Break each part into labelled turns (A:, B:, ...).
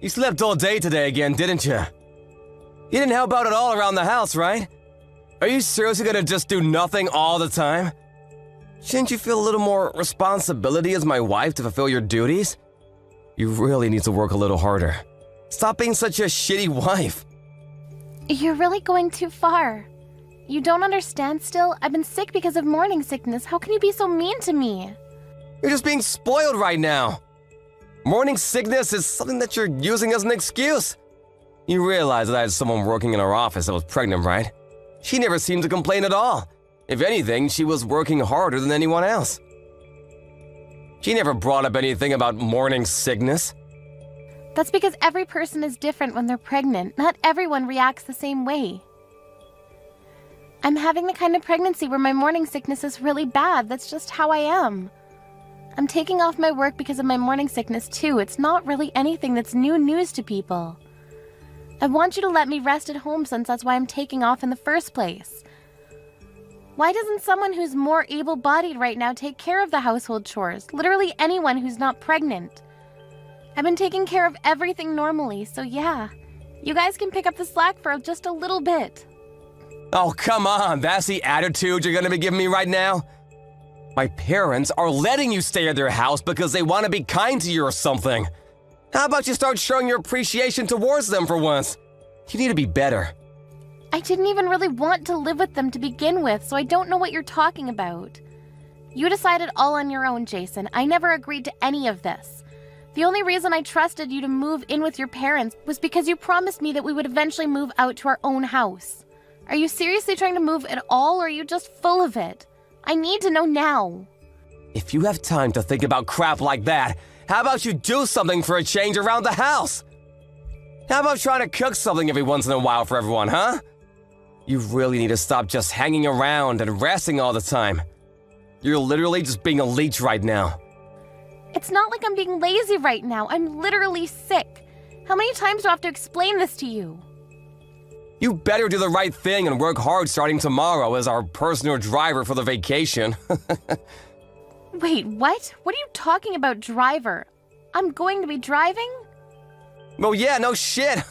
A: You slept all day today again, didn't you? You didn't help out at all around the house, right? Are you seriously gonna just do nothing all the time? Shouldn't you feel a little more responsibility as my wife to fulfill your duties? You really need to work a little harder. Stop being such a shitty wife.
B: You're really going too far. You don't understand still? I've been sick because of morning sickness. How can you be so mean to me?
A: You're just being spoiled right now. Morning sickness is something that you're using as an excuse. You realize that I had someone working in our office that was pregnant, right? She never seemed to complain at all. If anything, she was working harder than anyone else. She never brought up anything about morning sickness.
B: That's because every person is different when they're pregnant. Not everyone reacts the same way. I'm having the kind of pregnancy where my morning sickness is really bad. That's just how I am. I'm taking off my work because of my morning sickness too. It's not really anything that's new news to people. I want you to let me rest at home since that's why I'm taking off in the first place. Why doesn't someone who's more able-bodied right now take care of the household chores? Literally anyone who's not pregnant. I've been taking care of everything normally, so yeah. You guys can pick up the slack for just a little bit.
A: Oh, come on. That's the attitude you're gonna be giving me right now? My parents are letting you stay at their house because they want to be kind to you or something. How about you start showing your appreciation towards them for once? You need to be better.
B: I didn't even really want to live with them to begin with, so I don't know what you're talking about. You decided all on your own, Jason. I never agreed to any of this. The only reason I trusted you to move in with your parents was because you promised me that we would eventually move out to our own house. Are you seriously trying to move at all, or are you just full of it? I need to know now.
A: If you have time to think about crap like that, how about you do something for a change around the house? How about trying to cook something every once in a while for everyone, huh? You really need to stop just hanging around and resting all the time. You're literally just being a leech right now.
B: It's not like I'm being lazy right now. I'm literally sick. How many times do I have to explain this to you?
A: You better do the right thing and work hard starting tomorrow as our personal driver for the vacation.
B: Wait, what? What are you talking about, driver? I'm going to be driving?
A: Well, yeah, no shit.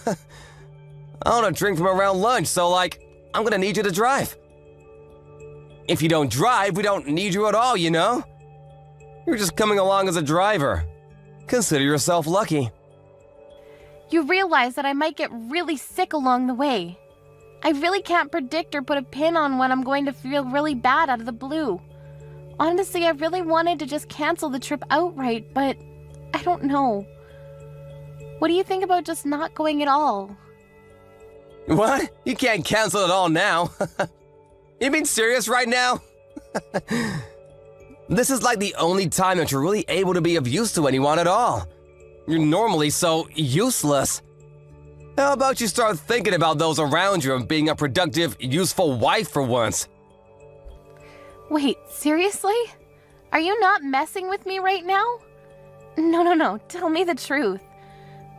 A: I want to drink from around lunch, so I'm gonna need you to drive. If you don't drive, we don't need you at all, you know? You're just coming along as a driver. Consider yourself lucky.
B: You realize that I might get really sick along the way. I really can't predict or put a pin on when I'm going to feel really bad out of the blue. Honestly, I really wanted to just cancel the trip outright, but I don't know. What do you think about just not going at all?
A: What? You can't cancel it all now. You being serious right now? This is like the only time that you're really able to be of use to anyone at all. You're normally so useless. How about you start thinking about those around you and being a productive, useful wife for once?
B: Wait, seriously? Are you not messing with me right now? No. Tell me the truth.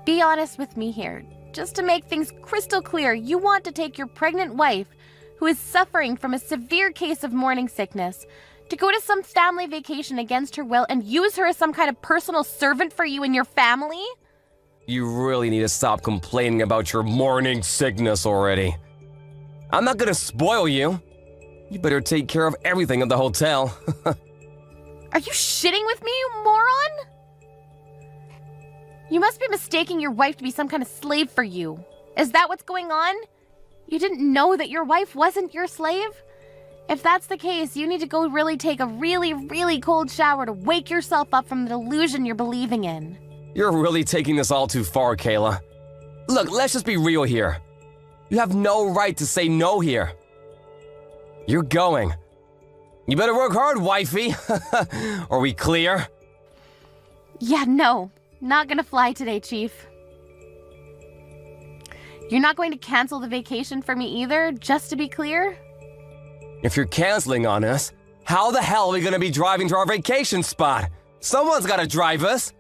B: Be honest with me here. Just to make things crystal clear, you want to take your pregnant wife, who is suffering from a severe case of morning sickness, to go to some family vacation against her will and use her as some kind of personal servant for you and your family?
A: You really need to stop complaining about your morning sickness already. I'm not gonna spoil you. You better take care of everything at the hotel.
B: Are you shitting with me, you moron? You must be mistaking your wife to be some kind of slave for you. Is that what's going on? You didn't know that your wife wasn't your slave? If that's the case, you need to go really take a really cold shower to wake yourself up from the delusion you're believing in.
A: You're really taking this all too far, Kayla. Look, let's just be real here. You have no right to say no here. You're going. You better work hard, wifey. Are we clear?
B: Yeah, no. Not gonna fly today, Chief. You're not going to cancel the vacation for me either, just to be clear?
A: If you're canceling on us, how the hell are we gonna be driving to our vacation spot? Someone's gotta drive us.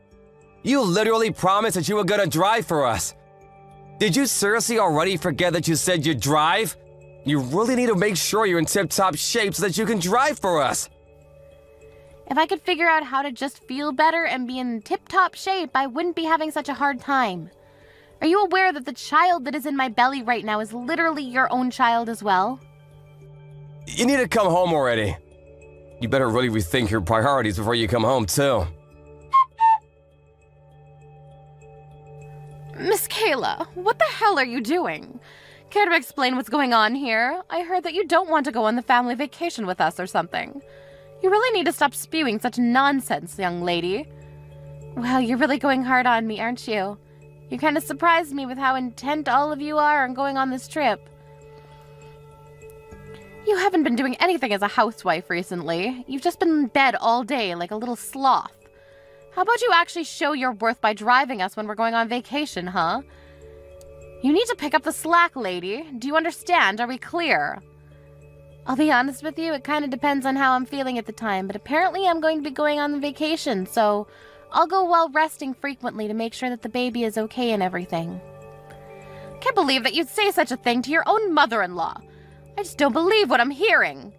A: You literally promised that you were gonna drive for us. Did you seriously already forget that you said you'd drive? You really need to make sure you're in tip-top shape so that you can drive for us.
B: If I could figure out how to just feel better and be in tip-top shape, I wouldn't be having such a hard time. Are you aware that the child that is in my belly right now is literally your own child as well?
A: You need to come home already. You better really rethink your priorities before you come home, too.
B: Miss Kayla, what the hell are you doing? Care to explain what's going on here? I heard that you don't want to go on the family vacation with us or something. You really need to stop spewing such nonsense, young lady. Well, you're really going hard on me, aren't you? You kind of surprised me with how intent all of you are on going on this trip. You haven't been doing anything as a housewife recently. You've just been in bed all day like a little sloth. How about you actually show your worth by driving us when we're going on vacation, huh? You need to pick up the slack, lady. Do you understand? Are we clear? I'll be honest with you, it kind of depends on how I'm feeling at the time, but apparently I'm going to be going on vacation, so I'll go while resting frequently to make sure that the baby is okay and everything. Can't believe that you'd say such a thing to your own mother-in-law. I just don't believe what I'm hearing.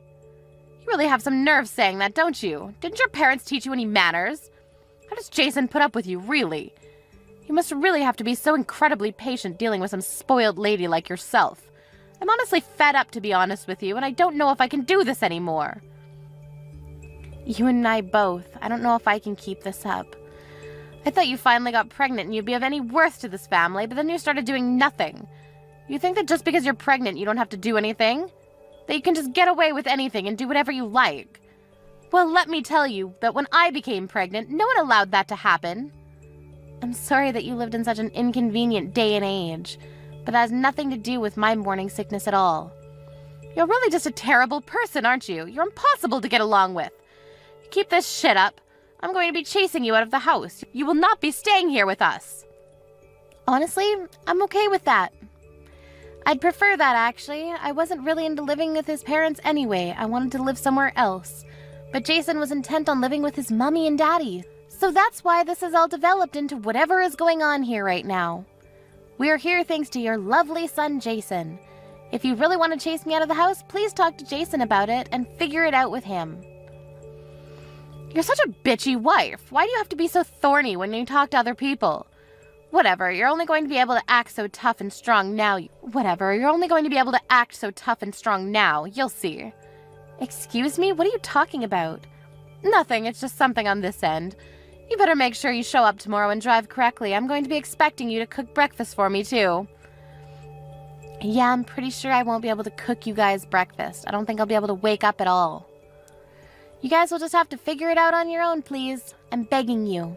B: You really have some nerve saying that, don't you? Didn't your parents teach you any manners? How does Jason put up with you, really? You must really have to be so incredibly patient dealing with some spoiled lady like yourself. I'm honestly fed up, to be honest with you, and I don't know if I can do this anymore. You and I both. I don't know if I can keep this up. I thought you finally got pregnant and you'd be of any worth to this family, but then you started doing nothing. You think that just because you're pregnant you don't have to do anything? That you can just get away with anything and do whatever you like? Well, let me tell you that when I became pregnant, no one allowed that to happen. I'm sorry that you lived in such an inconvenient day and age, but that has nothing to do with my morning sickness at all. You're really just a terrible person, aren't you? You're impossible to get along with. You keep this shit up, I'm going to be chasing you out of the house. You will not be staying here with us. Honestly, I'm okay with that. I'd prefer that, actually. I wasn't really into living with his parents anyway. I wanted to live somewhere else. But Jason was intent on living with his mommy and daddy. So that's why this has all developed into whatever is going on here right now. We're here thanks to your lovely son, Jason. If you really want to chase me out of the house, please talk to Jason about it and figure it out with him. You're such a bitchy wife. Why do you have to be so thorny when you talk to other people? Whatever, you're only going to be able to act so tough and strong now. You'll see. Excuse me? What are you talking about? Nothing, it's just something on this end. You better make sure you show up tomorrow and drive correctly. I'm going to be expecting you to cook breakfast for me, too. Yeah, I'm pretty sure I won't be able to cook you guys breakfast. I don't think I'll be able to wake up at all. You guys will just have to figure it out on your own, please. I'm begging you.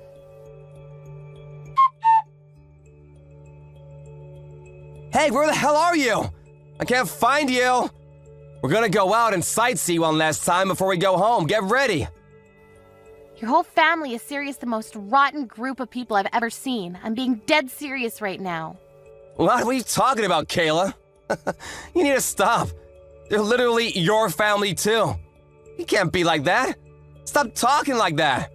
A: Hey, where the hell are you? I can't find you. We're gonna go out and sightsee one last time before we go home. Get ready.
B: Your whole family is serious, the most rotten group of people I've ever seen. I'm being dead serious right now.
A: What are you talking about, Kayla? You need to stop. They're literally your family, too. You can't be like that. Stop talking like that.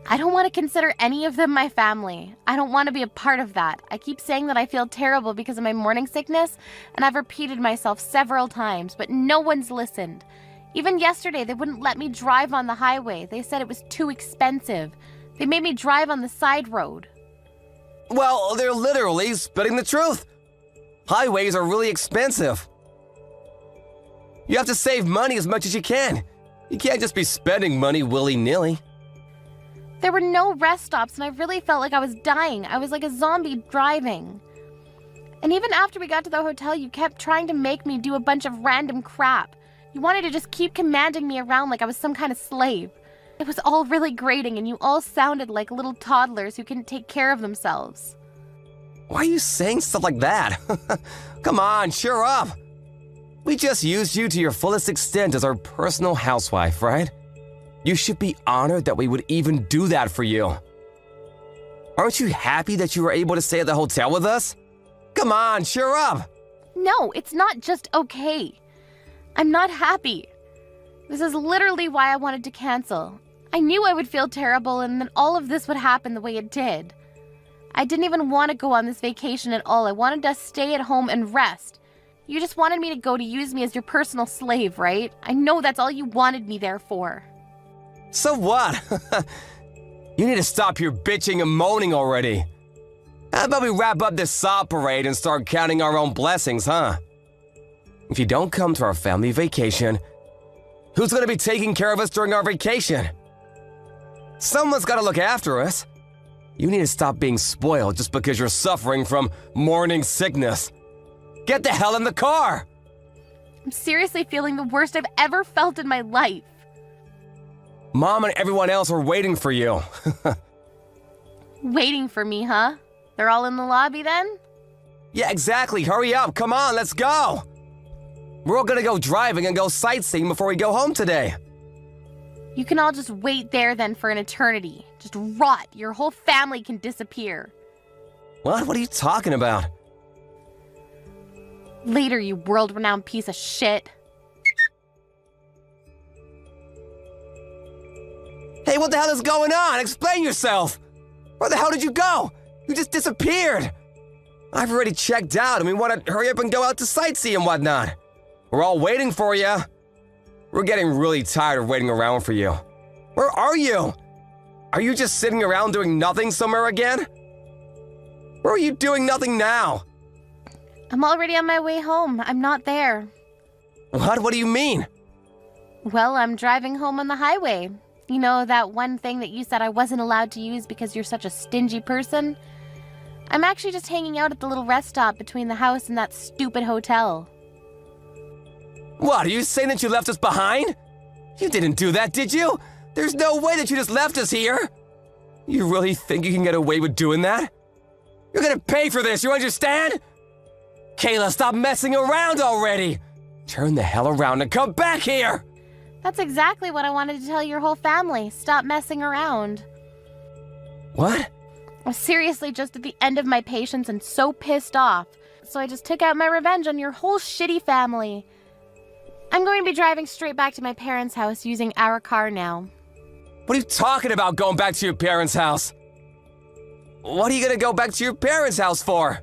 B: I don't want to consider any of them my family. I don't want to be a part of that. I keep saying that I feel terrible because of my morning sickness, and I've repeated myself several times, but no one's listened. Even yesterday, they wouldn't let me drive on the highway. They said it was too expensive. They made me drive on the side road.
A: Well, they're literally spitting the truth. Highways are really expensive. You have to save money as much as you can. You can't just be spending money willy-nilly.
B: There were no rest stops, and I really felt like I was dying. I was like a zombie driving. And even after we got to the hotel, you kept trying to make me do a bunch of random crap. You wanted to just keep commanding me around like I was some kind of slave. It was all really grating, and you all sounded like little toddlers who couldn't take care of themselves.
A: Why are you saying stuff like that? Come on, cheer up. We just used you to your fullest extent as our personal housewife, right? You should be honored that we would even do that for you. Aren't you happy that you were able to stay at the hotel with us? Come on, cheer up.
B: No, it's not just okay. I'm not happy. This is literally why I wanted to cancel. I knew I would feel terrible and then all of this would happen the way it did. I didn't even want to go on this vacation at all. I wanted to stay at home and rest. You just wanted me to go to use me as your personal slave, right? I know that's all you wanted me there for.
A: So what? You need to stop your bitching and moaning already. How about we wrap up this sob parade and start counting our own blessings, huh? If you don't come to our family vacation, who's gonna be taking care of us during our vacation? Someone's gotta look after us. You need to stop being spoiled just because you're suffering from morning sickness. Get the hell in the car!
B: I'm seriously feeling the worst I've ever felt in my life.
A: Mom and everyone else are waiting for you.
B: Waiting for me, huh? They're all in the lobby then?
A: Yeah, exactly. Hurry up. Come on, let's go. We're all gonna go driving and go sightseeing before we go home today.
B: You can all just wait there then for an eternity. Just rot. Your whole family can disappear.
A: What? What are you talking about?
B: Later, you world-renowned piece of shit.
A: Hey, what the hell is going on? Explain yourself. Where the hell did you go? You just disappeared. I've already checked out and we want to hurry up and go out to sightsee and whatnot. We're all waiting for you. We're getting really tired of waiting around for you. Where are you? Are you just sitting around doing nothing somewhere again? Where are you doing nothing now?
B: I'm already on my way home. I'm not there.
A: What? What do you mean?
B: Well, I'm driving home on the highway. You know, that one thing that you said I wasn't allowed to use because you're such a stingy person? I'm actually just hanging out at the little rest stop between the house and that stupid hotel.
A: What, are you saying that you left us behind? You didn't do that, did you? There's no way that you just left us here. You really think you can get away with doing that? You're gonna pay for this, you understand? Kayla, stop messing around already! Turn the hell around and come back here!
B: That's exactly what I wanted to tell your whole family. Stop messing around.
A: What?
B: I'm seriously just at the end of my patience and so pissed off. So I just took out my revenge on your whole shitty family. I'm going to be driving straight back to my parents' house using our car now.
A: What are you talking about going back to your parents' house? What are you gonna go back to your parents' house for?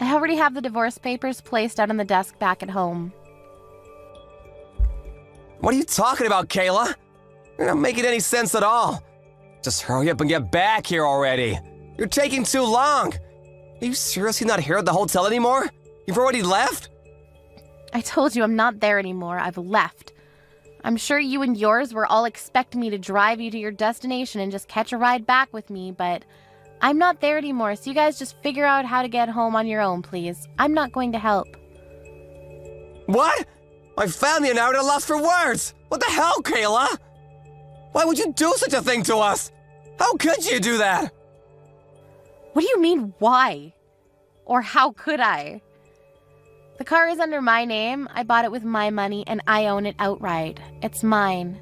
B: I already have the divorce papers placed out on the desk back at home.
A: What are you talking about, Kayla? You're not making any sense at all. Just hurry up and get back here already. You're taking too long. Are you seriously not here at the hotel anymore? You've already left?
B: I told you I'm not there anymore. I've left. I'm sure you and yours were all expecting me to drive you to your destination and just catch a ride back with me, but I'm not there anymore, so you guys just figure out how to get home on your own, please. I'm not going to help.
A: What? My family and I are at a loss for words. What the hell, Kayla? Why would you do such a thing to us? How could you do that?
B: What do you mean, why? Or how could I? The car is under my name. I bought it with my money, and I own it outright. It's mine.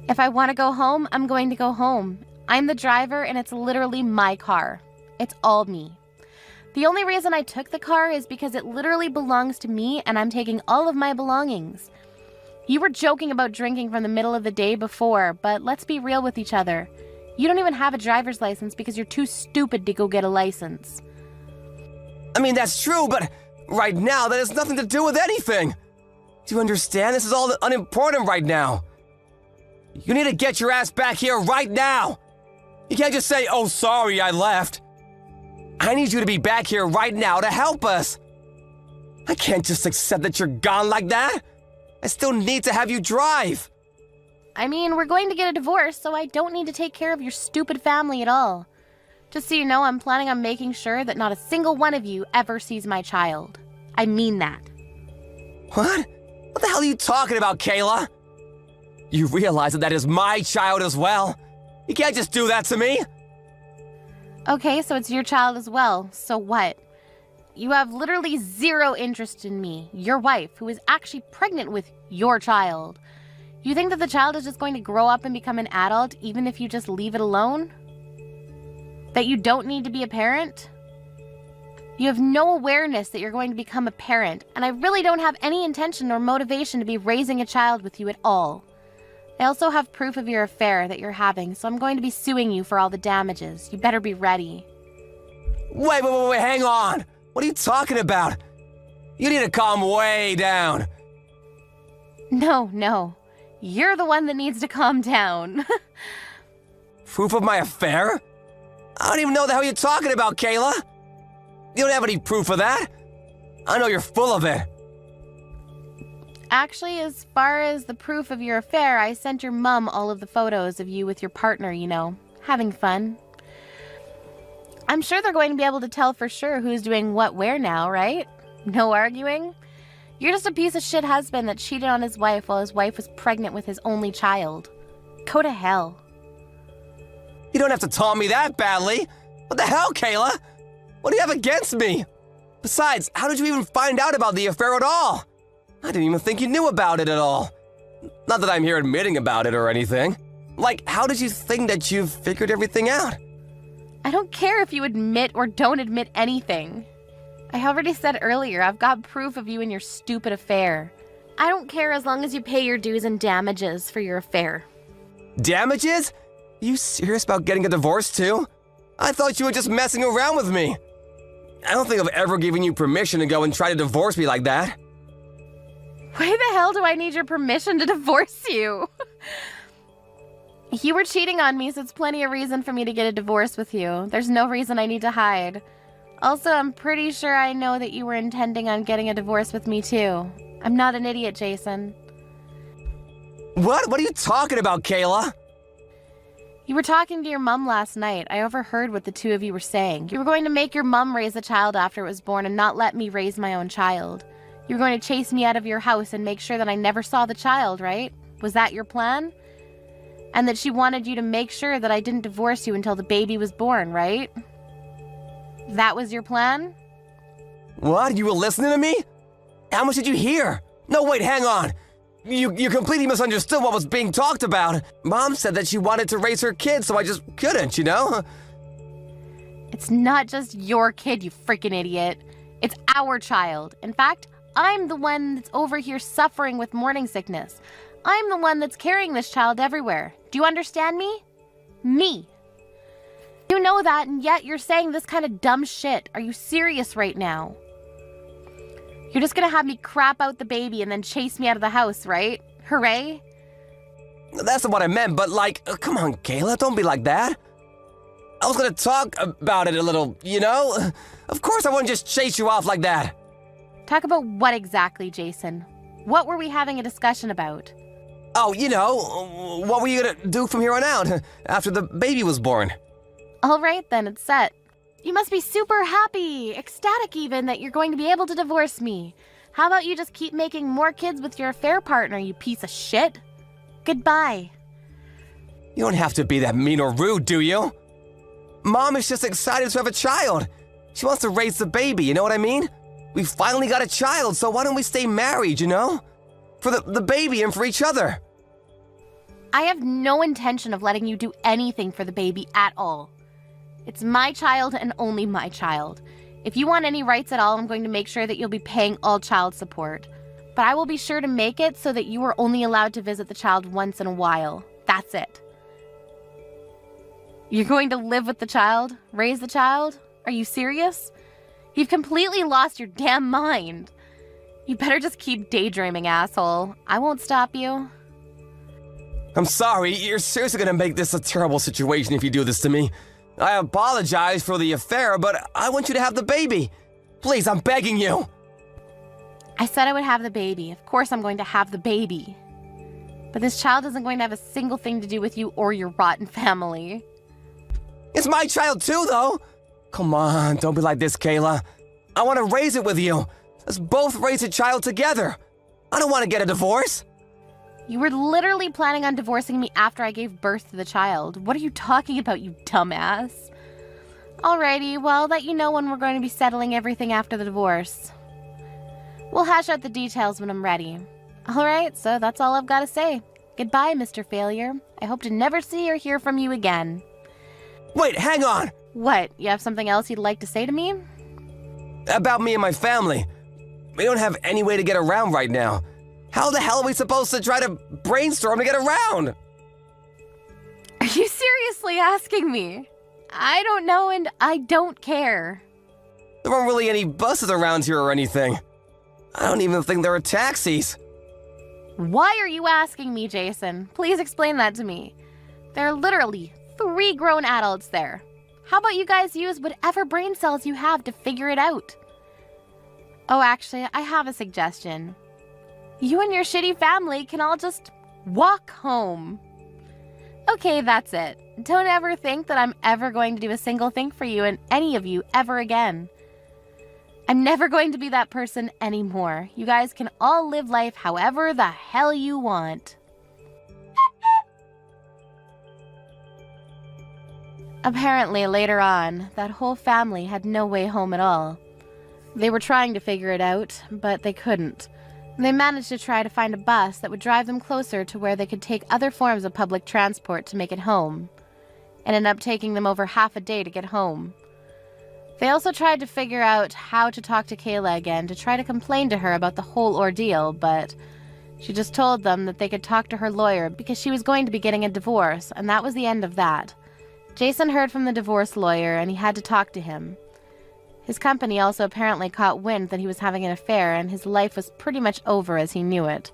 B: If I want to go home, I'm going to go home. I'm the driver, and it's literally my car. It's all me. The only reason I took the car is because it literally belongs to me, and I'm taking all of my belongings. You were joking about drinking from the middle of the day before, but let's be real with each other. You don't even have a driver's license because you're too stupid to go get a license.
A: I mean, that's true, but right now that has nothing to do with anything. Do you understand? This is all unimportant right now. You need to get your ass back here right now. You can't just say, oh, sorry, I left. I need you to be back here right now to help us. I can't just accept that you're gone like that. I still need to have you drive.
B: I mean, we're going to get a divorce, so I don't need to take care of your stupid family at all. Just so you know, I'm planning on making sure that not a single one of you ever sees my child. I mean that.
A: What? What the hell are you talking about, Kayla? You realize that that is my child as well? You can't just do that to me.
B: Okay, so it's your child as well. So what? You have literally zero interest in me, your wife, who is actually pregnant with your child. You think that the child is just going to grow up and become an adult even if you just leave it alone? That you don't need to be a parent? You have no awareness that you're going to become a parent, and I really don't have any intention or motivation to be raising a child with you at all. I also have proof of your affair that you're having, so I'm going to be suing you for all the damages. You better be ready.
A: Wait, hang on. What are you talking about? You need to calm way down.
B: No. You're the one that needs to calm down.
A: Proof of my affair? I don't even know the hell you're talking about, Kayla. You don't have any proof of that. I know you're full of it.
B: Actually, as far as the proof of your affair, I sent your mom all of the photos of you with your partner, you know, having fun. I'm sure they're going to be able to tell for sure who's doing what where now, right? No arguing? You're just a piece of shit husband that cheated on his wife while his wife was pregnant with his only child. Go to hell.
A: You don't have to taunt me that badly. What the hell, Kayla? What do you have against me? Besides, how did you even find out about the affair at all? I didn't even think you knew about it at all. Not that I'm here admitting about it or anything. Like, how did you think that you figured everything out?
B: I don't care if you admit or don't admit anything. I already said earlier, I've got proof of you and your stupid affair. I don't care as long as you pay your dues and damages for your affair.
A: Damages? Are you serious about getting a divorce too? I thought you were just messing around with me. I don't think I've ever given you permission to go and try to divorce me like that.
B: Why the hell do I need your permission to divorce you? You were cheating on me, so it's plenty of reason for me to get a divorce with you. There's no reason I need to hide. Also, I'm pretty sure I know that you were intending on getting a divorce with me too. I'm not an idiot, Jason.
A: What? What are you talking about, Kayla?
B: You were talking to your mom last night. I overheard what the two of you were saying. You were going to make your mom raise the child after it was born and not let me raise my own child. You were going to chase me out of your house and make sure that I never saw the child, right? Was that your plan? And that she wanted you to make sure that I didn't divorce you until the baby was born, right? That was your plan?
A: What? You were listening to me? How much did you hear? No, wait, hang on. You completely misunderstood what was being talked about. Mom said that she wanted to raise her kid, so I just couldn't, you know?
B: It's not just your kid, you freaking idiot. It's our child. In fact, I'm the one that's over here suffering with morning sickness. I'm the one that's carrying this child everywhere. Do you understand me? Me. You know that, and yet you're saying this kind of dumb shit. Are you serious right now? You're just gonna have me crap out the baby and then chase me out of the house, right? Hooray?
A: That's not what I meant, but like, come on, Kayla, don't be like that. I was gonna talk about it a little, you know? Of course I wouldn't just chase you off like that.
B: Talk about what exactly, Jason? What were we having a discussion about?
A: Oh, you know, what were you gonna do from here on out, after the baby was born?
B: All right, then, it's set. You must be super happy, ecstatic even, that you're going to be able to divorce me. How about you just keep making more kids with your affair partner, you piece of shit? Goodbye.
A: You don't have to be that mean or rude, do you? Mom is just excited to have a child. She wants to raise the baby, you know what I mean? We finally got a child, so why don't we stay married, you know? For the baby and for each other.
B: I have no intention of letting you do anything for the baby at all. It's my child and only my child. If you want any rights at all, I'm going to make sure that you'll be paying all child support. But I will be sure to make it so that you are only allowed to visit the child once in a while. That's it. You're going to live with the child? Raise the child? Are you serious? You've completely lost your damn mind. You better just keep daydreaming, asshole. I won't stop you.
A: I'm sorry, you're seriously gonna make this a terrible situation if you do this to me. I apologize for the affair, but I want you to have the baby. Please, I'm begging you.
B: I said I would have the baby. Of course I'm going to have the baby. But this child isn't going to have a single thing to do with you or your rotten family.
A: It's my child too, though. Come on, don't be like this, Kayla. I want to raise it with you. Let's both raise a child together. I don't want to get a divorce.
B: You were literally planning on divorcing me after I gave birth to the child. What are you talking about, you dumbass? Alrighty, well, I'll let you know when we're going to be settling everything after the divorce. We'll hash out the details when I'm ready. Alright, so that's all I've got to say. Goodbye, Mr. Failure. I hope to never see or hear from you again.
A: Wait, hang on!
B: What, you have something else you'd like to say to me?
A: About me and my family. We don't have any way to get around right now. How the hell are we supposed to try to brainstorm to get around?
B: Are you seriously asking me? I don't know and I don't care.
A: There aren't really any buses around here or anything. I don't even think there are taxis.
B: Why are you asking me, Jason? Please explain that to me. There are literally 3 grown adults there. How about you guys use whatever brain cells you have to figure it out? Oh, actually, I have a suggestion. You and your shitty family can all just walk home. Okay, that's it. Don't ever think that I'm ever going to do a single thing for you and any of you ever again. I'm never going to be that person anymore. You guys can all live life however the hell you want. Apparently, later on, that whole family had no way home at all. They were trying to figure it out, but they couldn't. They managed to try to find a bus that would drive them closer to where they could take other forms of public transport to make it home. It ended up taking them over half a day to get home. They also tried to figure out how to talk to Kayla again to try to complain to her about the whole ordeal, but she just told them that they could talk to her lawyer because she was going to be getting a divorce, and that was the end of that. Jason heard from the divorce lawyer, and he had to talk to him. His company also apparently caught wind that he was having an affair, and his life was pretty much over as he knew it.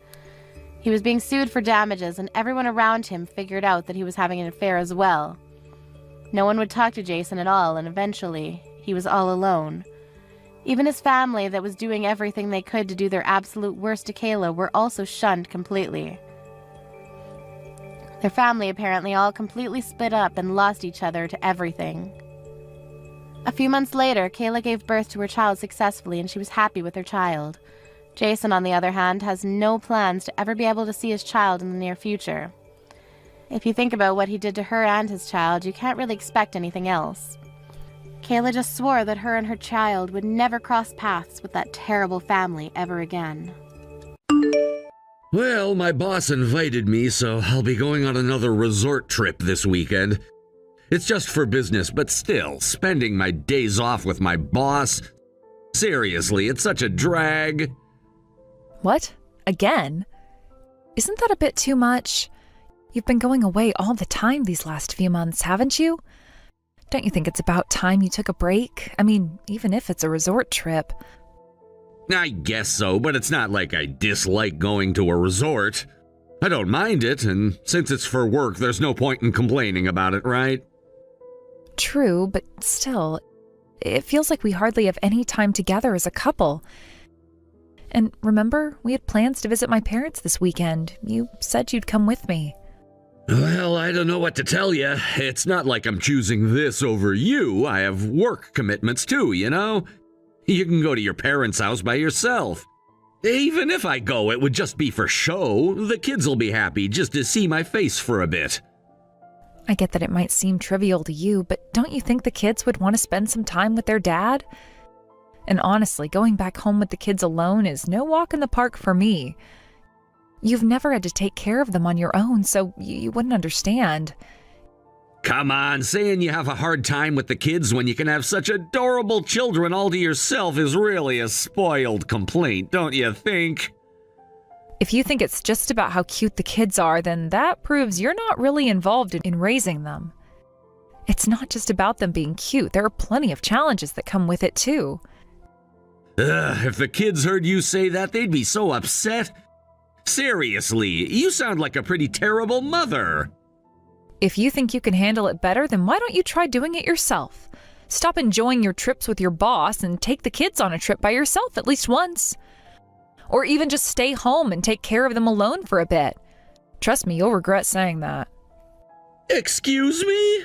B: He was being sued for damages, and everyone around him figured out that he was having an affair as well. No one would talk to Jason at all, and eventually, he was all alone. Even his family that was doing everything they could to do their absolute worst to Kayla were also shunned completely. Their family apparently all completely split up and lost each other to everything. A few months later, Kayla gave birth to her child successfully and she was happy with her child. Jason, on the other hand, has no plans to ever be able to see his child in the near future. If you think about what he did to her and his child, you can't really expect anything else. Kayla just swore that her and her child would never cross paths with that terrible family ever again.
C: Well, my boss invited me, so I'll be going on another resort trip this weekend. It's just for business, but still, spending my days off with my boss? Seriously, it's such a drag.
D: What? Again? Isn't that a bit too much? You've been going away all the time these last few months, haven't you? Don't you think it's about time you took a break? I mean, even if it's a resort trip.
C: I guess so, but it's not like I dislike going to a resort. I don't mind it, and since it's for work, there's no point in complaining about it, right?
D: True, but still, it feels like we hardly have any time together as a couple. And remember, we had plans to visit my parents this weekend. You said you'd come with me.
C: Well, I don't know what to tell you. It's not like I'm choosing this over you. I have work commitments too, you know? You can go to your parents' house by yourself. Even if I go, it would just be for show. The kids will be happy just to see my face for a bit.
D: I get that it might seem trivial to you, but don't you think the kids would want to spend some time with their dad? And honestly, going back home with the kids alone is no walk in the park for me. You've never had to take care of them on your own, so you wouldn't understand.
C: Come on, saying you have a hard time with the kids when you can have such adorable children all to yourself is really a spoiled complaint, don't you think?
D: If you think it's just about how cute the kids are, then that proves you're not really involved in raising them. It's not just about them being cute. There are plenty of challenges that come with it, too.
C: If the kids heard you say that, they'd be so upset. Seriously, you sound like a pretty terrible mother.
D: If you think you can handle it better, then why don't you try doing it yourself? Stop enjoying your trips with your boss and take the kids on a trip by yourself at least once. Or even just stay home and take care of them alone for a bit. Trust me, you'll regret saying that.
C: Excuse me?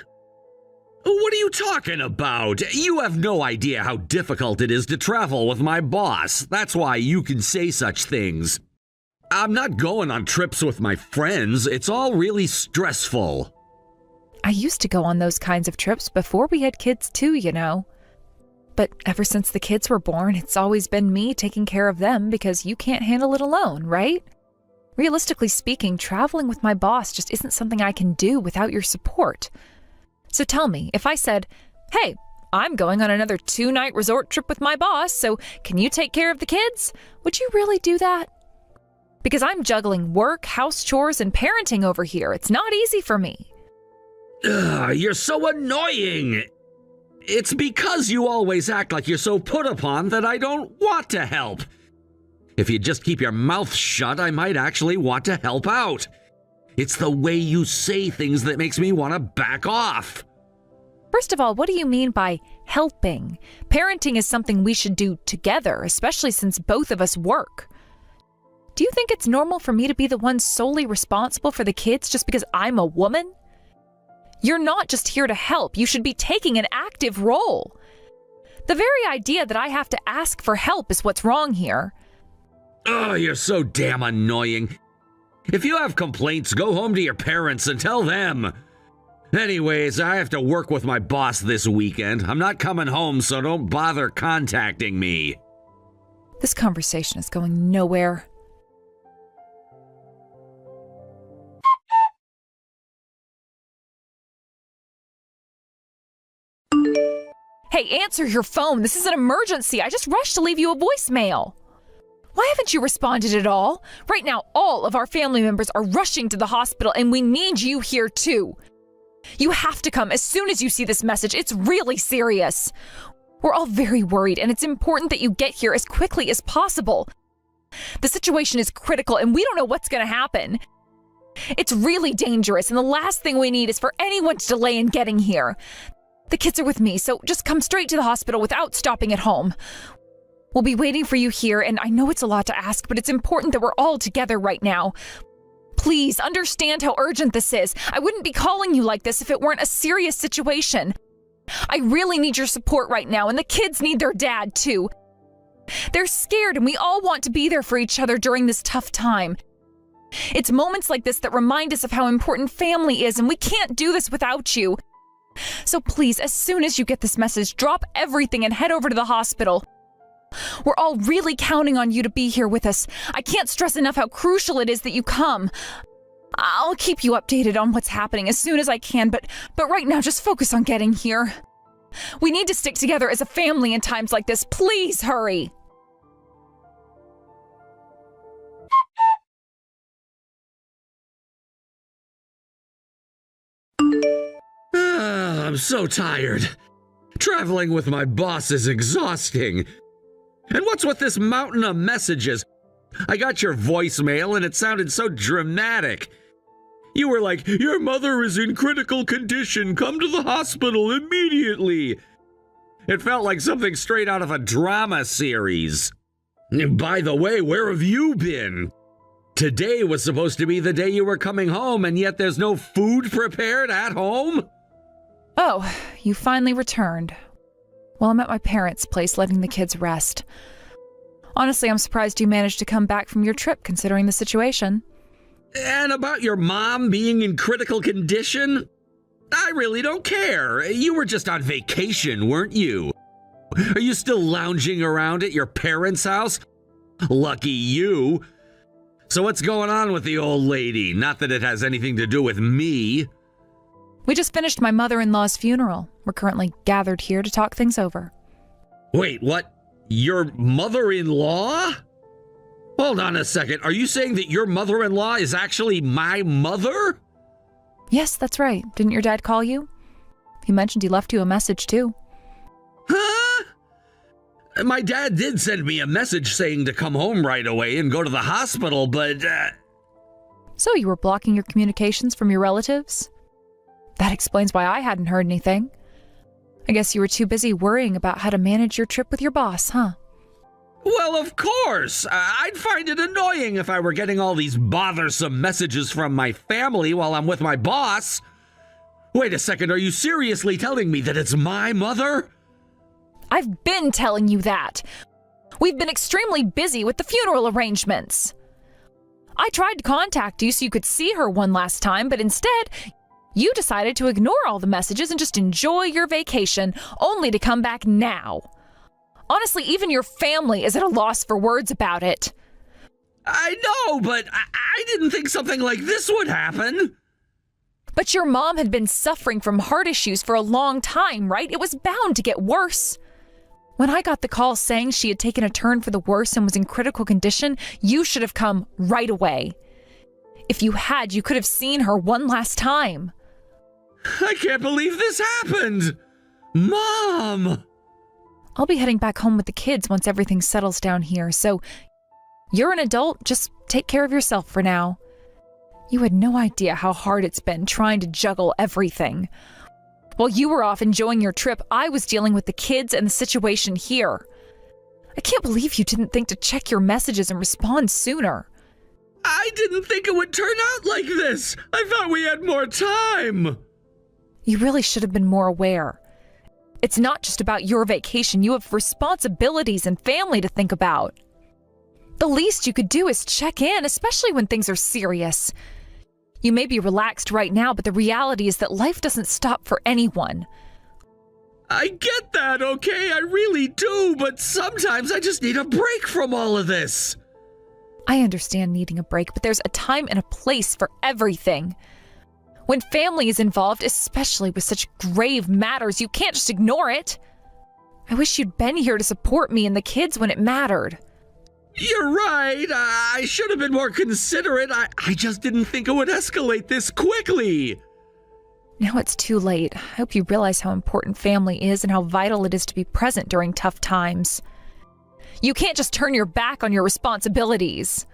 C: What are you talking about? You have no idea how difficult it is to travel with my boss. That's why you can say such things. I'm not going on trips with my friends. It's all really stressful.
D: I used to go on those kinds of trips before we had kids too, you know. But ever since the kids were born, it's always been me taking care of them because you can't handle it alone, right? Realistically speaking, traveling with my boss just isn't something I can do without your support. So tell me, if I said, hey, I'm going on another 2-night resort trip with my boss, so can you take care of the kids? Would you really do that? Because I'm juggling work, house chores, and parenting over here. It's not easy for me.
C: You're so annoying. It's because you always act like you're so put upon that I don't want to help. If you'd just keep your mouth shut, I might actually want to help out. It's the way you say things that makes me want to back off.
D: First of all, what do you mean by helping? Parenting is something we should do together, especially since both of us work. Do you think it's normal for me to be the one solely responsible for the kids just because I'm a woman? You're not just here to help. You should be taking an active role. The very idea that I have to ask for help is what's wrong here.
C: Oh, you're so damn annoying. If you have complaints, go home to your parents and tell them. Anyways, I have to work with my boss this weekend. I'm not coming home, so don't bother contacting me.
D: This conversation is going nowhere. Hey, answer your phone. This is an emergency. I just rushed to leave you a voicemail. Why haven't you responded at all? Right now, all of our family members are rushing to the hospital, and we need you here too. You have to come as soon as you see this message. It's really serious. We're all very worried, and it's important that you get here as quickly as possible. The situation is critical, and we don't know what's going to happen. It's really dangerous, and the last thing we need is for anyone to delay in getting here. The kids are with me, so just come straight to the hospital without stopping at home. We'll be waiting for you here, and I know it's a lot to ask, but it's important that we're all together right now. Please understand how urgent this is. I wouldn't be calling you like this if it weren't a serious situation. I really need your support right now, and the kids need their dad too. They're scared, and we all want to be there for each other during this tough time. It's moments like this that remind us of how important family is, and we can't do this without you. So please, as soon as you get this message, drop everything and head over to the hospital. We're all really counting on you to be here with us. I can't stress enough how crucial it is that you come. I'll keep you updated on what's happening as soon as I can, but right now just focus on getting here. We need to stick together as a family in times like this. Please hurry.
C: I'm so tired. Traveling with my boss is exhausting. And what's with this mountain of messages? I got your voicemail and it sounded so dramatic. You were like, "Your mother is in critical condition. Come to the hospital immediately." It felt like something straight out of a drama series. And by the way, where have you been? Today was supposed to be the day you were coming home, and yet there's no food prepared at home?
D: Oh, you finally returned. Well, I'm at my parents' place letting the kids rest. Honestly, I'm surprised you managed to come back from your trip considering the situation.
C: And about your mom being in critical condition? I really don't care. You were just on vacation, weren't you? Are you still lounging around at your parents' house? Lucky you. So what's going on with the old lady? Not that it has anything to do with me.
D: We just finished my mother-in-law's funeral. We're currently gathered here to talk things over.
C: Wait, what? Your mother-in-law? Hold on a second. Are you saying that your mother-in-law is actually my mother?
D: Yes, that's right. Didn't your dad call you? He mentioned he left you a message, too.
C: Huh? My dad did send me a message saying to come home right away and go to the hospital, but...
D: So you were blocking your communications from your relatives? That explains why I hadn't heard anything. I guess you were too busy worrying about how to manage your trip with your boss, huh?
C: Well, of course. I'd find it annoying if I were getting all these bothersome messages from my family while I'm with my boss. Wait a second, are you seriously telling me that it's my mother?
D: I've been telling you that. We've been extremely busy with the funeral arrangements. I tried to contact you so you could see her one last time, but instead, you decided to ignore all the messages and just enjoy your vacation, only to come back now. Honestly, even your family is at a loss for words about it.
C: I know, but I didn't think something like this would happen.
D: But your mom had been suffering from heart issues for a long time, right? It was bound to get worse. When I got the call saying she had taken a turn for the worse and was in critical condition, you should have come right away. If you had, you could have seen her one last time.
C: I can't believe this happened! Mom!
D: I'll be heading back home with the kids once everything settles down here, so you're an adult, just take care of yourself for now. You had no idea how hard it's been trying to juggle everything. While you were off enjoying your trip, I was dealing with the kids and the situation here. I can't believe you didn't think to check your messages and respond sooner.
C: I didn't think it would turn out like this. I thought we had more time.
D: You really should have been more aware. It's not just about your vacation. You have responsibilities and family to think about. The least you could do is check in, especially when things are serious. You may be relaxed right now, but the reality is that life doesn't stop for anyone.
C: I get that, okay? I really do, but sometimes I just need a break from all of this.
D: I understand needing a break, but there's a time and a place for everything. When family is involved, especially with such grave matters, you can't just ignore it. I wish you'd been here to support me and the kids when it mattered.
C: You're right. I should have been more considerate. I just didn't think it would escalate this quickly.
D: Now it's too late. I hope you realize how important family is and how vital it is to be present during tough times. You can't just turn your back on your responsibilities.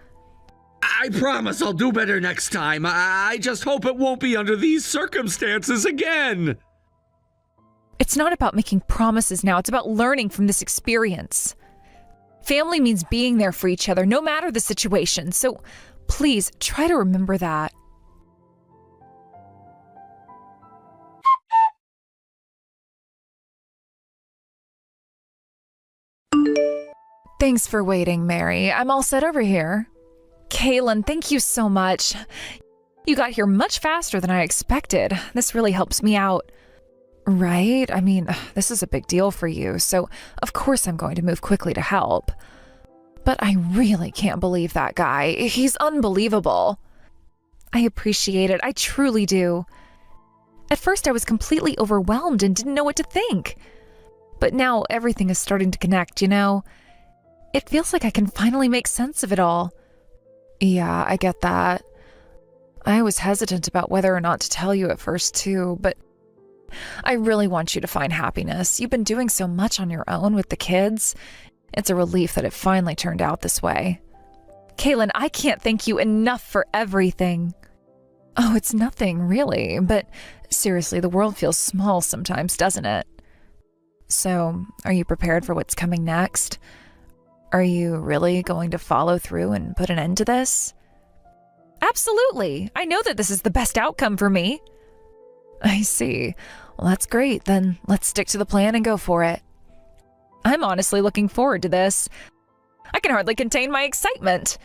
C: I promise I'll do better next time. I just hope it won't be under these circumstances again.
D: It's not about making promises now. It's about learning from this experience. Family means being there for each other, no matter the situation. So please try to remember that. Thanks for waiting, Mary. I'm all set over here. Kaylin, thank you so much. You got here much faster than I expected. This really helps me out. Right? I mean, this is a big deal for you, so of course I'm going to move quickly to help. But I really can't believe that guy. He's unbelievable. I appreciate it. I truly do. At first I was completely overwhelmed and didn't know what to think. But now everything is starting to connect, you know? It feels like I can finally make sense of it all. Yeah, I get that. I was hesitant about whether or not to tell you at first too, but I really want you to find happiness. You've been doing so much on your own with the kids. It's a relief that it finally turned out this way. Kaylin, I can't thank you enough for everything. Oh, it's nothing, really, but seriously, the world feels small sometimes, doesn't it? So, are you prepared for what's coming next? Are you really going to follow through and put an end to this? Absolutely. I know that this is the best outcome for me. I see. Well, that's great. Then let's stick to the plan and go for it. I'm honestly looking forward to this. I can hardly contain my excitement.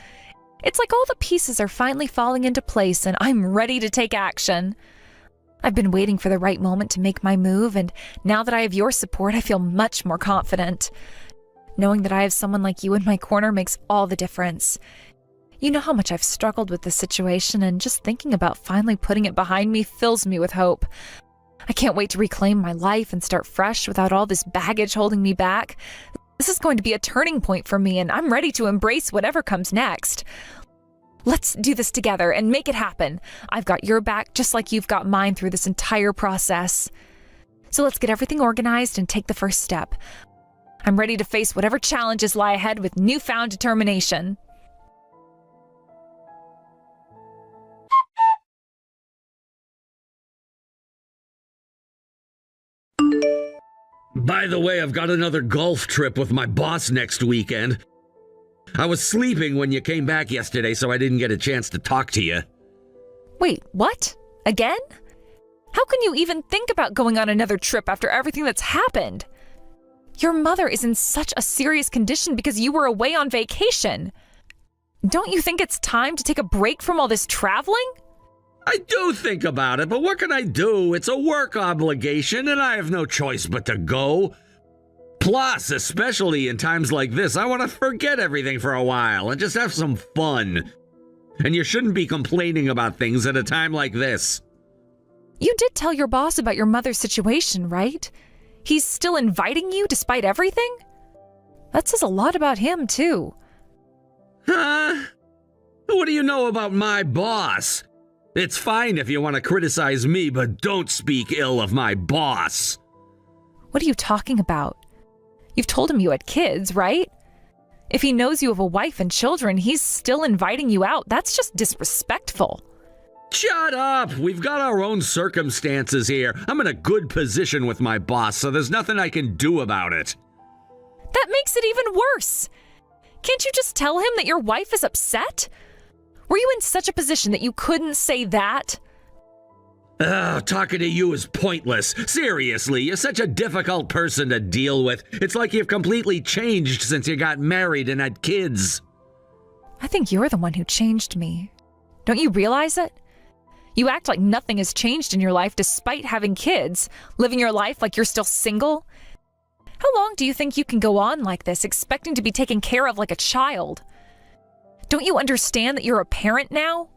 D: It's like all the pieces are finally falling into place and I'm ready to take action. I've been waiting for the right moment to make my move, and now that I have your support, I feel much more confident. Knowing that I have someone like you in my corner makes all the difference. You know how much I've struggled with this situation, and just thinking about finally putting it behind me fills me with hope. I can't wait to reclaim my life and start fresh without all this baggage holding me back. This is going to be a turning point for me, and I'm ready to embrace whatever comes next. Let's do this together and make it happen. I've got your back just like you've got mine through this entire process. So let's get everything organized and take the first step. I'm ready to face whatever challenges lie ahead with newfound determination.
C: By the way, I've got another golf trip with my boss next weekend. I was sleeping when you came back yesterday, so I didn't get a chance to talk to you.
D: Wait, what? Again? How can you even think about going on another trip after everything that's happened? Your mother is in such a serious condition because you were away on vacation. Don't you think it's time to take a break from all this traveling?
C: I do think about it, but what can I do? It's a work obligation, and I have no choice but to go. Plus, especially in times like this, I want to forget everything for a while and just have some fun. And you shouldn't be complaining about things at a time like this.
D: You did tell your boss about your mother's situation, right? He's still inviting you despite everything? That says a lot about him, too.
C: Huh? What do you know about my boss? It's fine if you want to criticize me, but don't speak ill of my boss.
D: What are you talking about? You've told him you had kids, right? If he knows you have a wife and children, he's still inviting you out. That's just disrespectful.
C: Shut up! We've got our own circumstances here. I'm in a good position with my boss, so there's nothing I can do about it.
D: That makes it even worse. Can't you just tell him that your wife is upset? Were you in such a position that you couldn't say that?
C: Talking to you is pointless. Seriously, you're such a difficult person to deal with. It's like you've completely changed since you got married and had kids.
D: I think you're the one who changed me. Don't you realize it? You act like nothing has changed in your life despite having kids, living your life like you're still single. How long do you think you can go on like this, expecting to be taken care of like a child? Don't you understand that you're a parent now?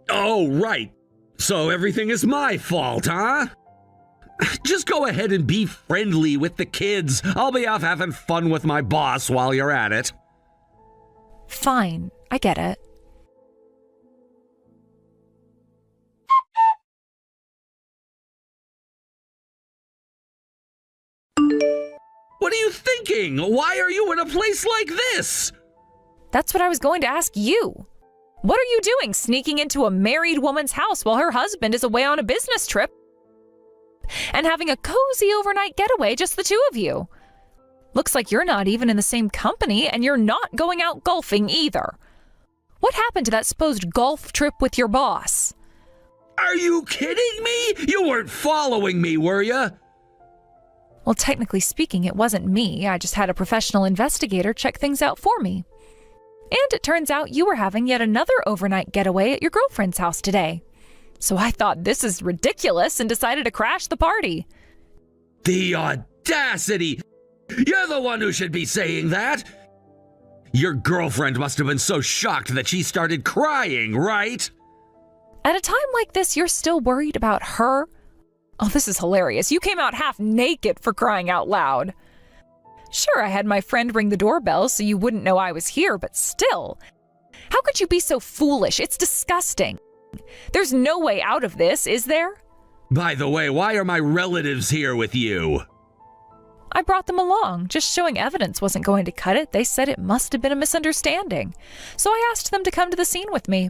C: Oh, right. So everything is my fault, huh? Just go ahead and be friendly with the kids. I'll be off having fun with my boss while you're at it.
D: Fine, I get it.
C: What are you thinking? Why are you in a place like this?
D: That's what I was going to ask you. What are you doing sneaking into a married woman's house while her husband is away on a business trip and having a cozy overnight getaway, just the two of you? Looks like you're not even in the same company and you're not going out golfing either. What happened to that supposed golf trip with your boss?
C: Are you kidding me? You weren't following me, were you?
D: Well, technically speaking, it wasn't me. I just had a professional investigator check things out for me. And it turns out you were having yet another overnight getaway at your girlfriend's house today. So I thought this is ridiculous and decided to crash the party.
C: The audacity! You're the one who should be saying that! Your girlfriend must have been so shocked that she started crying, right?
D: At a time like this, you're still worried about her? Oh, this is hilarious. You came out half naked, for crying out loud. Sure, I had my friend ring the doorbell so you wouldn't know I was here, but still. How could you be so foolish? It's disgusting. There's no way out of this, is there?
C: By the way, why are my relatives here with you?
D: I brought them along. Just showing evidence wasn't going to cut it. They said it must have been a misunderstanding. So I asked them to come to the scene with me.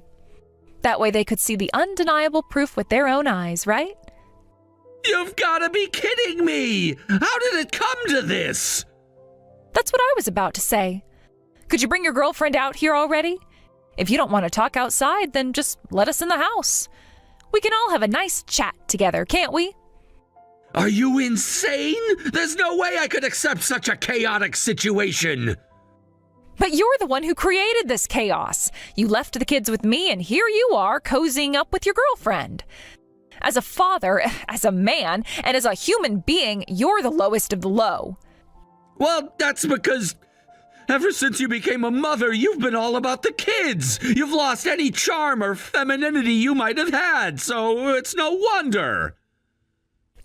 D: That way they could see the undeniable proof with their own eyes, right?
C: You've got to be kidding me! How did it come to this?
D: That's what I was about to say. Could you bring your girlfriend out here already? If you don't want to talk outside, then just let us in the house. We can all have a nice chat together, can't we?
C: Are you insane? There's no way I could accept such a chaotic situation.
D: But you're the one who created this chaos. You left the kids with me, and here you are cozying up with your girlfriend. As a father, as a man, and as a human being, you're the lowest of the low.
C: Well, that's because ever since you became a mother, you've been all about the kids. You've lost any charm or femininity you might have had, so it's no wonder.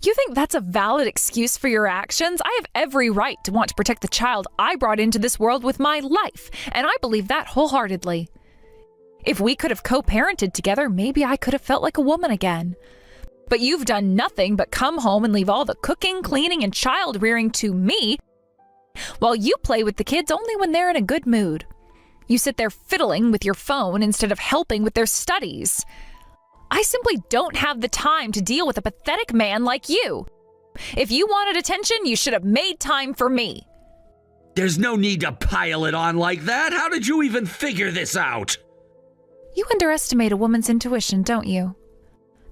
D: You think that's a valid excuse for your actions? I have every right to want to protect the child I brought into this world with my life, and I believe that wholeheartedly. If we could have co-parented together, maybe I could have felt like a woman again. But you've done nothing but come home and leave all the cooking, cleaning, and child rearing to me, while you play with the kids only when they're in a good mood. You sit there fiddling with your phone instead of helping with their studies. I simply don't have the time to deal with a pathetic man like you. If you wanted attention, you should have made time for me.
C: There's no need to pile it on like that. How did you even figure this out?
D: You underestimate a woman's intuition, don't you?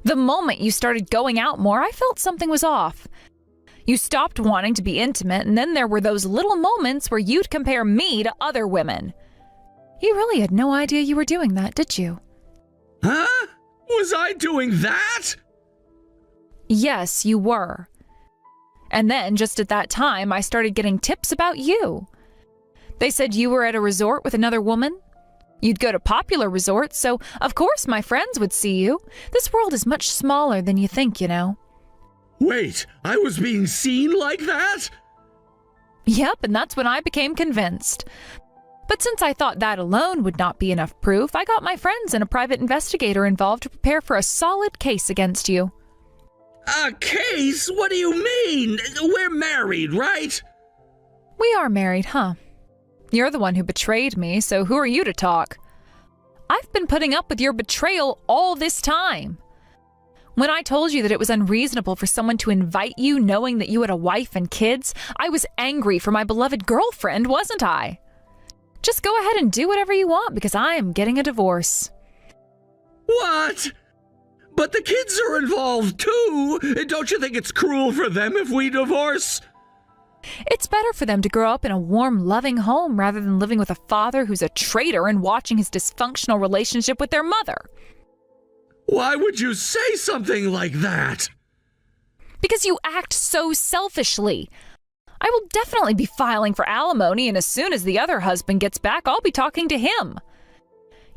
D: The moment you started going out more, I felt something was off. You stopped wanting to be intimate, and then there were those little moments where you'd compare me to other women. You really had no idea you were doing that, did you?
C: Huh? Was I doing that?
D: Yes, you were. And then, just at that time, I started getting tips about you. They said you were at a resort with another woman. You'd go to popular resorts, so of course my friends would see you. This world is much smaller than you think, you know.
C: Wait, I was being seen like that?
D: Yep, and that's when I became convinced. But since I thought that alone would not be enough proof, I got my friends and a private investigator involved to prepare for a solid case against you.
C: A case? What do you mean? We're married, right?
D: We are married, huh? You're the one who betrayed me, so who are you to talk? I've been putting up with your betrayal all this time. When I told you that it was unreasonable for someone to invite you knowing that you had a wife and kids, I was angry for my beloved girlfriend, wasn't I? Just go ahead and do whatever you want because I am getting a divorce.
C: What? But the kids are involved too. Don't you think it's cruel for them if we divorce?
D: It's better for them to grow up in a warm, loving home rather than living with a father who's a traitor and watching his dysfunctional relationship with their mother.
C: Why would you say something like that?
D: Because you act so selfishly. I will definitely be filing for alimony, and as soon as the other husband gets back, I'll be talking to him.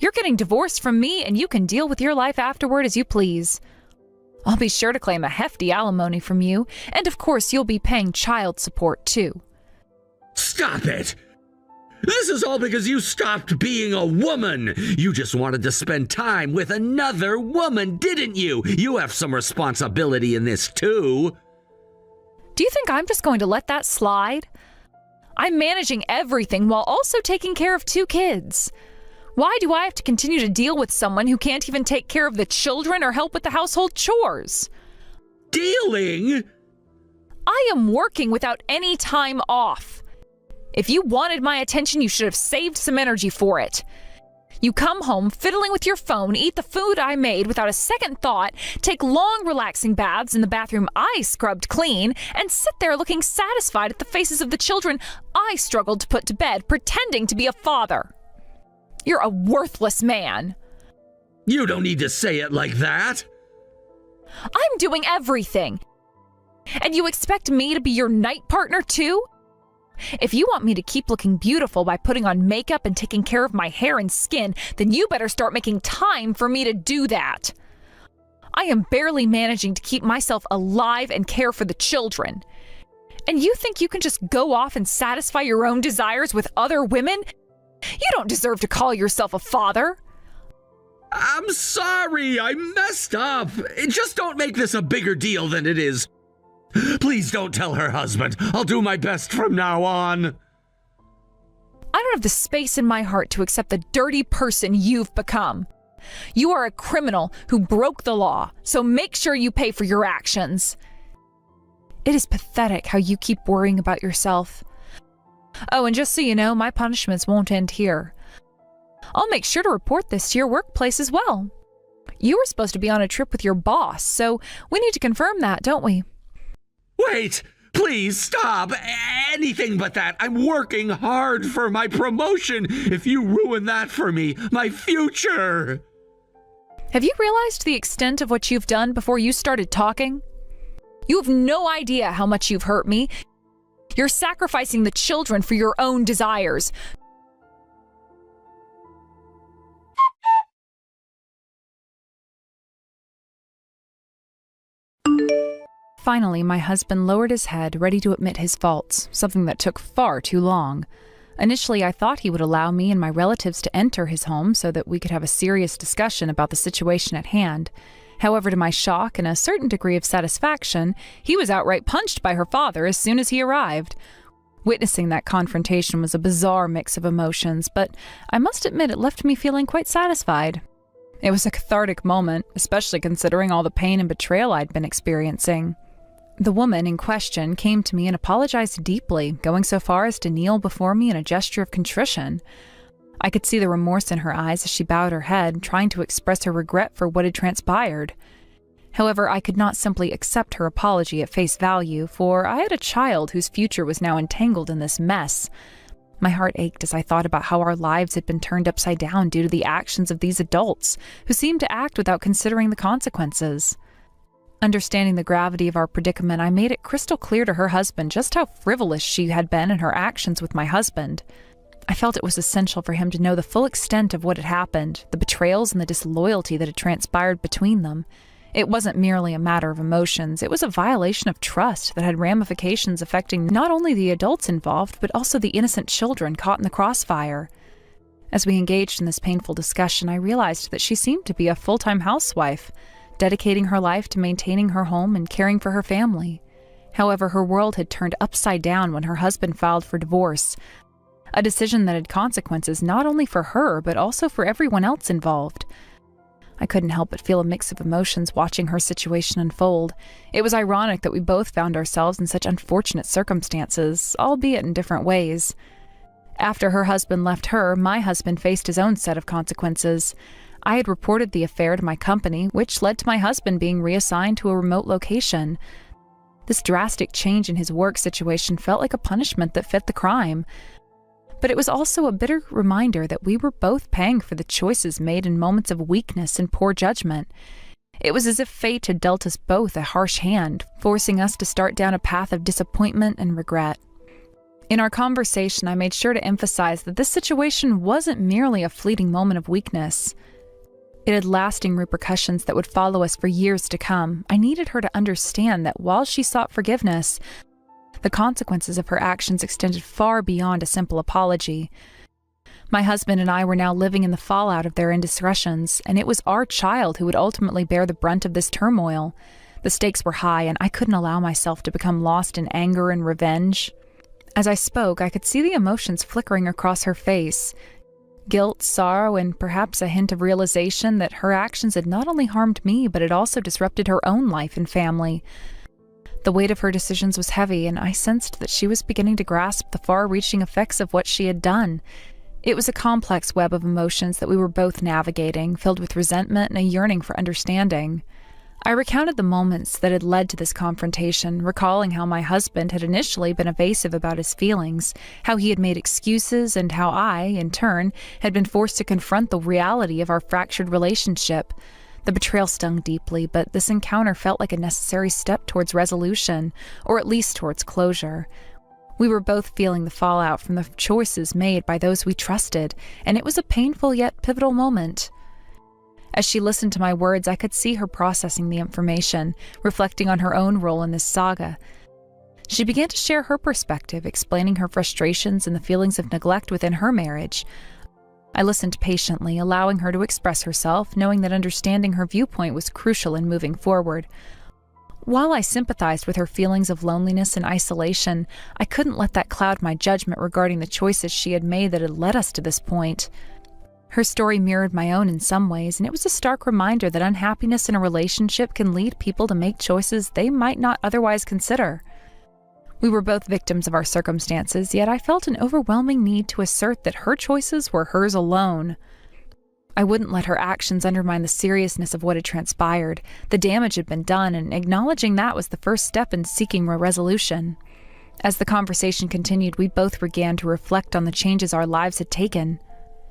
D: You're getting divorced from me, and you can deal with your life afterward as you please. I'll be sure to claim a hefty alimony from you, and of course you'll be paying child support too.
C: Stop it! This is all because you stopped being a woman. You just wanted to spend time with another woman, didn't you? You have some responsibility in this too.
D: Do you think I'm just going to let that slide? I'm managing everything while also taking care of 2 kids. Why do I have to continue to deal with someone who can't even take care of the children or help with the household chores?
C: Dealing?
D: I am working without any time off. If you wanted my attention, you should have saved some energy for it. You come home fiddling with your phone, eat the food I made without a second thought, take long, relaxing baths in the bathroom I scrubbed clean, and sit there looking satisfied at the faces of the children I struggled to put to bed, pretending to be a father. You're a worthless man.
C: You don't need to say it like that.
D: I'm doing everything. And you expect me to be your night partner too? If you want me to keep looking beautiful by putting on makeup and taking care of my hair and skin, then you better start making time for me to do that. I am barely managing to keep myself alive and care for the children. And you think you can just go off and satisfy your own desires with other women? You don't deserve to call yourself a father.
C: I'm sorry, I messed up. Just don't make this a bigger deal than it is. Please don't tell her husband. I'll do my best from now on.
D: I don't have the space in my heart to accept the dirty person you've become. You are a criminal who broke the law, so make sure you pay for your actions. It is pathetic how you keep worrying about yourself. Oh, and just so you know, my punishments won't end here. I'll make sure to report this to your workplace as well. You were supposed to be on a trip with your boss, so we need to confirm that, don't we?
C: Wait! Please stop! Anything but that! I'm working hard for my promotion! If you ruin that for me, my future!
D: Have you realized the extent of what you've done before you started talking? You have no idea how much you've hurt me. You're sacrificing the children for your own desires. Finally, my husband lowered his head, ready to admit his faults, something that took far too long. Initially, I thought he would allow me and my relatives to enter his home so that we could have a serious discussion about the situation at hand. However, to my shock and a certain degree of satisfaction, he was outright punched by her father as soon as he arrived. Witnessing that confrontation was a bizarre mix of emotions, but I must admit it left me feeling quite satisfied. It was a cathartic moment, especially considering all the pain and betrayal I'd been experiencing. The woman in question came to me and apologized deeply, going so far as to kneel before me in a gesture of contrition. I could see the remorse in her eyes as she bowed her head, trying to express her regret for what had transpired. However, I could not simply accept her apology at face value, for I had a child whose future was now entangled in this mess. My heart ached as I thought about how our lives had been turned upside down due to the actions of these adults, who seemed to act without considering the consequences. Understanding the gravity of our predicament, I made it crystal clear to her husband just how frivolous she had been in her actions with my husband. I felt it was essential for him to know the full extent of what had happened, the betrayals and the disloyalty that had transpired between them. It wasn't merely a matter of emotions, it was a violation of trust that had ramifications affecting not only the adults involved, but also the innocent children caught in the crossfire. As we engaged in this painful discussion, I realized that she seemed to be a full-time housewife, dedicating her life to maintaining her home and caring for her family. However, her world had turned upside down when her husband filed for divorce. a decision that had consequences not only for her, but also for everyone else involved. I couldn't help but feel a mix of emotions watching her situation unfold. It was ironic that we both found ourselves in such unfortunate circumstances, albeit in different ways. After her husband left her, my husband faced his own set of consequences. I had reported the affair to my company, which led to my husband being reassigned to a remote location. This drastic change in his work situation felt like a punishment that fit the crime. But it was also a bitter reminder that we were both paying for the choices made in moments of weakness and poor judgment. It was as if fate had dealt us both a harsh hand, forcing us to start down a path of disappointment and regret. In our conversation, I made sure to emphasize that this situation wasn't merely a fleeting moment of weakness. It had lasting repercussions that would follow us for years to come. I needed her to understand that while she sought forgiveness, the consequences of her actions extended far beyond a simple apology. My husband and I were now living in the fallout of their indiscretions, and it was our child who would ultimately bear the brunt of this turmoil. The stakes were high, and I couldn't allow myself to become lost in anger and revenge. As I spoke, I could see the emotions flickering across her face. Guilt, sorrow, and perhaps a hint of realization that her actions had not only harmed me, but had also disrupted her own life and family. The weight of her decisions was heavy, and I sensed that she was beginning to grasp the far-reaching effects of what she had done. It was a complex web of emotions that we were both navigating, filled with resentment and a yearning for understanding. I recounted the moments that had led to this confrontation, recalling how my husband had initially been evasive about his feelings, how he had made excuses, and how I, in turn, had been forced to confront the reality of our fractured relationship. The betrayal stung deeply, but this encounter felt like a necessary step towards resolution, or at least towards closure. We were both feeling the fallout from the choices made by those we trusted, and it was a painful yet pivotal moment. As she listened to my words, I could see her processing the information, reflecting on her own role in this saga. She began to share her perspective, explaining her frustrations and the feelings of neglect within her marriage. I listened patiently, allowing her to express herself, knowing that understanding her viewpoint was crucial in moving forward. While I sympathized with her feelings of loneliness and isolation, I couldn't let that cloud my judgment regarding the choices she had made that had led us to this point. Her story mirrored my own in some ways, and it was a stark reminder that unhappiness in a relationship can lead people to make choices they might not otherwise consider. We were both victims of our circumstances, yet I felt an overwhelming need to assert that her choices were hers alone. I wouldn't let her actions undermine the seriousness of what had transpired. The damage had been done, and acknowledging that was the first step in seeking a resolution. As the conversation continued, we both began to reflect on the changes our lives had taken.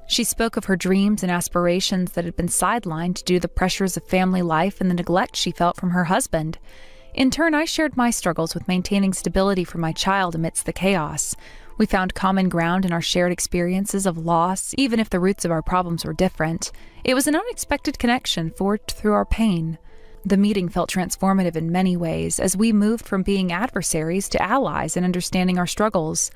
D: She spoke of her dreams and aspirations that had been sidelined due to the pressures of family life and the neglect she felt from her husband. In turn, I shared my struggles with maintaining stability for my child amidst the chaos. We found common ground in our shared experiences of loss, even if the roots of our problems were different. It was an unexpected connection forged through our pain. The meeting felt transformative in many ways, as we moved from being adversaries to allies in understanding our struggles.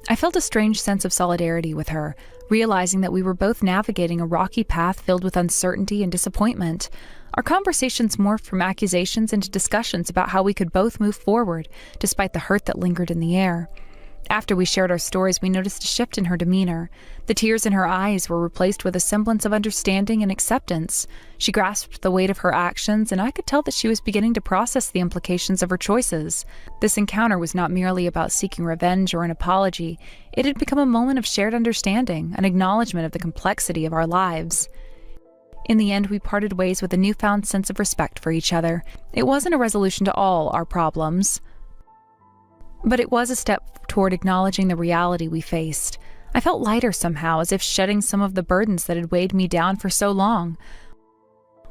D: I felt a strange sense of solidarity with her, realizing that we were both navigating a rocky path filled with uncertainty and disappointment. Our conversations morphed from accusations into discussions about how we could both move forward, despite the hurt that lingered in the air. After we shared our stories, we noticed a shift in her demeanor. The tears in her eyes were replaced with a semblance of understanding and acceptance. She grasped the weight of her actions, and I could tell that she was beginning to process the implications of her choices. This encounter was not merely about seeking revenge or an apology. It had become a moment of shared understanding, an acknowledgement of the complexity of our lives. In the end, we parted ways with a newfound sense of respect for each other. It wasn't a resolution to all our problems, but it was a step toward acknowledging the reality we faced. I felt lighter somehow, as if shedding some of the burdens that had weighed me down for so long.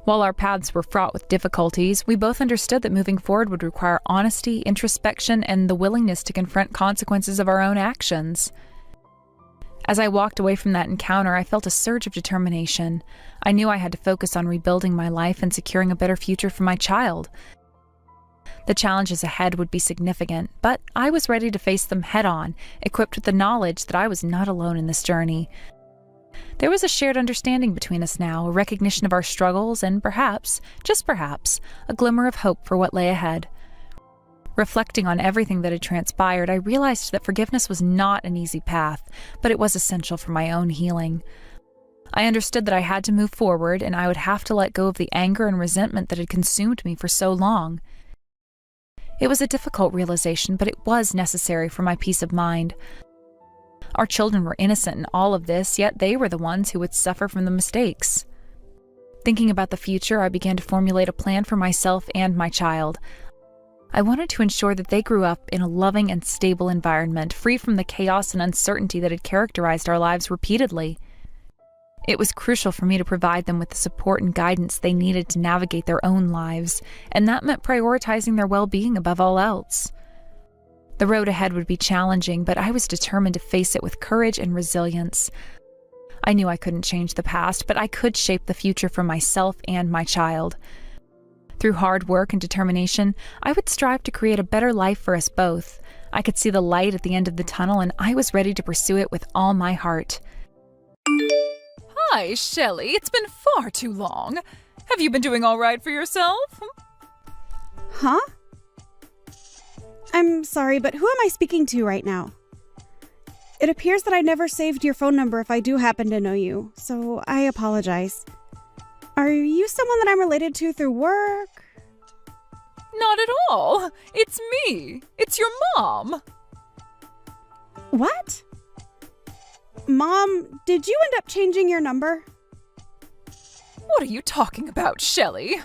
D: While our paths were fraught with difficulties, we both understood that moving forward would require honesty, introspection, and the willingness to confront consequences of our own actions. As I walked away from that encounter, I felt a surge of determination. I knew I had to focus on rebuilding my life and securing a better future for my child. The challenges ahead would be significant, but I was ready to face them head-on, equipped with the knowledge that I was not alone in this journey. There was a shared understanding between us now, a recognition of our struggles, and perhaps, just perhaps, a glimmer of hope for what lay ahead. Reflecting on everything that had transpired, I realized that forgiveness was not an easy path, but it was essential for my own healing. I understood that I had to move forward, and I would have to let go of the anger and resentment that had consumed me for so long. It was a difficult realization, but it was necessary for my peace of mind. Our children were innocent in all of this, yet they were the ones who would suffer from the mistakes. Thinking about the future, I began to formulate a plan for myself and my child. I wanted to ensure that they grew up in a loving and stable environment, free from the chaos and uncertainty that had characterized our lives repeatedly. It was crucial for me to provide them with the support and guidance they needed to navigate their own lives, and that meant prioritizing their well-being above all else. The road ahead would be challenging, but I was determined to face it with courage and resilience. I knew I couldn't change the past, but I could shape the future for myself and my child. Through hard work and determination, I would strive to create a better life for us both. I could see the light at the end of the tunnel, and I was ready to pursue it with all my heart.
E: Hi, Shelley. It's been far too long. Have you been doing all right for yourself?
F: Huh? I'm sorry, but who am I speaking to right now? It appears that I never saved your phone number if I do happen to know you, so I apologize. Are you someone that I'm related to through work?
E: Not at all. It's me. It's your mom.
F: What? Mom, did you end up changing your number?
E: What are you talking about, Shelley?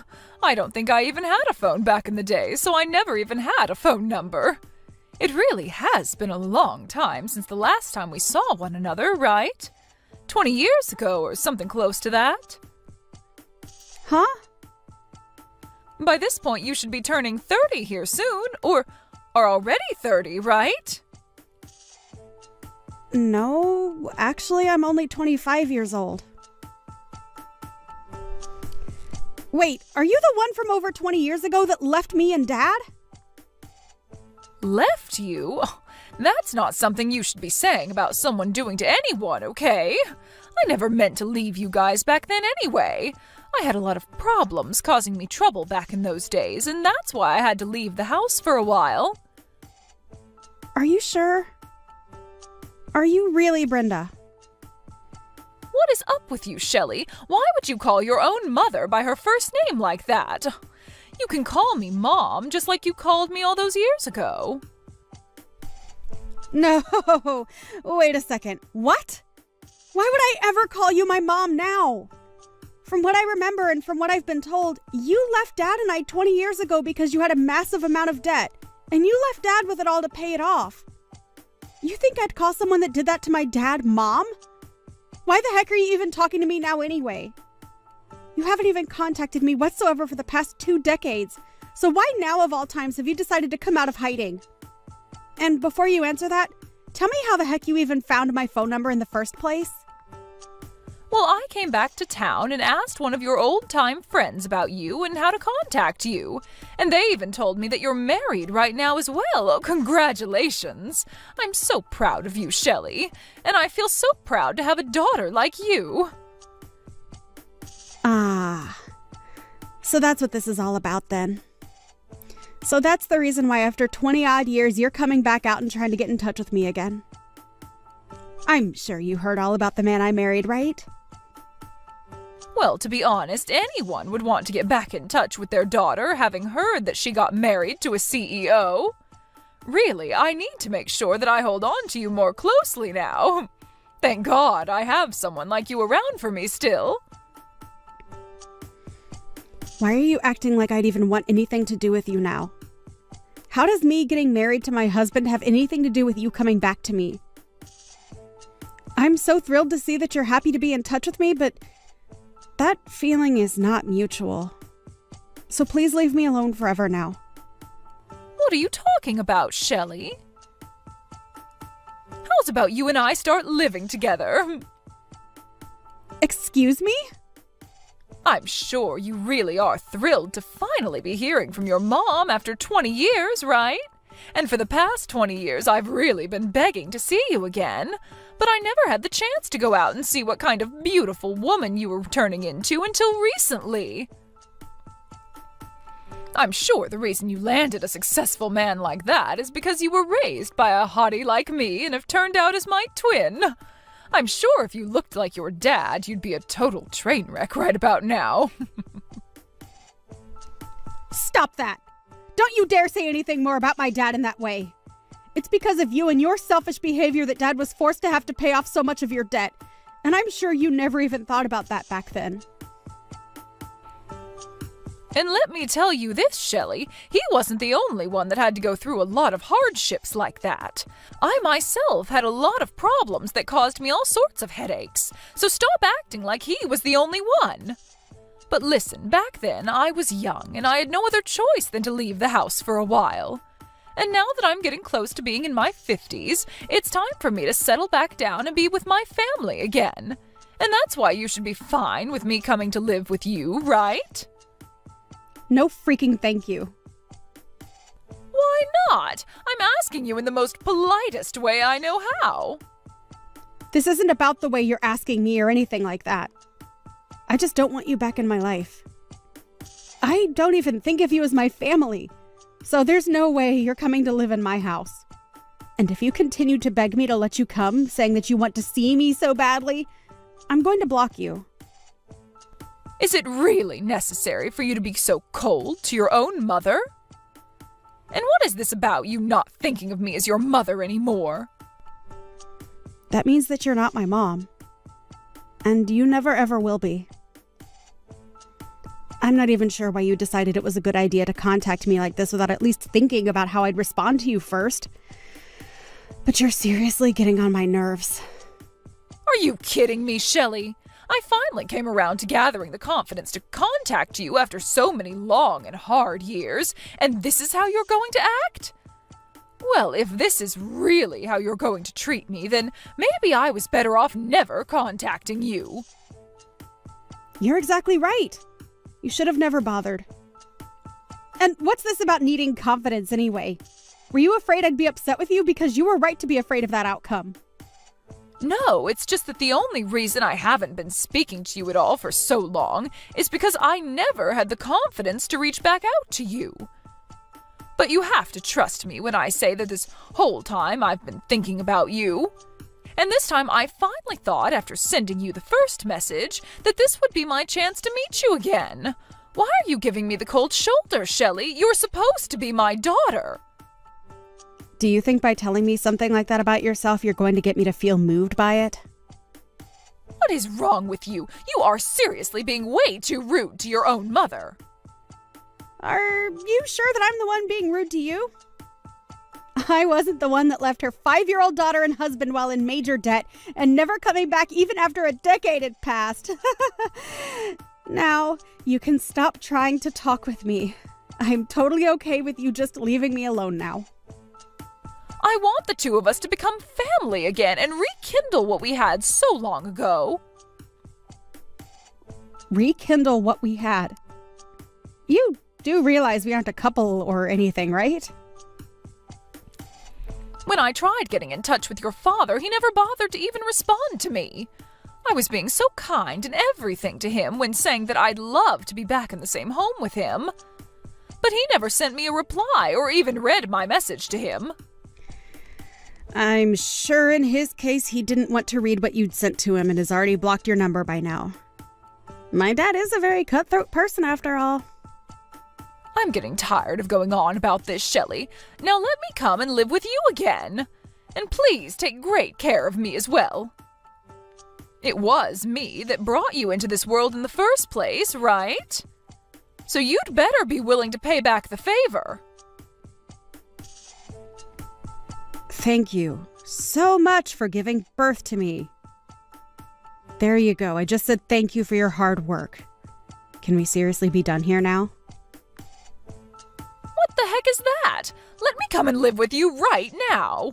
E: I don't think I even had a phone back in the day, so I never even had a phone number. It really has been a long time since the last time we saw one another, right? 20 years ago or something close to that.
F: Huh?
E: By this point, you should be turning 30 here soon, or are already 30, right?
F: No, actually, I'm only 25 years old. Wait, are you the one from over 20 years ago that left me and Dad?
E: Left you? That's not something you should be saying about someone doing to anyone, okay? I never meant to leave you guys back then anyway. I had a lot of problems causing me trouble back in those days, and that's why I had to leave the house for a while.
F: Are you sure? Are you really Brenda?
E: What is up with you, Shelley? Why would you call your own mother by her first name like that? You can call me Mom, just like you called me all those years ago.
F: No, wait a second. What? Why would I ever call you my mom now? From what I remember and from what I've been told, you left Dad and I 20 years ago because you had a massive amount of debt, and you left Dad with it all to pay it off. You think I'd call someone that did that to my dad Mom? Why the heck are you even talking to me now anyway? You haven't even contacted me whatsoever for the past 2 decades, so why now of all times have you decided to come out of hiding? And before you answer that, tell me how the heck you even found my phone number in the first place?
E: Well, I came back to town and asked one of your old-time friends about you and how to contact you. And they even told me that you're married right now as well. Oh, congratulations. I'm so proud of you, Shelley. And I feel so proud to have a daughter like you.
F: Ah, so that's what this is all about then. So that's the reason why after 20-odd years you're coming back out and trying to get in touch with me again. I'm sure you heard all about the man I married, right?
E: Well, to be honest, anyone would want to get back in touch with their daughter, having heard that she got married to a CEO. Really, I need to make sure that I hold on to you more closely now. Thank God I have someone like you around for me still.
F: Why are you acting like I'd even want anything to do with you now? How does me getting married to my husband have anything to do with you coming back to me? I'm so thrilled to see that you're happy to be in touch with me, but that feeling is not mutual. So please leave me alone forever now.
E: What are you talking about, Shelley? How's about you and I start living together?
F: Excuse me?
E: I'm sure you really are thrilled to finally be hearing from your mom after 20 years, right? And for the past 20 years, I've really been begging to see you again. But I never had the chance to go out and see what kind of beautiful woman you were turning into until recently. I'm sure the reason you landed a successful man like that is because you were raised by a hottie like me and have turned out as my twin. I'm sure if you looked like your dad, you'd be a total train wreck right about now.
F: Stop that! Don't you dare say anything more about my dad in that way. It's because of you and your selfish behavior that Dad was forced to have to pay off so much of your debt. And I'm sure you never even thought about that back then.
E: And let me tell you this, Shelley, he wasn't the only one that had to go through a lot of hardships like that. I myself had a lot of problems that caused me all sorts of headaches, so stop acting like he was the only one. But listen, back then I was young and I had no other choice than to leave the house for a while. And now that I'm getting close to being in my 50s, it's time for me to settle back down and be with my family again. And that's why you should be fine with me coming to live with you, right?
F: No freaking thank you.
E: Why not? I'm asking you in the most politest way I know how.
F: This isn't about the way you're asking me or anything like that. I just don't want you back in my life. I don't even think of you as my family. So there's no way you're coming to live in my house. And if you continue to beg me to let you come, saying that you want to see me so badly, I'm going to block you.
E: Is it really necessary for you to be so cold to your own mother? And what is this about you not thinking of me as your mother anymore?
F: That means that you're not my mom. And you never ever will be. I'm not even sure why you decided it was a good idea to contact me like this without at least thinking about how I'd respond to you first. But you're seriously getting on my nerves.
E: Are you kidding me, Shelley? I finally came around to gathering the confidence to contact you after so many long and hard years, and this is how you're going to act? Well, if this is really how you're going to treat me, then maybe I was better off never contacting you.
F: You're exactly right. You should have never bothered. And what's this about needing confidence anyway? Were you afraid I'd be upset with you? Because you were right to be afraid of that outcome.
E: No, it's just that the only reason I haven't been speaking to you at all for so long is because I never had the confidence to reach back out to you. But you have to trust me when I say that this whole time I've been thinking about you. And this time I finally thought, after sending you the first message, that this would be my chance to meet you again. Why are you giving me the cold shoulder, Shelley? You're supposed to be my daughter.
F: Do you think by telling me something like that about yourself, you're going to get me to feel moved by it?
E: What is wrong with you? You are seriously being way too rude to your own mother.
F: Are you sure that I'm the one being rude to you? I wasn't the one that left her 5-year-old daughter and husband while in major debt and never coming back even after a decade had passed. Now, you can stop trying to talk with me. I'm totally okay with you just leaving me alone now.
E: I want the two of us to become family again and rekindle what we had so long ago.
F: Rekindle what we had? You do realize we aren't a couple or anything, right?
E: When I tried getting in touch with your father, he never bothered to even respond to me. I was being so kind and everything to him when saying that I'd love to be back in the same home with him. But he never sent me a reply or even read my message to him.
F: I'm sure in his case he didn't want to read what you'd sent to him and has already blocked your number by now. My dad is a very cutthroat person after all.
E: I'm getting tired of going on about this, Shelley. Now let me come and live with you again. And please take great care of me as well. It was me that brought you into this world in the first place, right? So you'd better be willing to pay back the favor.
F: Thank you so much for giving birth to me. There you go. I just said thank you for your hard work. Can we seriously be done here now?
E: What the heck is that? Let me come and live with you right now.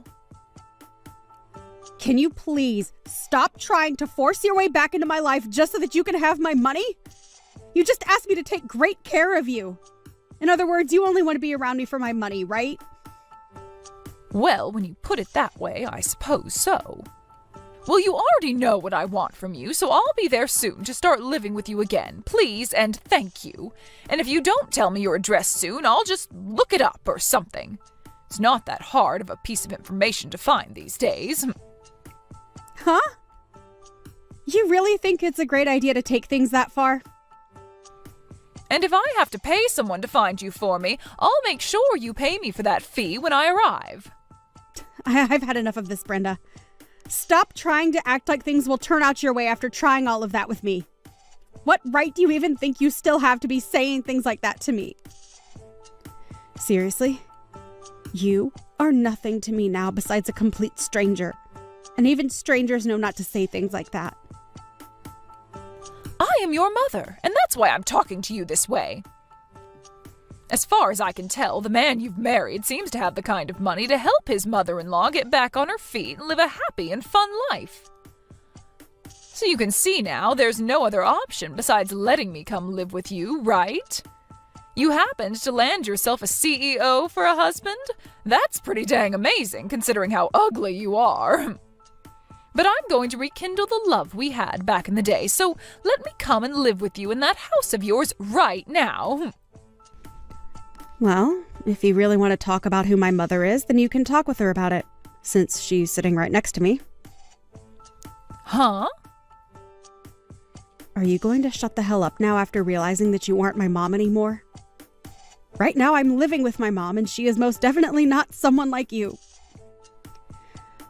F: Can you please stop trying to force your way back into my life just so that you can have my money? You just asked me to take great care of you. In other words, you only want to be around me for my money, right?
E: Well, when you put it that way, I suppose so. Well, you already know what I want from you, so I'll be there soon to start living with you again. Please and thank you. And if you don't tell me your address soon, I'll just look it up or something. It's not that hard of a piece of information to find these days.
F: Huh? You really think it's a great idea to take things that far?
E: And if I have to pay someone to find you for me, I'll make sure you pay me for that fee when I arrive.
F: I've had enough of this, Brenda. Stop trying to act like things will turn out your way after trying all of that with me. What right do you even think you still have to be saying things like that to me? Seriously? You are nothing to me now besides a complete stranger. And even strangers know not to say things like that.
E: I am your mother, and that's why I'm talking to you this way. As far as I can tell, the man you've married seems to have the kind of money to help his mother-in-law get back on her feet and live a happy and fun life. So you can see now there's no other option besides letting me come live with you, right? You happened to land yourself a CEO for a husband? That's pretty dang amazing, considering how ugly you are. But I'm going to rekindle the love we had back in the day, so let me come and live with you in that house of yours right now.
F: Well, if you really want to talk about who my mother is, then you can talk with her about it, since she's sitting right next to me.
E: Huh?
F: Are you going to shut the hell up now after realizing that you aren't my mom anymore? Right now, I'm living with my mom, and she is most definitely not someone like you.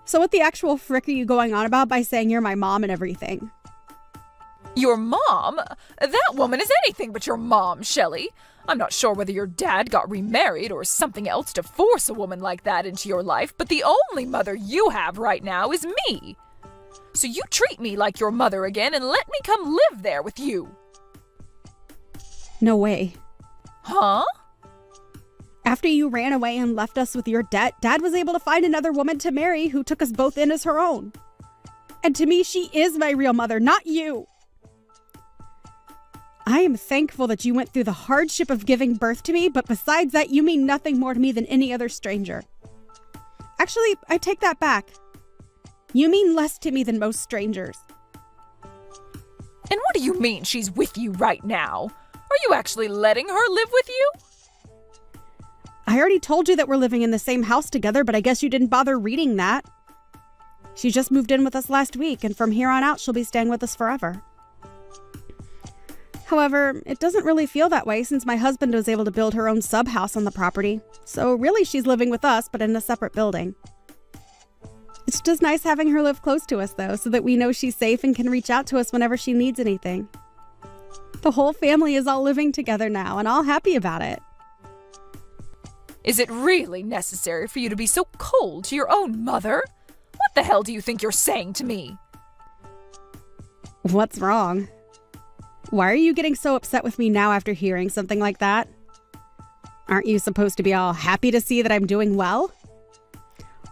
F: So what the actual frick are you going on about by saying you're my mom and everything?
E: Your mom? That woman is anything but your mom, Shelley. I'm not sure whether your dad got remarried or something else to force a woman like that into your life, but the only mother you have right now is me. So you treat me like your mother again and let me come live there with you.
F: No way.
E: Huh?
F: After you ran away and left us with your debt, Dad was able to find another woman to marry who took us both in as her own. And to me, she is my real mother, not you. I am thankful that you went through the hardship of giving birth to me, but besides that, you mean nothing more to me than any other stranger. Actually, I take that back. You mean less to me than most strangers.
E: And what do you mean she's with you right now? Are you actually letting her live with you?
F: I already told you that we're living in the same house together, but I guess you didn't bother reading that. She just moved in with us last week, and from here on out, she'll be staying with us forever. However, it doesn't really feel that way since my husband was able to build her own sub-house on the property. So really, she's living with us, but in a separate building. It's just nice having her live close to us, though, so that we know she's safe and can reach out to us whenever she needs anything. The whole family is all living together now, and all happy about it.
E: Is it really necessary for you to be so cold to your own mother? What the hell do you think you're saying to me?
F: What's wrong? Why are you getting so upset with me now after hearing something like that? Aren't you supposed to be all happy to see that I'm doing well?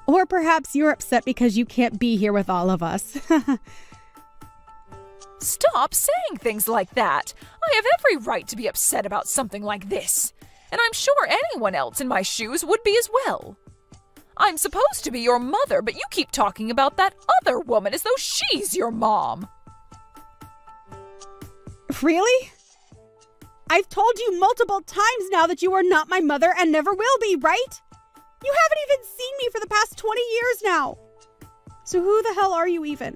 F: Or perhaps you're upset because you can't be here with all of us.
E: Stop saying things like that. I have every right to be upset about something like this. And I'm sure anyone else in my shoes would be as well. I'm supposed to be your mother, but you keep talking about that other woman as though she's your mom.
F: Really? I've told you multiple times now that you are not my mother and never will be, right? You haven't even seen me for the past 20 years now. So who the hell are you even?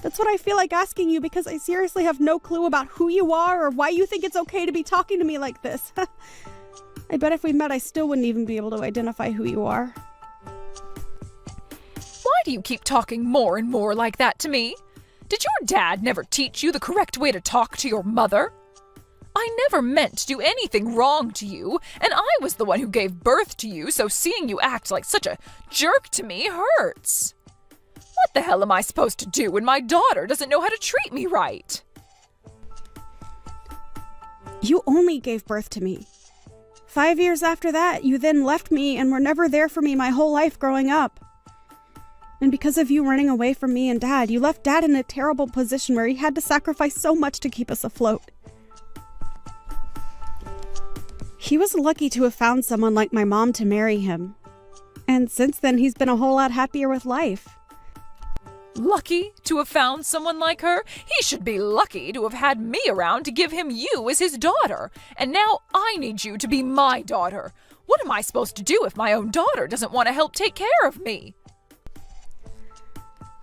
F: That's what I feel like asking you because I seriously have no clue about who you are or why you think it's okay to be talking to me like this. I bet if we met, I still wouldn't even be able to identify who you are.
E: Why do you keep talking more and more like that to me? Did your dad never teach you the correct way to talk to your mother? I never meant to do anything wrong to you, and I was the one who gave birth to you, so seeing you act like such a jerk to me hurts. What the hell am I supposed to do when my daughter doesn't know how to treat me right?
F: You only gave birth to me. 5 years after that, you then left me and were never there for me my whole life growing up. And because of you running away from me and Dad, you left Dad in a terrible position where he had to sacrifice so much to keep us afloat. He was lucky to have found someone like my mom to marry him. And since then, he's been a whole lot happier with life.
E: Lucky to have found someone like her? He should be lucky to have had me around to give him you as his daughter. And now I need you to be my daughter. What am I supposed to do if my own daughter doesn't want to help take care of me?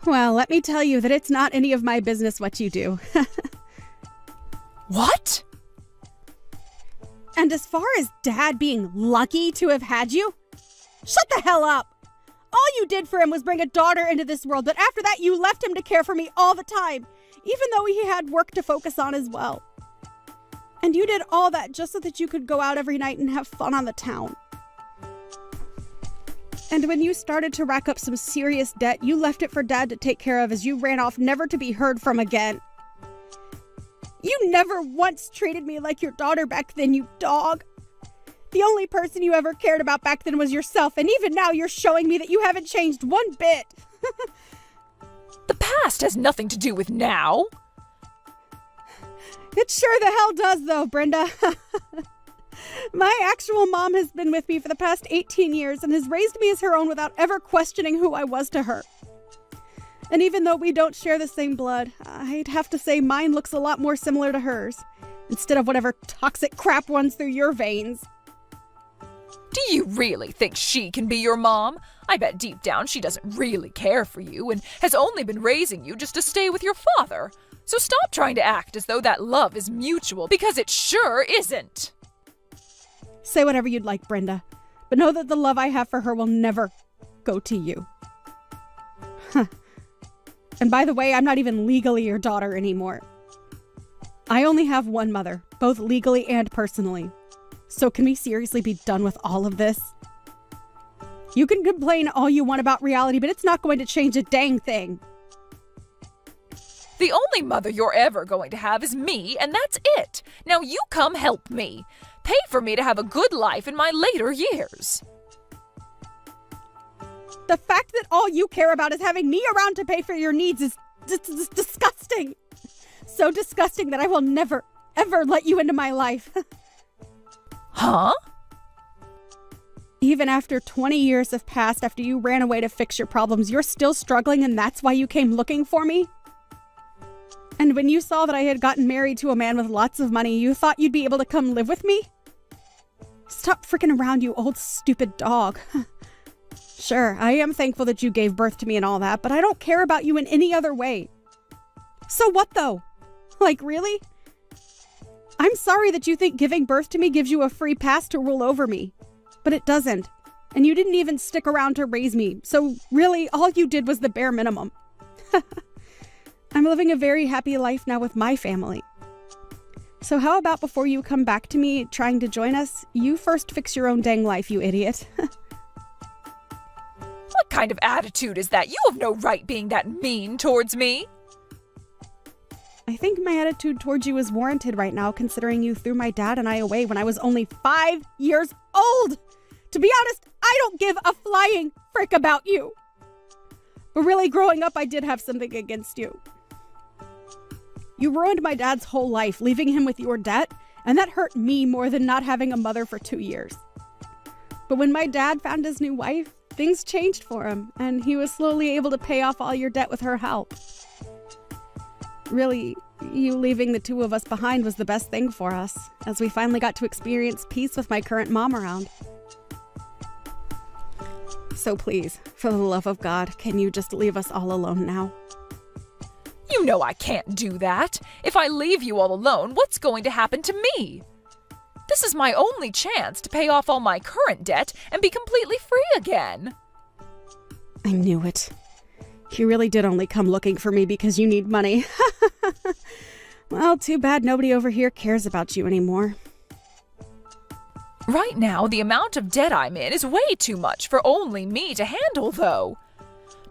F: Well, let me tell you that it's not any of my business what you do.
E: What?
F: And as far as Dad being lucky to have had you, shut the hell up! All you did for him was bring a daughter into this world, but after that you left him to care for me all the time, even though he had work to focus on as well. And you did all that just so that you could go out every night and have fun on the town. And when you started to rack up some serious debt, you left it for Dad to take care of as you ran off, never to be heard from again. You never once treated me like your daughter back then, you dog. The only person you ever cared about back then was yourself, and even now you're showing me that you haven't changed one bit.
E: The past has nothing to do with now.
F: It sure the hell does, though, Brenda. My actual mom has been with me for the past 18 years and has raised me as her own without ever questioning who I was to her. And even though we don't share the same blood, I'd have to say mine looks a lot more similar to hers, instead of whatever toxic crap runs through your veins.
E: Do you really think she can be your mom? I bet deep down she doesn't really care for you and has only been raising you just to stay with your father. So stop trying to act as though that love is mutual, because it sure isn't.
F: Say whatever you'd like, Brenda, but know that the love I have for her will never go to you. And by the way, I'm not even legally your daughter anymore. I only have one mother, both legally and personally. So can we seriously be done with all of this? You can complain all you want about reality, but it's not going to change a dang thing.
E: The only mother you're ever going to have is me, and that's it. Now you come help me. Pay for me to have a good life in my later years.
F: The fact that all you care about is having me around to pay for your needs is disgusting. So disgusting that I will never, ever let you into my life.
E: Huh?
F: Even after 20 years have passed after you ran away to fix your problems, you're still struggling and that's why you came looking for me? And when you saw that I had gotten married to a man with lots of money, you thought you'd be able to come live with me? Stop freaking around, you old stupid dog. Sure, I am thankful that you gave birth to me and all that, but I don't care about you in any other way. So what though? Like, really? I'm sorry that you think giving birth to me gives you a free pass to rule over me, but it doesn't. And you didn't even stick around to raise me, so really all you did was the bare minimum. I'm living a very happy life now with my family. So how about before you come back to me trying to join us, you first fix your own dang life, you idiot.
E: What kind of attitude is that? You have no right being that mean towards me.
F: I think my attitude towards you is warranted right now, considering you threw my dad and I away when I was only 5 years old. To be honest, I don't give a flying frick about you. But really, growing up, I did have something against you. You ruined my dad's whole life, leaving him with your debt, and that hurt me more than not having a mother for 2 years. But when my dad found his new wife, things changed for him, and he was slowly able to pay off all your debt with her help. Really, you leaving the two of us behind was the best thing for us, as we finally got to experience peace with my current mom around. So please, for the love of God, can you just leave us all alone now?
E: You know I can't do that. If I leave you all alone, what's going to happen to me? This is my only chance to pay off all my current debt and be completely free again.
F: I knew it. You really did only come looking for me because you need money. Well, too bad nobody over here cares about you anymore.
E: Right now, the amount of debt I'm in is way too much for only me to handle, though.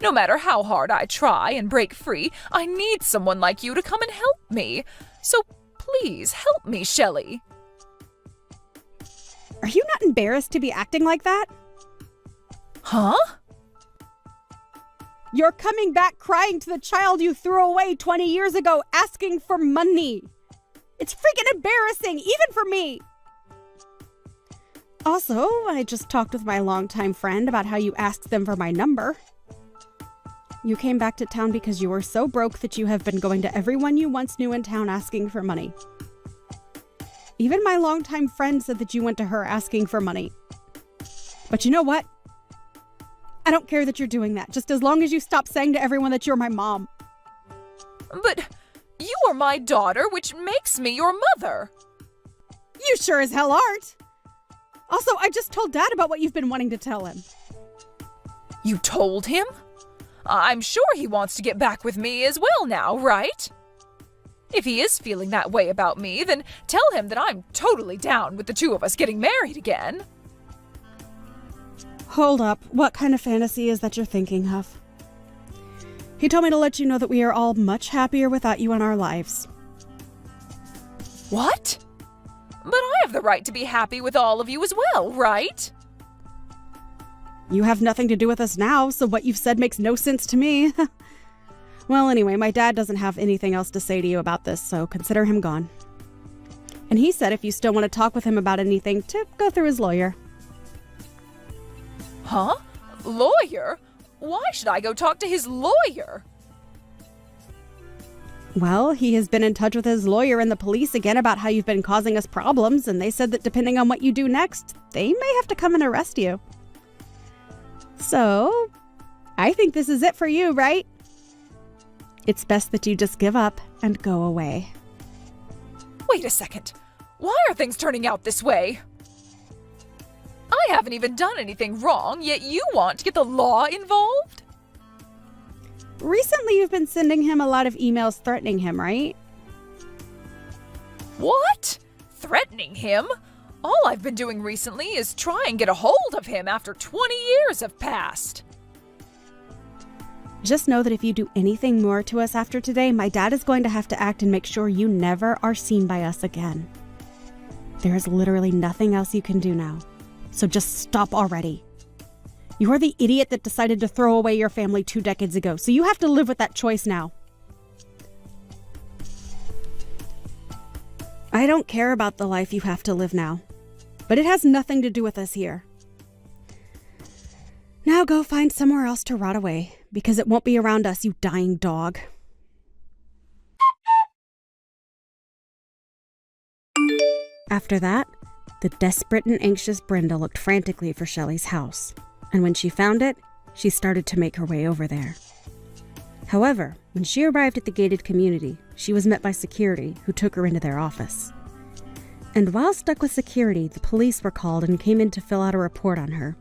E: No matter how hard I try and break free, I need someone like you to come and help me. So please help me, Shelley.
F: Are you not embarrassed to be acting like that?
E: Huh?
F: You're coming back crying to the child you threw away 20 years ago, asking for money. It's freaking embarrassing, even for me. Also, I just talked with my longtime friend about how you asked them for my number. You came back to town because you were so broke that you have been going to everyone you once knew in town asking for money. Even my longtime friend said that you went to her asking for money. But you know what? I don't care that you're doing that, just as long as you stop saying to everyone that you're my mom.
E: But you are my daughter, which makes me your mother.
F: You sure as hell aren't. Also, I just told Dad about what you've been wanting to tell him.
E: You told him? I'm sure he wants to get back with me as well now, right? If he is feeling that way about me, then tell him that I'm totally down with the two of us getting married again.
F: Hold up. What kind of fantasy is that you're thinking of? He told me to let you know that we are all much happier without you in our lives.
E: What? But I have the right to be happy with all of you as well, right?
F: You have nothing to do with us now, so what you've said makes no sense to me. Well, anyway, my dad doesn't have anything else to say to you about this, so consider him gone. And he said if you still want to talk with him about anything, to go through his lawyer.
E: Huh? Lawyer? Why should I go talk to his lawyer?
F: Well, he has been in touch with his lawyer and the police again about how you've been causing us problems, and they said that depending on what you do next, they may have to come and arrest you. So, I think this is it for you, right? It's best that you just give up and go away.
E: Wait a second. Why are things turning out this way? I haven't even done anything wrong, yet you want to get the law involved?
F: Recently, you've been sending him a lot of emails threatening him, right?
E: What? Threatening him? All I've been doing recently is try and get a hold of him after 20 years have passed.
F: Just know that if you do anything more to us after today, my dad is going to have to act and make sure you never are seen by us again. There is literally nothing else you can do now. So just stop already. You are the idiot that decided to throw away your family 2 decades ago, so you have to live with that choice now. I don't care about the life you have to live now, but it has nothing to do with us here. Now go find somewhere else to rot away, because it won't be around us, you dying dog. After that, the desperate and anxious Brenda looked frantically for Shelley's house, and when she found it, she started to make her way over there. However, when she arrived at the gated community, she was met by security, who took her into their office. And while stuck with security, the police were called and came in to fill out a report on her.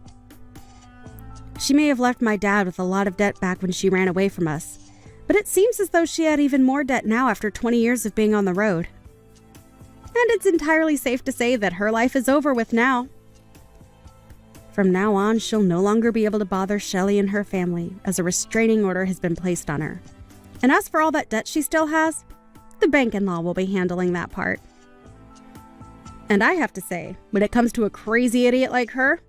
F: She may have left my dad with a lot of debt back when she ran away from us, but it seems as though she had even more debt now after 20 years of being on the road. And it's entirely safe to say that her life is over with now. From now on, she'll no longer be able to bother Shelley and her family, as a restraining order has been placed on her. And as for all that debt she still has, the bank in law will be handling that part. And I have to say, when it comes to a crazy idiot like her,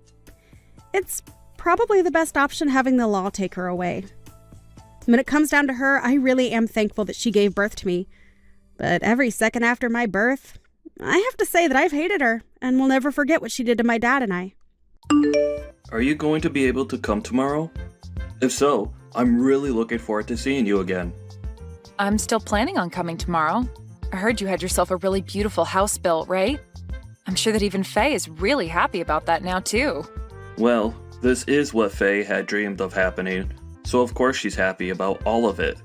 F: it's probably the best option having the law take her away. When it comes down to her, I really am thankful that she gave birth to me. But every second after my birth, I have to say that I've hated her and will never forget what she did to my dad and I.
G: Are you going to be able to come tomorrow? If so, I'm really looking forward to seeing you again.
H: I'm still planning on coming tomorrow. I heard you had yourself a really beautiful house built, right? I'm sure that even Faye is really happy about that now, too.
G: Well, this is what Faye had dreamed of happening, so of course she's happy about all of it.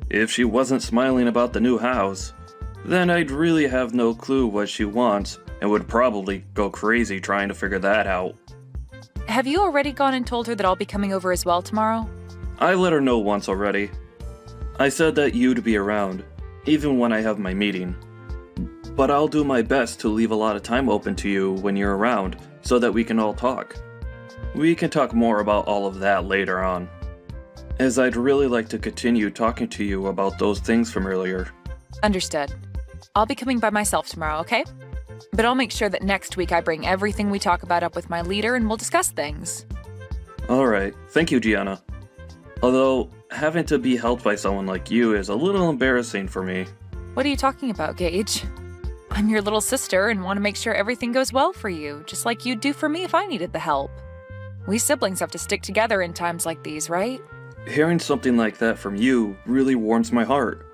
G: If she wasn't smiling about the new house, then I'd really have no clue what she wants and would probably go crazy trying to figure that out.
H: Have you already gone and told her that I'll be coming over as well tomorrow?
G: I let her know once already. I said that you'd be around, even when I have my meeting. But I'll do my best to leave a lot of time open to you when you're around, so that we can all talk. We can talk more about all of that later on, as I'd really like to continue talking to you about those things from earlier.
H: Understood. I'll be coming by myself tomorrow, okay? But I'll make sure that next week I bring everything we talk about up with my leader and we'll discuss things.
G: Alright, thank you, Gianna. Although, having to be helped by someone like you is a little embarrassing for me.
H: What are you talking about, Gage? I'm your little sister and want to make sure everything goes well for you, just like you'd do for me if I needed the help. We siblings have to stick together in times like these, right?
G: Hearing something like that from you really warms my heart.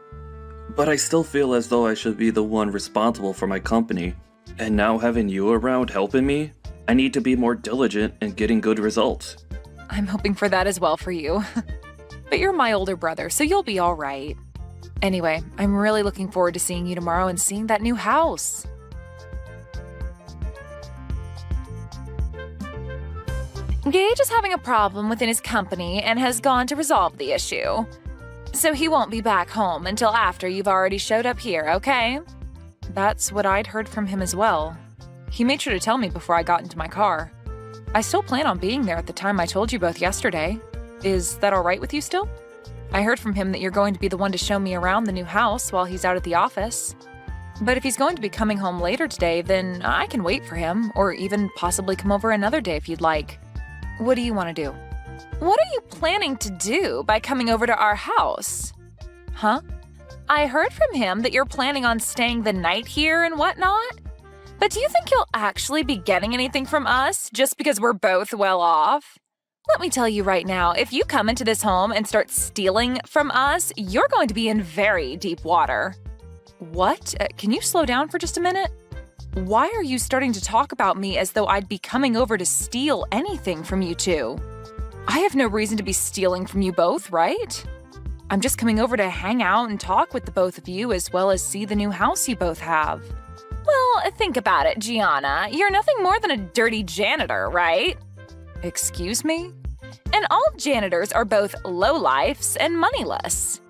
G: But I still feel as though I should be the one responsible for my company. And now having you around helping me, I need to be more diligent in getting good results.
H: I'm hoping for that as well for you. But you're my older brother, so you'll be all right. Anyway, I'm really looking forward to seeing you tomorrow and seeing that new house. Gage is having a problem within his company and has gone to resolve the issue. So he won't be back home until after you've already showed up here, okay? That's what I'd heard from him as well. He made sure to tell me before I got into my car. I still plan on being there at the time I told you both yesterday. Is that all right with you still? I heard from him that you're going to be the one to show me around the new house while he's out at the office. But if he's going to be coming home later today, then I can wait for him, or even possibly come over another day if you'd like. What do you want to do? What are you planning to do by coming over to our house? Huh? I heard from him that you're planning on staying the night here and whatnot. But do you think you'll actually be getting anything from us just because we're both well off? Let me tell you right now, if you come into this home and start stealing from us, you're going to be in very deep water. What? Can you slow down for just a minute? Why are you starting to talk about me as though I'd be coming over to steal anything from you two? I have no reason to be stealing from you both, right? I'm just coming over to hang out and talk with the both of you as well as see the new house you both have. Well, think about it, Gianna. You're nothing more than a dirty janitor, right? Excuse me? And all janitors are both lowlifes and moneyless.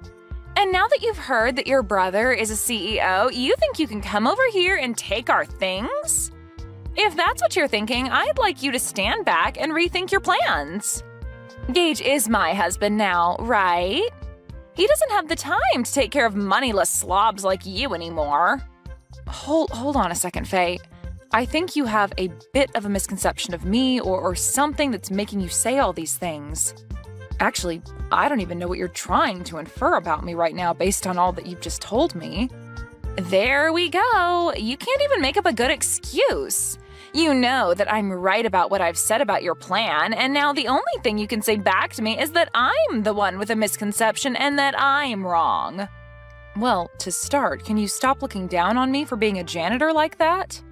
H: And now that you've heard that your brother is a CEO, you think you can come over here and take our things? If that's what you're thinking, I'd like you to stand back and rethink your plans. Gage is my husband now, right? He doesn't have the time to take care of moneyless slobs like you anymore. Hold on a second, Faye. I think you have a bit of a misconception of me or something that's making you say all these things. Actually, I don't even know what you're trying to infer about me right now based on all that you've just told me. There we go. You can't even make up a good excuse. You know that I'm right about what I've said about your plan, and now the only thing you can say back to me is that I'm the one with a misconception and that I'm wrong. Well, to start, can you stop looking down on me for being a janitor like that?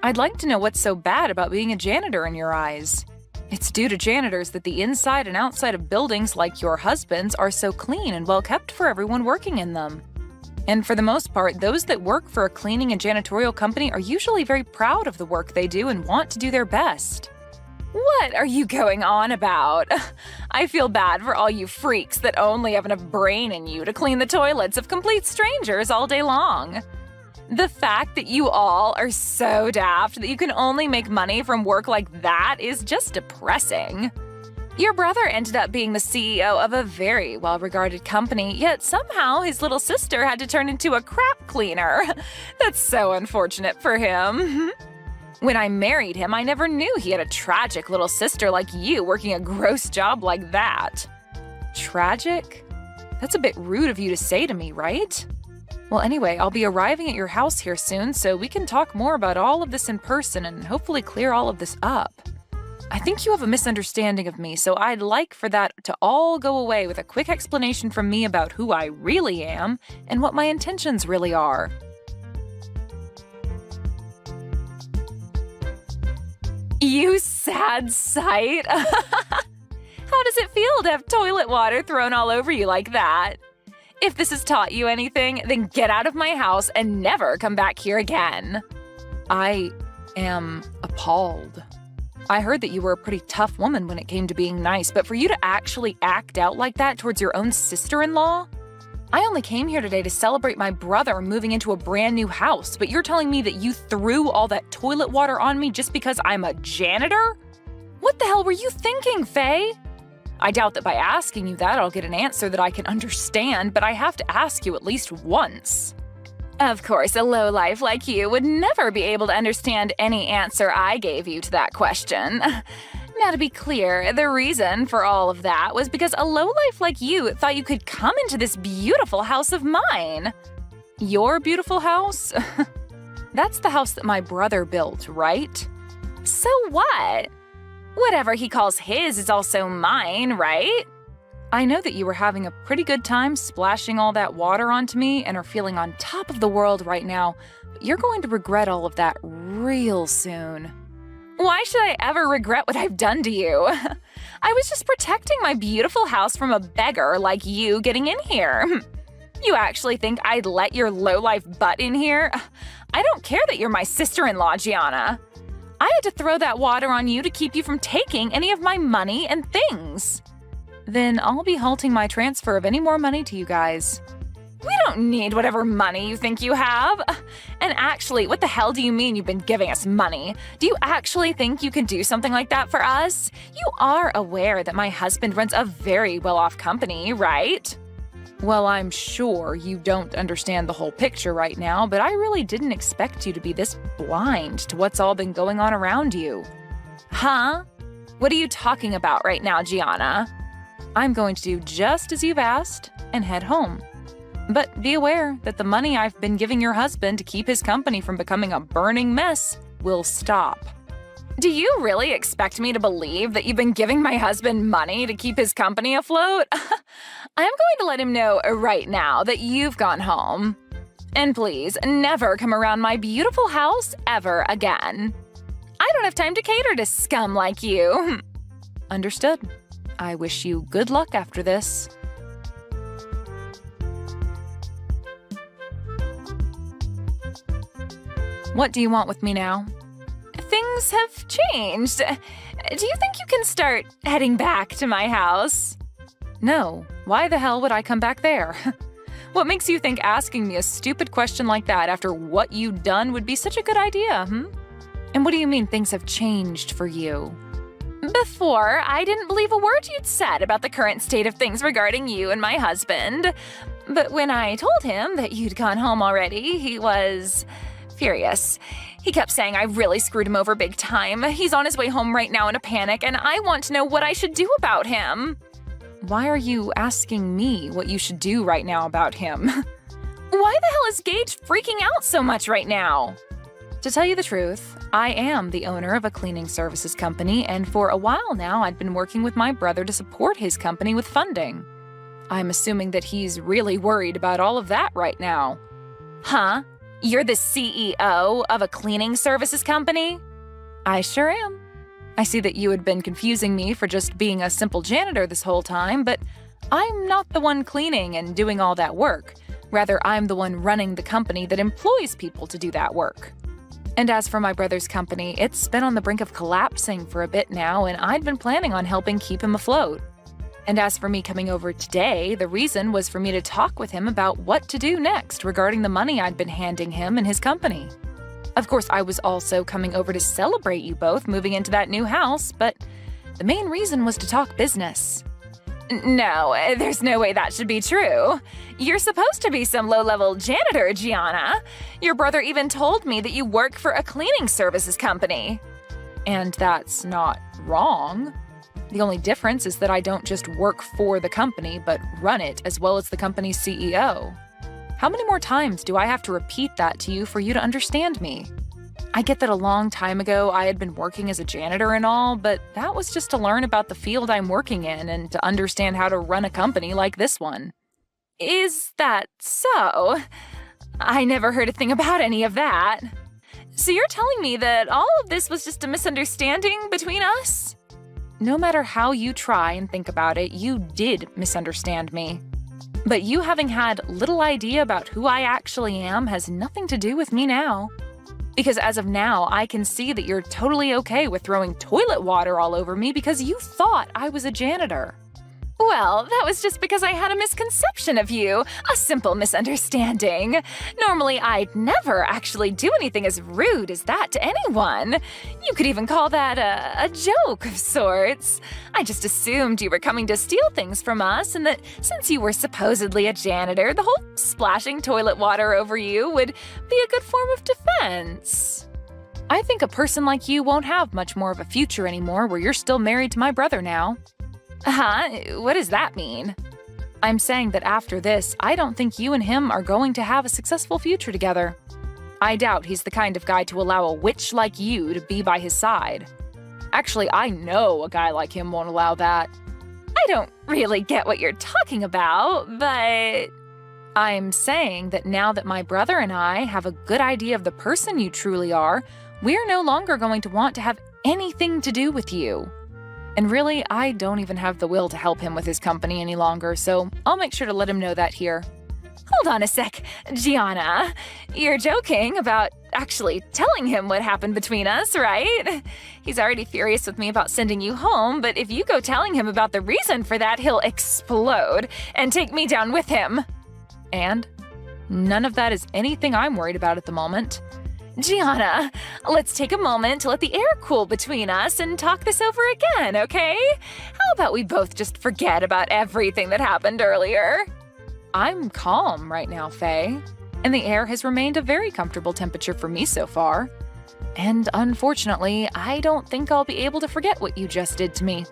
H: I'd like to know what's so bad about being a janitor in your eyes. It's due to janitors that the inside and outside of buildings like your husband's are so clean and well kept for everyone working in them. And for the most part, those that work for a cleaning and janitorial company are usually very proud of the work they do and want to do their best. What are you going on about? I feel bad for all you freaks that only have enough brain in you to clean the toilets of complete strangers all day long. The fact that you all are so daft that you can only make money from work like that is just depressing. Your brother ended up being the CEO of a very well-regarded company, yet somehow his little sister had to turn into a crap cleaner. That's so unfortunate for him. When I married him, I never knew he had a tragic little sister like you working a gross job like that. Tragic? That's a bit rude of you to say to me, right? Well, anyway, I'll be arriving at your house here soon, so we can talk more about all of this in person and hopefully clear all of this up. I think you have a misunderstanding of me, so I'd like for that to all go away with a quick explanation from me about who I really am and what my intentions really are. You sad sight! How does it feel to have toilet water thrown all over you like that? If this has taught you anything, then get out of my house and never come back here again. I am appalled. I heard that you were a pretty tough woman when it came to being nice, but for you to actually act out like that towards your own sister-in-law? I only came here today to celebrate my brother moving into a brand new house, but you're telling me that you threw all that toilet water on me just because I'm a janitor? What the hell were you thinking, Faye? I doubt that by asking you that I'll get an answer that I can understand, but I have to ask you at least once. Of course, a lowlife like you would never be able to understand any answer I gave you to that question. Now, to be clear, the reason for all of that was because a lowlife like you thought you could come into this beautiful house of mine. Your beautiful house? That's the house that my brother built, right? So what? Whatever he calls his is also mine, right?
E: I know that you were having a pretty good time splashing all that water onto me and are feeling on top of the world right now, but you're going to regret all of that real soon. Why should I ever regret what I've done to you? I was just protecting my beautiful house from a beggar like you getting in here. You actually think I'd let your lowlife butt in here? I don't care that you're my sister-in-law, Gianna. I had to throw that water on you to keep you from taking any of my money and things. Then I'll be halting my transfer of any more money to you guys. We don't need whatever money you think you have. And actually, what the hell do you mean you've been giving us money? Do you actually think you can do something like that for us? You are aware that my husband runs a very well-off company, right? Well, I'm sure you don't understand the whole picture right now, but I really didn't expect you to be this blind to what's all been going on around you. Huh? What are you talking about right now, Gianna? I'm going to do just as you've asked and head home. But be aware that the money I've been giving your husband to keep his company from becoming a burning mess will stop. Do you really expect me to believe that you've been giving my husband money to keep his company afloat? I'm going to let him know right now that you've gone home. And please, never come around my beautiful house ever again. I don't have time to cater to scum like you. Understood. I wish you good luck after this. What do you want with me now? Things have changed. Do you think you can start heading back to my house? No. Why the hell would I come back there? What makes you think asking me a stupid question like that after what you'd done would be such a good idea, And what do you mean things have changed for you? Before, I didn't believe a word you'd said about the current state of things regarding you and my husband. But when I told him that you'd gone home already, he was furious. He kept saying I really screwed him over big time. He's on his way home right now in a panic, and I want to know what I should do about him. Why are you asking me what you should do right now about him? Why the hell is Gage freaking out so much right now? To tell you the truth, I am the owner of a cleaning services company, and for a while now I'd been working with my brother to support his company with funding. I'm assuming that he's really worried about all of that right now. Huh? You're the CEO of a cleaning services company? I sure am. I see that you had been confusing me for just being a simple janitor this whole time, but I'm not the one cleaning and doing all that work. Rather, I'm the one running the company that employs people to do that work. And as for my brother's company, it's been on the brink of collapsing for a bit now, and I'd been planning on helping keep him afloat. And as for me coming over today, the reason was for me to talk with him about what to do next regarding the money I'd been handing him and his company. Of course, I was also coming over to celebrate you both moving into that new house, but the main reason was to talk business. No, there's no way that should be true. You're supposed to be some low-level janitor, Gianna. Your brother even told me that you work for a cleaning services company. And that's not wrong. The only difference is that I don't just work for the company, but run it as well as the company's CEO. How many more times do I have to repeat that to you for you to understand me? I get that a long time ago I had been working as a janitor and all, but that was just to learn about the field I'm working in and to understand how to run a company like this one. Is that so? I never heard a thing about any of that. So you're telling me that all of this was just a misunderstanding between us? No matter how you try and think about it, you did misunderstand me. But you having had little idea about who I actually am has nothing to do with me now. Because as of now, I can see that you're totally okay with throwing toilet water all over me because you thought I was a janitor. Well, that was just because I had a misconception of you, a simple misunderstanding. Normally, I'd never actually do anything as rude as that to anyone. You could even call that a joke of sorts. I just assumed you were coming to steal things from us and that since you were supposedly a janitor, the whole splashing toilet water over you would be a good form of defense. I think a person like you won't have much more of a future anymore where you're still married to my brother now. Huh? What does that mean? I'm saying that after this, I don't think you and him are going to have a successful future together. I doubt he's the kind of guy to allow a witch like you to be by his side. Actually, I know a guy like him won't allow that.
H: I don't really get what you're talking about, but I'm saying that now that my brother and I have a good idea of the person you truly are, we're no longer going to want to have anything to do with you. And really, I don't even have the will to help him with his company any longer, so I'll make sure to let him know that here. Hold on a sec, Gianna. You're joking about actually telling him what happened between us, right? He's already furious with me about sending you home, but if you go telling him about the reason for that, he'll explode and take me down with him. And none of that is anything I'm worried about at the moment. Gianna, let's take a moment to let the air cool between us and talk this over again, okay? How about we both just forget about everything that happened earlier? I'm calm right now, Faye, and the air has remained a very comfortable temperature for me so far. And unfortunately, I don't think I'll be able to forget what you just did to me.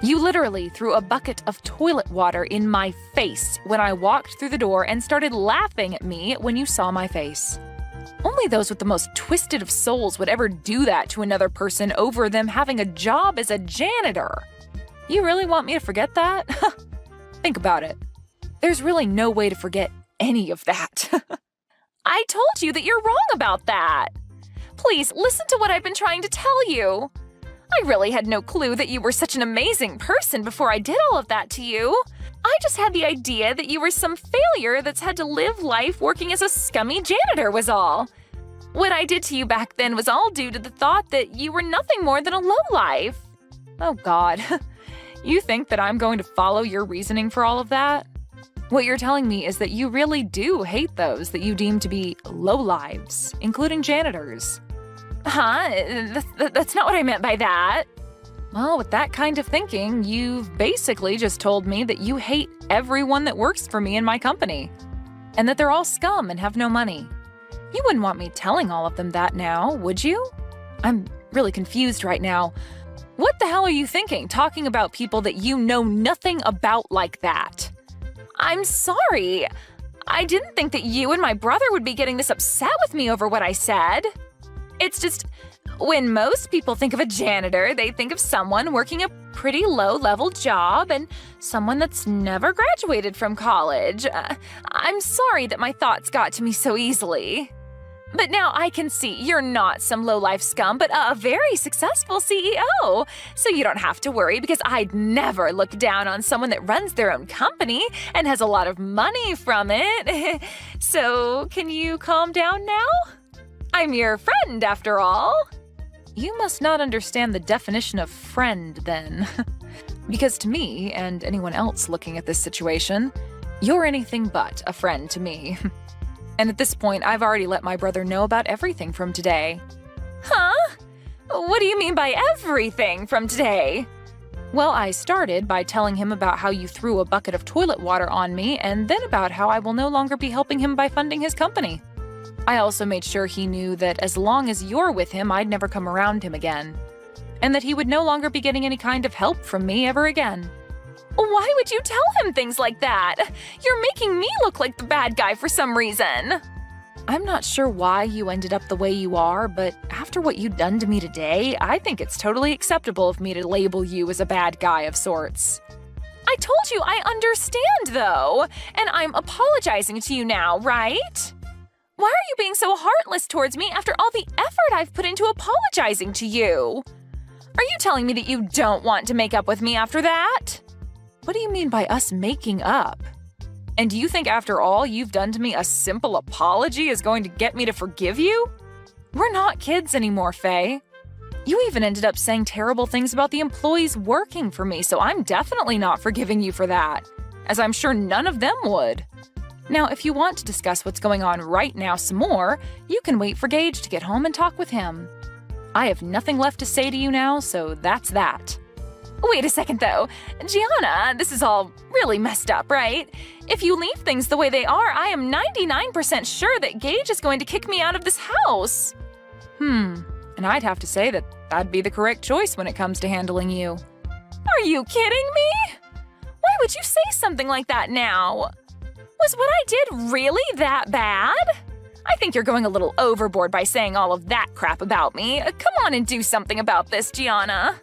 H: You literally threw a bucket of toilet water in my face when I walked through the door and started laughing at me when you saw my face. Only those with the most twisted of souls would ever do that to another person over them having a job as a janitor. You really want me to forget that? Think about it. There's really no way to forget any of that. I told you that you're wrong about that. Please listen to what I've been trying to tell you. I really had no clue that you were such an amazing person before I did all of that to you. I just had the idea that you were some failure that's had to live life working as a scummy janitor was all. What I did to you back then was all due to the thought that you were nothing more than a lowlife. Oh God, you think that I'm going to follow your reasoning for all of that? What you're telling me is that you really do hate those that you deem to be lowlives, including janitors. Huh? That's not what I meant by that. Well, with that kind of thinking, you've basically just told me that you hate everyone that works for me in my company, and that they're all scum and have no money. You wouldn't want me telling all of them that now, would you? I'm really confused right now. What the hell are you thinking, talking about people that you know nothing about like that? I'm sorry. I didn't think that you and my brother would be getting this upset with me over what I said. It's just, when most people think of a janitor, they think of someone working a pretty low-level job and someone that's never graduated from college. I'm sorry that my thoughts got to me so easily. But now I can see you're not some low-life scum, but a very successful CEO. So you don't have to worry because I'd never look down on someone that runs their own company and has a lot of money from it. So can you calm down now? I'm your friend, after all. You must not understand the definition of friend, then. Because to me, and anyone else looking at this situation, you're anything but a friend to me. And at this point, I've already let my brother know about everything from today. Huh? What do you mean by everything from today? Well, I started by telling him about how you threw a bucket of toilet water on me, and then about how I will no longer be helping him by funding his company. I also made sure he knew that as long as you're with him, I'd never come around him again. And that he would no longer be getting any kind of help from me ever again. Why would you tell him things like that? You're making me look like the bad guy for some reason. I'm not sure why you ended up the way you are, but after what you've done to me today, I think it's totally acceptable of me to label you as a bad guy of sorts. I told you I understand, though, and I'm apologizing to you now, right? Why are you being so heartless towards me after all the effort I've put into apologizing to you? Are you telling me that you don't want to make up with me after that? What do you mean by us making up? And do you think after all you've done to me, a simple apology is going to get me to forgive you? We're not kids anymore, Faye. You even ended up saying terrible things about the employees working for me, so I'm definitely not forgiving you for that, as I'm sure none of them would. Now, if you want to discuss what's going on right now some more, you can wait for Gage to get home and talk with him. I have nothing left to say to you now, so that's that. Wait a second, though. Gianna, this is all really messed up, right? If you leave things the way they are, I am 99% sure that Gage is going to kick me out of this house. And I'd have to say that that'd be the correct choice when it comes to handling you. Are you kidding me? Why would you say something like that now? Was what I did really that bad? I think you're going a little overboard by saying all of that crap about me. Come on and do something about this, Gianna.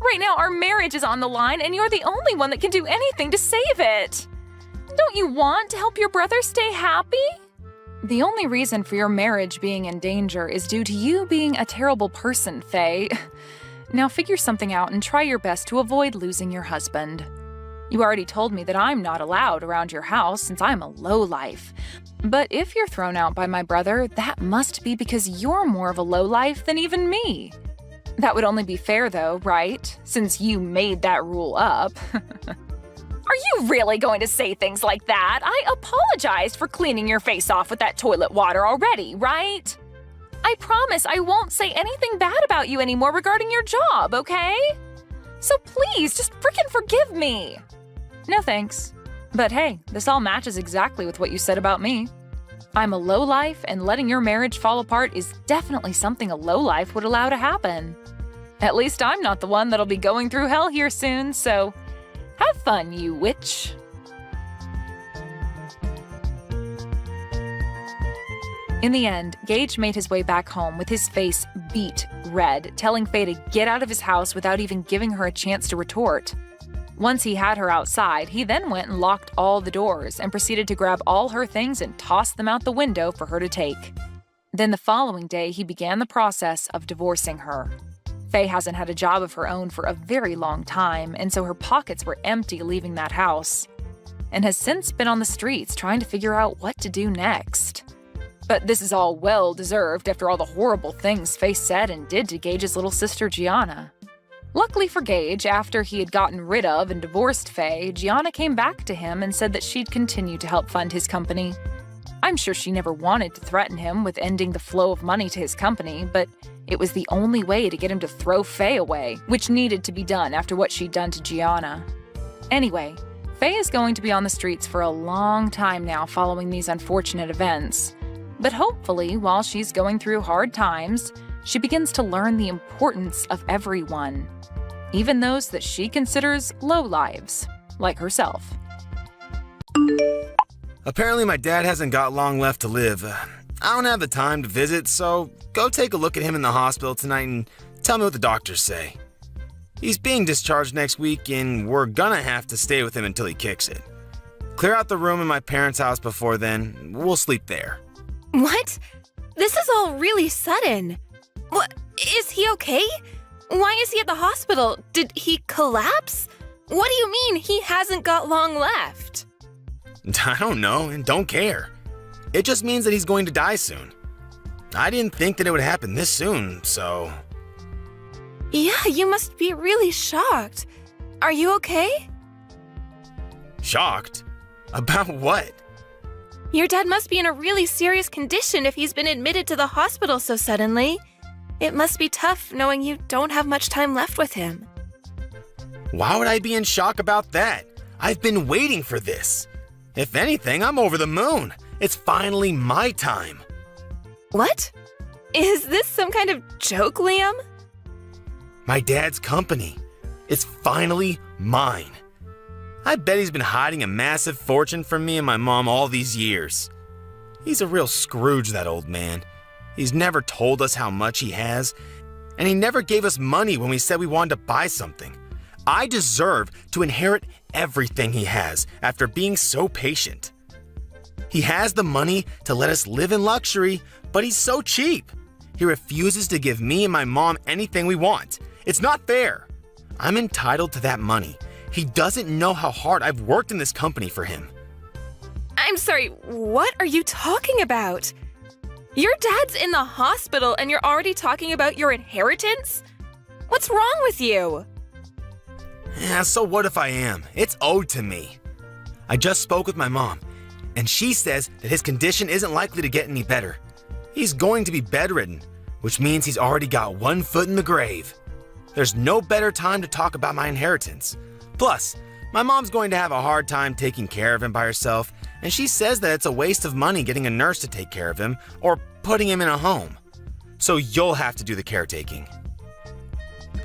H: Right now, our marriage is on the line, and you're the only one that can do anything to save it. Don't you want to help your brother stay happy? The only reason for your marriage being in danger is due to you being a terrible person, Faye. Now figure something out and try your best to avoid losing your husband. You already told me that I'm not allowed around your house since I'm a lowlife. But if you're thrown out by my brother, that must be because you're more of a lowlife than even me. That would only be fair though, right? Since you made that rule up. Are you really going to say things like that? I apologized for cleaning your face off with that toilet water already, right? I promise I won't say anything bad about you anymore regarding your job, okay? So please, just frickin' forgive me. No thanks. But hey, this all matches exactly with what you said about me. I'm a lowlife, and letting your marriage fall apart is definitely something a lowlife would allow to happen. At least I'm not the one that'll be going through hell here soon, so have fun, you witch. In the end, Gage made his way back home with his face beet red, telling Faye to get out of his house without even giving her a chance to retort. Once he had her outside, he then went and locked all the doors and proceeded to grab all her things and toss them out the window for her to take. Then the following day, he began the process of divorcing her. Faye hasn't had a job of her own for a very long time, and so her pockets were empty leaving that house, and has since been on the streets trying to figure out what to do next. But this is all well-deserved after all the horrible things Faye said and did to Gage's little sister Gianna. Luckily for Gage, after he had gotten rid of and divorced Faye, Gianna came back to him and said that she'd continue to help fund his company. I'm sure she never wanted to threaten him with ending the flow of money to his company, but it was the only way to get him to throw Faye away, which needed to be done after what she'd done to Gianna. Anyway, Faye is going to be on the streets for a long time now following these unfortunate events. But hopefully, while she's going through hard times, she begins to learn the importance of everyone, even those that she considers low lives, like herself.
I: Apparently my dad hasn't got long left to live. I don't have the time to visit, so go take a look at him in the hospital tonight and tell me what the doctors say. He's being discharged next week, and we're gonna have to stay with him until he kicks it. Clear out the room in my parents' house before then. We'll sleep there.
J: What? This is all really sudden. What? Is he okay? Why is he at the hospital? Did he collapse? What do you mean he hasn't got long left?
I: I don't know and don't care. It just means that he's going to die soon. I didn't think that it would happen this soon, so...
J: Yeah, you must be really shocked. Are you okay?
I: Shocked? About what?
J: Your dad must be in a really serious condition if he's been admitted to the hospital so suddenly. It must be tough knowing you don't have much time left with him.
I: Why would I be in shock about that? I've been waiting for this. If anything, I'm over the moon. It's finally my time.
J: What? Is this some kind of joke, Liam?
I: My dad's company. It's finally mine. I bet he's been hiding a massive fortune from me and my mom all these years. He's a real Scrooge, that old man. He's never told us how much he has, and he never gave us money when we said we wanted to buy something. I deserve to inherit everything he has after being so patient. He has the money to let us live in luxury, but he's so cheap. He refuses to give me and my mom anything we want. It's not fair. I'm entitled to that money. He doesn't know how hard I've worked in this company for him.
J: I'm sorry, what are you talking about? Your dad's in the hospital and you're already talking about your inheritance? What's wrong with you?
I: Yeah, so what if I am? It's owed to me. I just spoke with my mom, and she says that his condition isn't likely to get any better. He's going to be bedridden, which means he's already got one foot in the grave. There's no better time to talk about my inheritance. Plus, my mom's going to have a hard time taking care of him by herself, and she says that it's a waste of money getting a nurse to take care of him or putting him in a home. So you'll have to do the caretaking.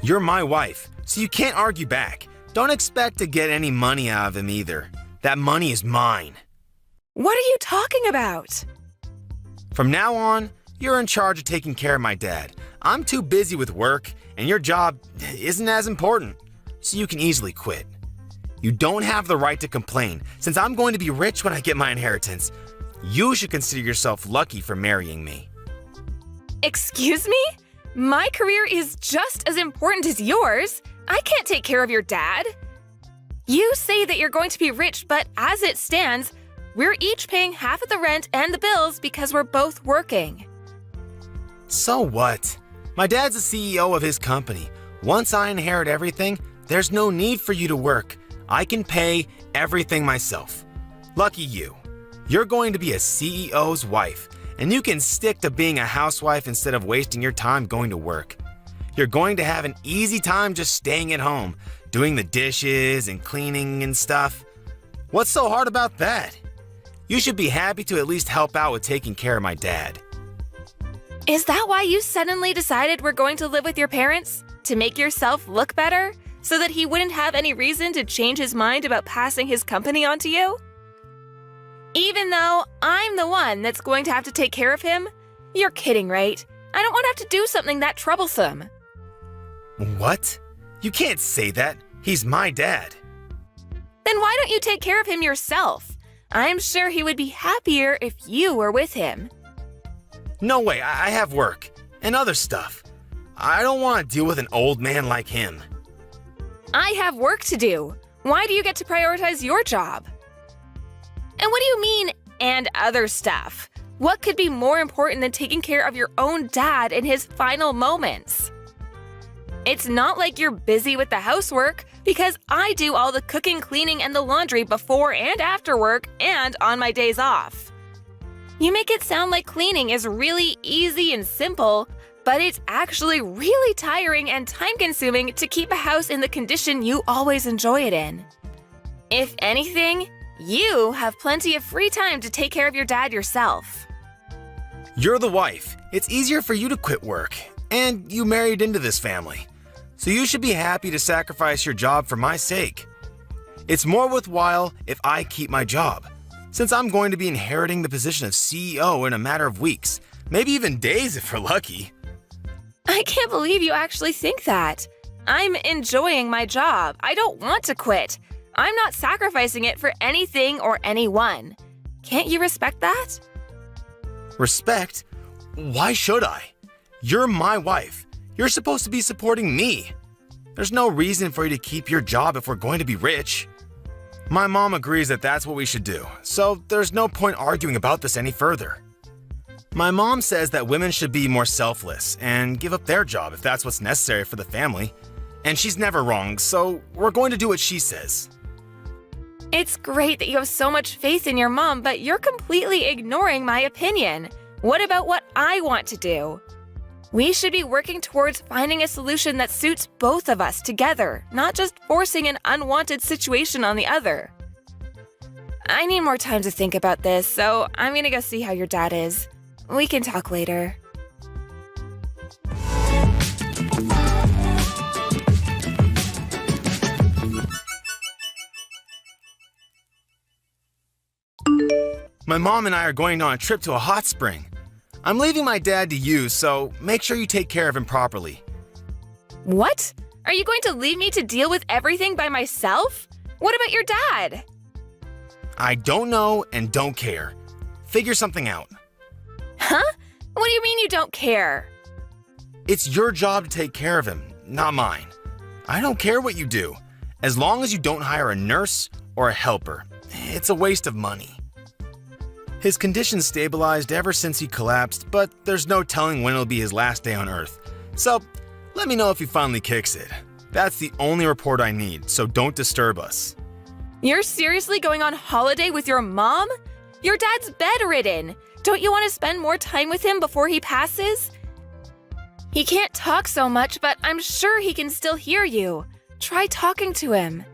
I: You're my wife, so you can't argue back. Don't expect to get any money out of him either. That money is mine.
J: What are you talking about?
I: From now on, you're in charge of taking care of my dad. I'm too busy with work, and your job isn't as important, so you can easily quit. You don't have the right to complain, since I'm going to be rich when I get my inheritance. You should consider yourself lucky for marrying me.
J: Excuse me? My career is just as important as yours. I can't take care of your dad. You say that you're going to be rich, but as it stands, we're each paying half of the rent and the bills because we're both working.
I: So what? My dad's the CEO of his company. Once I inherit everything, there's no need for you to work. I can pay everything myself. Lucky you. You're going to be a CEO's wife, and you can stick to being a housewife instead of wasting your time going to work. You're going to have an easy time just staying at home, doing the dishes and cleaning and stuff. What's so hard about that? You should be happy to at least help out with taking care of my dad.
J: Is that why you suddenly decided we're going to live with your parents? To make yourself look better? So that he wouldn't have any reason to change his mind about passing his company on to you? Even though I'm the one that's going to have to take care of him? You're kidding, right? I don't want to have to do something that troublesome.
I: What? You can't say that. He's my dad.
J: Then why don't you take care of him yourself? I'm sure he would be happier if you were with him.
I: No way, I have work and other stuff. I don't want to deal with an old man like him.
J: I have work to do. Why do you get to prioritize your job? And what do you mean, and other stuff? What could be more important than taking care of your own dad in his final moments? It's not like you're busy with the housework, because I do all the cooking, cleaning, and the laundry before and after work and on my days off. You make it sound like cleaning is really easy and simple, but it's actually really tiring and time-consuming to keep a house in the condition you always enjoy it in. If anything, you have plenty of free time to take care of your dad yourself.
I: You're the wife. It's easier for you to quit work, and you married into this family. So you should be happy to sacrifice your job for my sake. It's more worthwhile if I keep my job, since I'm going to be inheriting the position of CEO in a matter of weeks, maybe even days if we're lucky.
J: I can't believe you actually think that. I'm enjoying my job. I don't want to quit. I'm not sacrificing it for anything or anyone. Can't you respect that?
I: Respect? Why should I? You're my wife. You're supposed to be supporting me. There's no reason for you to keep your job if we're going to be rich. My mom agrees that that's what we should do, so there's no point arguing about this any further. My mom says that women should be more selfless and give up their job if that's what's necessary for the family. And she's never wrong, so we're going to do what she says.
J: It's great that you have so much faith in your mom, but you're completely ignoring my opinion. What about what I want to do? We should be working towards finding a solution that suits both of us together, not just forcing an unwanted situation on the other. I need more time to think about this, so I'm gonna go see how your dad is. We can talk later.
I: My mom and I are going on a trip to a hot spring. I'm leaving my dad to you, so make sure you take care of him properly.
J: What? Are you going to leave me to deal with everything by myself? What about your dad?
I: I don't know and don't care. Figure something out.
J: Huh? What do you mean you don't care?
I: It's your job to take care of him, not mine. I don't care what you do, as long as you don't hire a nurse or a helper. It's a waste of money. His condition stabilized ever since he collapsed, but there's no telling when it'll be his last day on Earth. So, let me know if he finally kicks it. That's the only report I need, so don't disturb us.
J: You're seriously going on holiday with your mom? Your dad's bedridden. Don't you want to spend more time with him before he passes? He can't talk so much, but I'm sure he can still hear you. Try talking to him.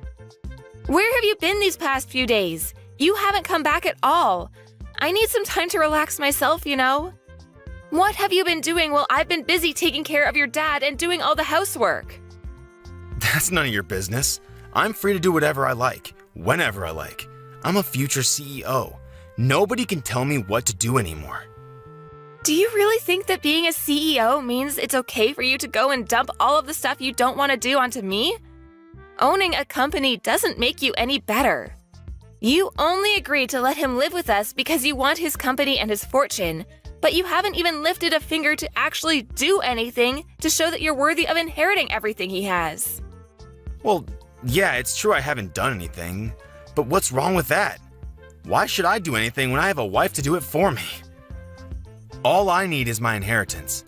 J: Where have you been these past few days? You haven't come back at all. I need some time to relax myself, you know? What have you been doing while I've been busy taking care of your dad and doing all the housework?
I: That's none of your business. I'm free to do whatever I like, whenever I like. I'm a future CEO. Nobody can tell me what to do anymore.
J: Do you really think that being a CEO means it's okay for you to go and dump all of the stuff you don't want to do onto me? Owning a company doesn't make you any better. You only agreed to let him live with us because you want his company and his fortune, but you haven't even lifted a finger to actually do anything to show that you're worthy of inheriting everything he has.
I: Well, yeah, it's true I haven't done anything, but what's wrong with that? Why should I do anything when I have a wife to do it for me? All I need is my inheritance.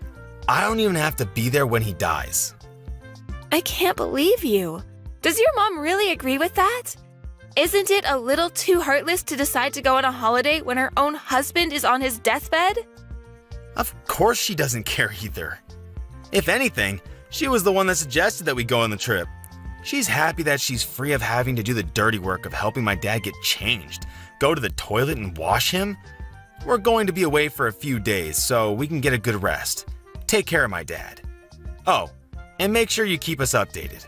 I: I don't even have to be there when he dies.
J: I can't believe you. Does your mom really agree with that? Isn't it a little too heartless to decide to go on a holiday when her own husband is on his deathbed?
I: Of course she doesn't care either. If anything, she was the one that suggested that we go on the trip. She's happy that she's free of having to do the dirty work of helping my dad get changed, go to the toilet and wash him. We're going to be away for a few days so we can get a good rest. Take care of my dad. Oh, and make sure you keep us updated.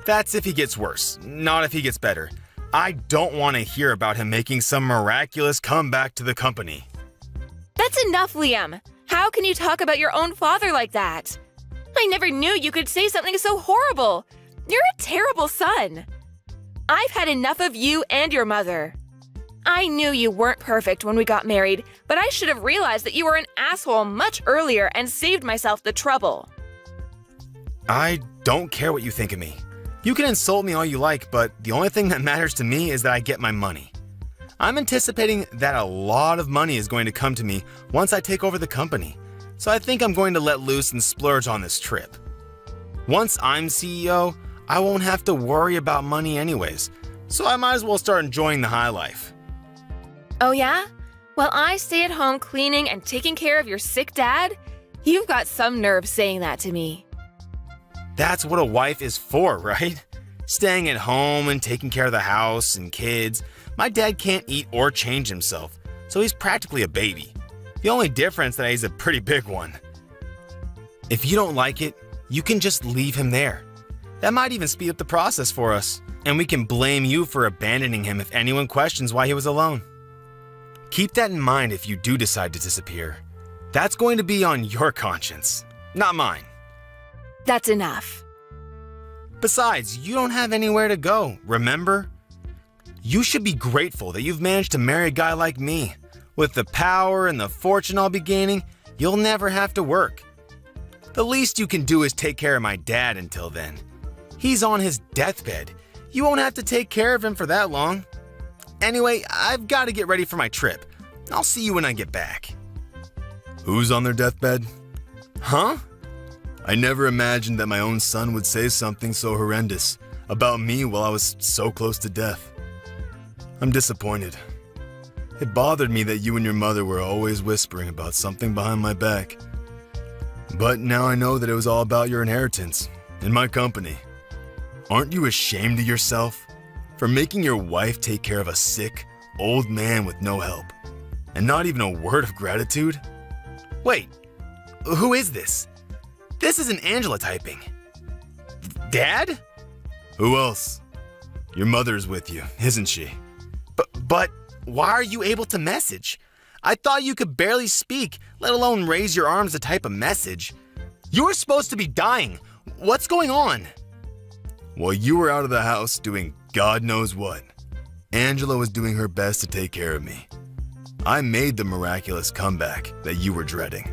I: That's if he gets worse, not if he gets better. I don't want to hear about him making some miraculous comeback to the company.
J: That's enough, Liam. How can you talk about your own father like that? I never knew you could say something so horrible. You're a terrible son. I've had enough of you and your mother. I knew you weren't perfect when we got married, but I should have realized that you were an asshole much earlier and saved myself the trouble.
I: I don't care what you think of me. You can insult me all you like, but the only thing that matters to me is that I get my money. I'm anticipating that a lot of money is going to come to me once I take over the company, so I think I'm going to let loose and splurge on this trip. Once I'm CEO, I won't have to worry about money anyways, so I might as well start enjoying the high life.
J: Oh yeah? While I stay at home cleaning and taking care of your sick dad? You've got some nerve saying that to me.
I: That's what a wife is for, right? Staying at home and taking care of the house and kids. My dad can't eat or change himself, so he's practically a baby. The only difference that he's a pretty big one. If you don't like it, you can just leave him there. That might even speed up the process for us, and we can blame you for abandoning him if anyone questions why he was alone. Keep that in mind if you do decide to disappear. That's going to be on your conscience, not mine.
J: That's enough.
I: Besides, you don't have anywhere to go, remember? You should be grateful that you've managed to marry a guy like me. With the power and the fortune I'll be gaining, you'll never have to work. The least you can do is take care of my dad until then. He's on his deathbed. You won't have to take care of him for that long. Anyway, I've got to get ready for my trip. I'll see you when I get back. Who's on their deathbed? Huh? I never imagined that my own son would say something so horrendous about me while I was so close to death. I'm disappointed. It bothered me that you and your mother were always whispering about something behind my back. But now I know that it was all about your inheritance and my company. Aren't you ashamed of yourself for making your wife take care of a sick, old man with no help? And not even a word of gratitude? Wait, who is this? This isn't Angela typing. Dad? Who else? Your mother's with you, isn't she? But why are you able to message? I thought you could barely speak, let alone raise your arms to type a message. You were supposed to be dying. What's going on? Well, you were out of the house doing God knows what. Angela was doing her best to take care of me. I made the miraculous comeback that you were dreading.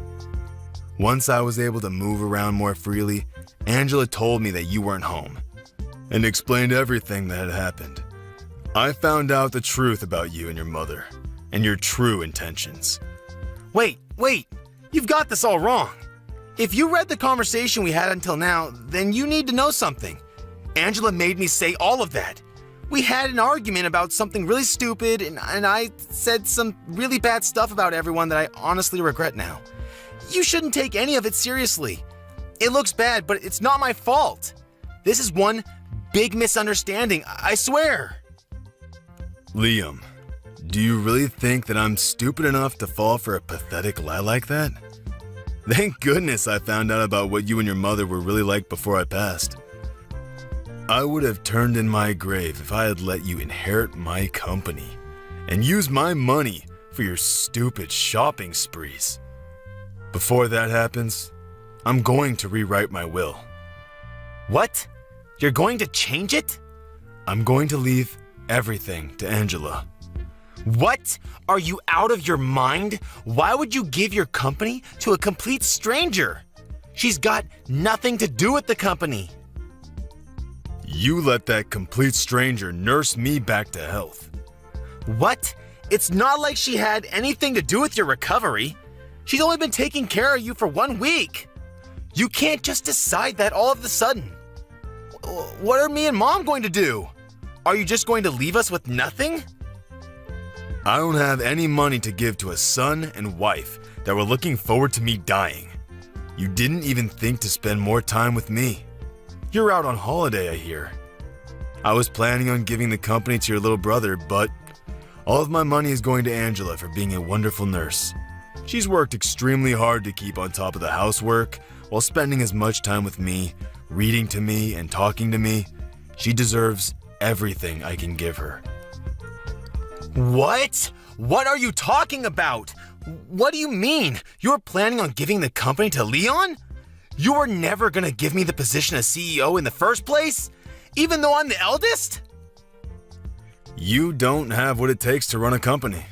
I: Once I was able to move around more freely, Angela told me that you weren't home and explained everything that had happened. I found out the truth about you and your mother and your true intentions. Wait, you've got this all wrong. If you read the conversation we had until now, then you need to know something. Angela made me say all of that. We had an argument about something really stupid, and I said some really bad stuff about everyone that I honestly regret now. You shouldn't take any of it seriously. It looks bad, but it's not my fault. This is one big misunderstanding, I swear. Liam, do you really think that I'm stupid enough to fall for a pathetic lie like that? Thank goodness I found out about what you and your mother were really like before I passed. I would have turned in my grave if I had let you inherit my company and use my money for your stupid shopping sprees. Before that happens, I'm going to rewrite my will. What? You're going to change it? I'm going to leave everything to Angela. What? Are you out of your mind? Why would you give your company to a complete stranger? She's got nothing to do with the company. You let that complete stranger nurse me back to health. What? It's not like she had anything to do with your recovery. She's only been taking care of you for 1 week. You can't just decide that all of a sudden. What are me and Mom going to do? Are you just going to leave us with nothing? I don't have any money to give to a son and wife that were looking forward to me dying. You didn't even think to spend more time with me. You're out on holiday, I hear. I was planning on giving the company to your little brother, but all of my money is going to Angela for being a wonderful nurse. She's worked extremely hard to keep on top of the housework while spending as much time with me, reading to me, and talking to me. She deserves everything I can give her. What? What are you talking about? What do you mean? You're planning on giving the company to Leon? You were never gonna give me the position of CEO in the first place? Even though I'm the eldest? You don't have what it takes to run a company.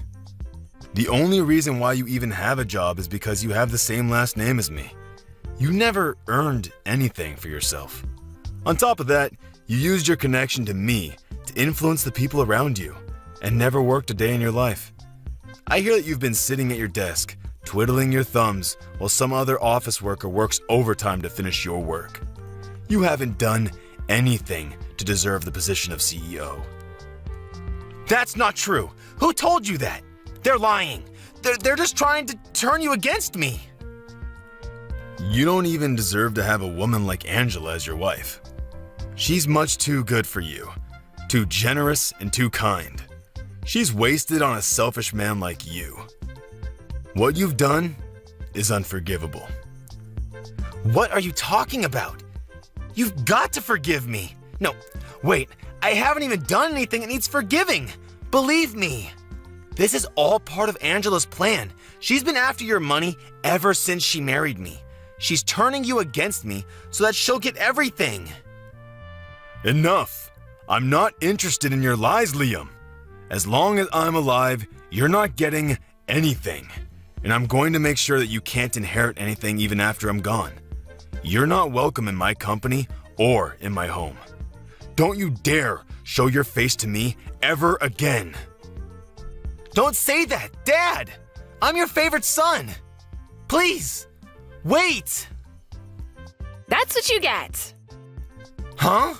I: The only reason why you even have a job is because you have the same last name as me. You never earned anything for yourself. On top of that, you used your connection to me to influence the people around you and never worked a day in your life. I hear that you've been sitting at your desk, twiddling your thumbs while some other office worker works overtime to finish your work. You haven't done anything to deserve the position of CEO. That's not true. Who told you that? They're lying. They're just trying to turn you against me. You don't even deserve to have a woman like Angela as your wife. She's much too good for you, too generous and too kind. She's wasted on a selfish man like you. What you've done is unforgivable. What are you talking about? You've got to forgive me. No, wait, I haven't even done anything that needs forgiving. Believe me. This is all part of Angela's plan. She's been after your money ever since she married me. She's turning you against me so that she'll get everything. Enough. I'm not interested in your lies, Liam. As long as I'm alive, you're not getting anything. And I'm going to make sure that you can't inherit anything even after I'm gone. You're not welcome in my company or in my home. Don't you dare show your face to me ever again. Don't say that, Dad! I'm your favorite son! Please, wait!
J: That's what you get.
I: Huh?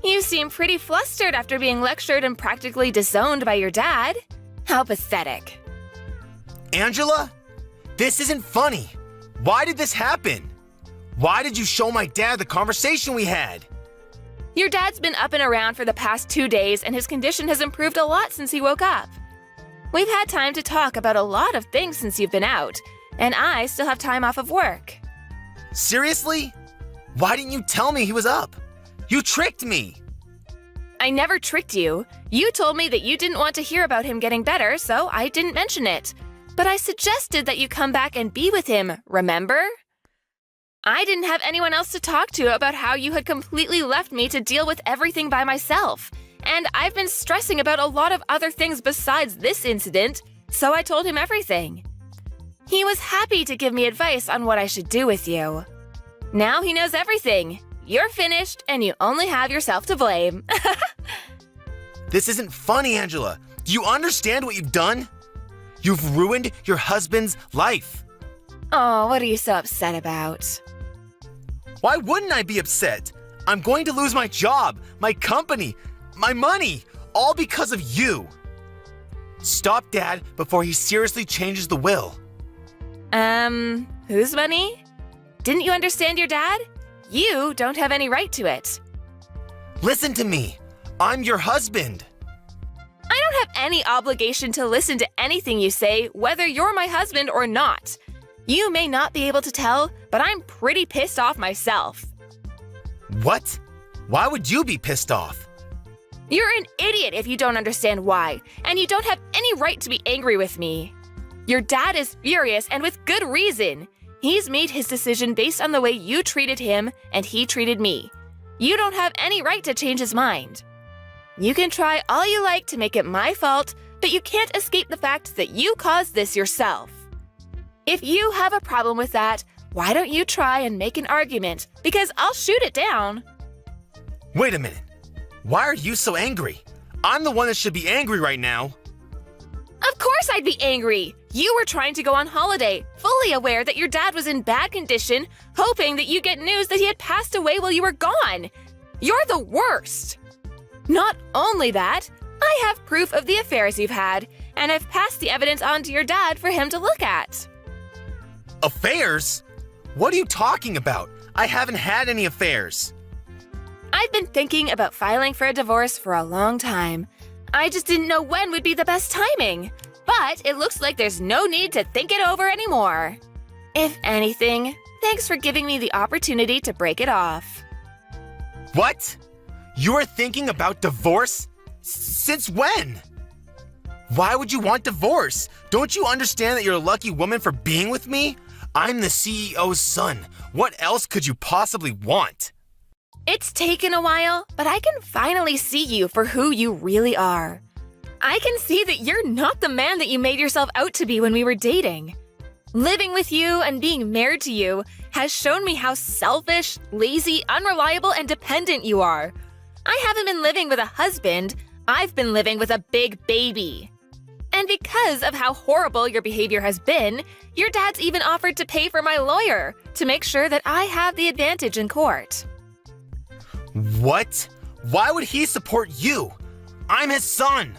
J: You seem pretty flustered after being lectured and practically disowned by your dad. How pathetic.
I: Angela? This isn't funny. Why did this happen? Why did you show my dad the conversation we had?
J: Your dad's been up and around for the past 2 days and his condition has improved a lot since he woke up. We've had time to talk about a lot of things since you've been out, and I still have time off of work.
I: Seriously? Why didn't you tell me he was up? You tricked me!
J: I never tricked you. You told me that you didn't want to hear about him getting better, so I didn't mention it. But I suggested that you come back and be with him, remember? I didn't have anyone else to talk to about how you had completely left me to deal with everything by myself. And I've been stressing about a lot of other things besides this incident, so I told him everything. He was happy to give me advice on what I should do with you. Now he knows everything. You're finished, and you only have yourself to blame.
I: This isn't funny, Angela. Do you understand what you've done? You've ruined your husband's life.
J: Oh, what are you so upset about?
I: Why wouldn't I be upset? I'm going to lose my job, my company, my money, all because of you. Stop Dad before he seriously changes the will.
J: Whose money? Didn't you understand your dad? You don't have any right to it.
I: Listen to me. I'm your husband.
J: I don't have any obligation to listen to anything you say, whether you're my husband or not. You may not be able to tell, but I'm pretty pissed off myself.
I: What? Why would you be pissed off?
J: You're an idiot if you don't understand why, and you don't have any right to be angry with me. Your dad is furious and with good reason. He's made his decision based on the way you treated him and he treated me. You don't have any right to change his mind. You can try all you like to make it my fault, but you can't escape the fact that you caused this yourself. If you have a problem with that, why don't you try and make an argument? Because I'll shoot it down.
I: Wait a minute. Why are you so angry? I'm the one that should be angry right now.
J: Of course I'd be angry. You were trying to go on holiday, fully aware that your dad was in bad condition, hoping that you get news that he had passed away while you were gone. You're the worst. Not only that, I have proof of the affairs you've had, and I've passed the evidence on to your dad for him to look at.
I: Affairs? What are you talking about? I haven't had any affairs.
J: I've been thinking about filing for a divorce for a long time. I just didn't know when would be the best timing. But it looks like there's no need to think it over anymore. If anything, thanks for giving me the opportunity to break it off.
I: What? You are thinking about divorce? Since when? Why would you want divorce? Don't you understand that you're a lucky woman for being with me? I'm the CEO's son. What else could you possibly want?
J: It's taken a while, but I can finally see you for who you really are. I can see that you're not the man that you made yourself out to be when we were dating. Living with you and being married to you has shown me how selfish, lazy, unreliable, and dependent you are. I haven't been living with a husband, I've been living with a big baby. And because of how horrible your behavior has been, your dad's even offered to pay for my lawyer to make sure that I have the advantage in court.
I: What? Why would he support you? I'm his son.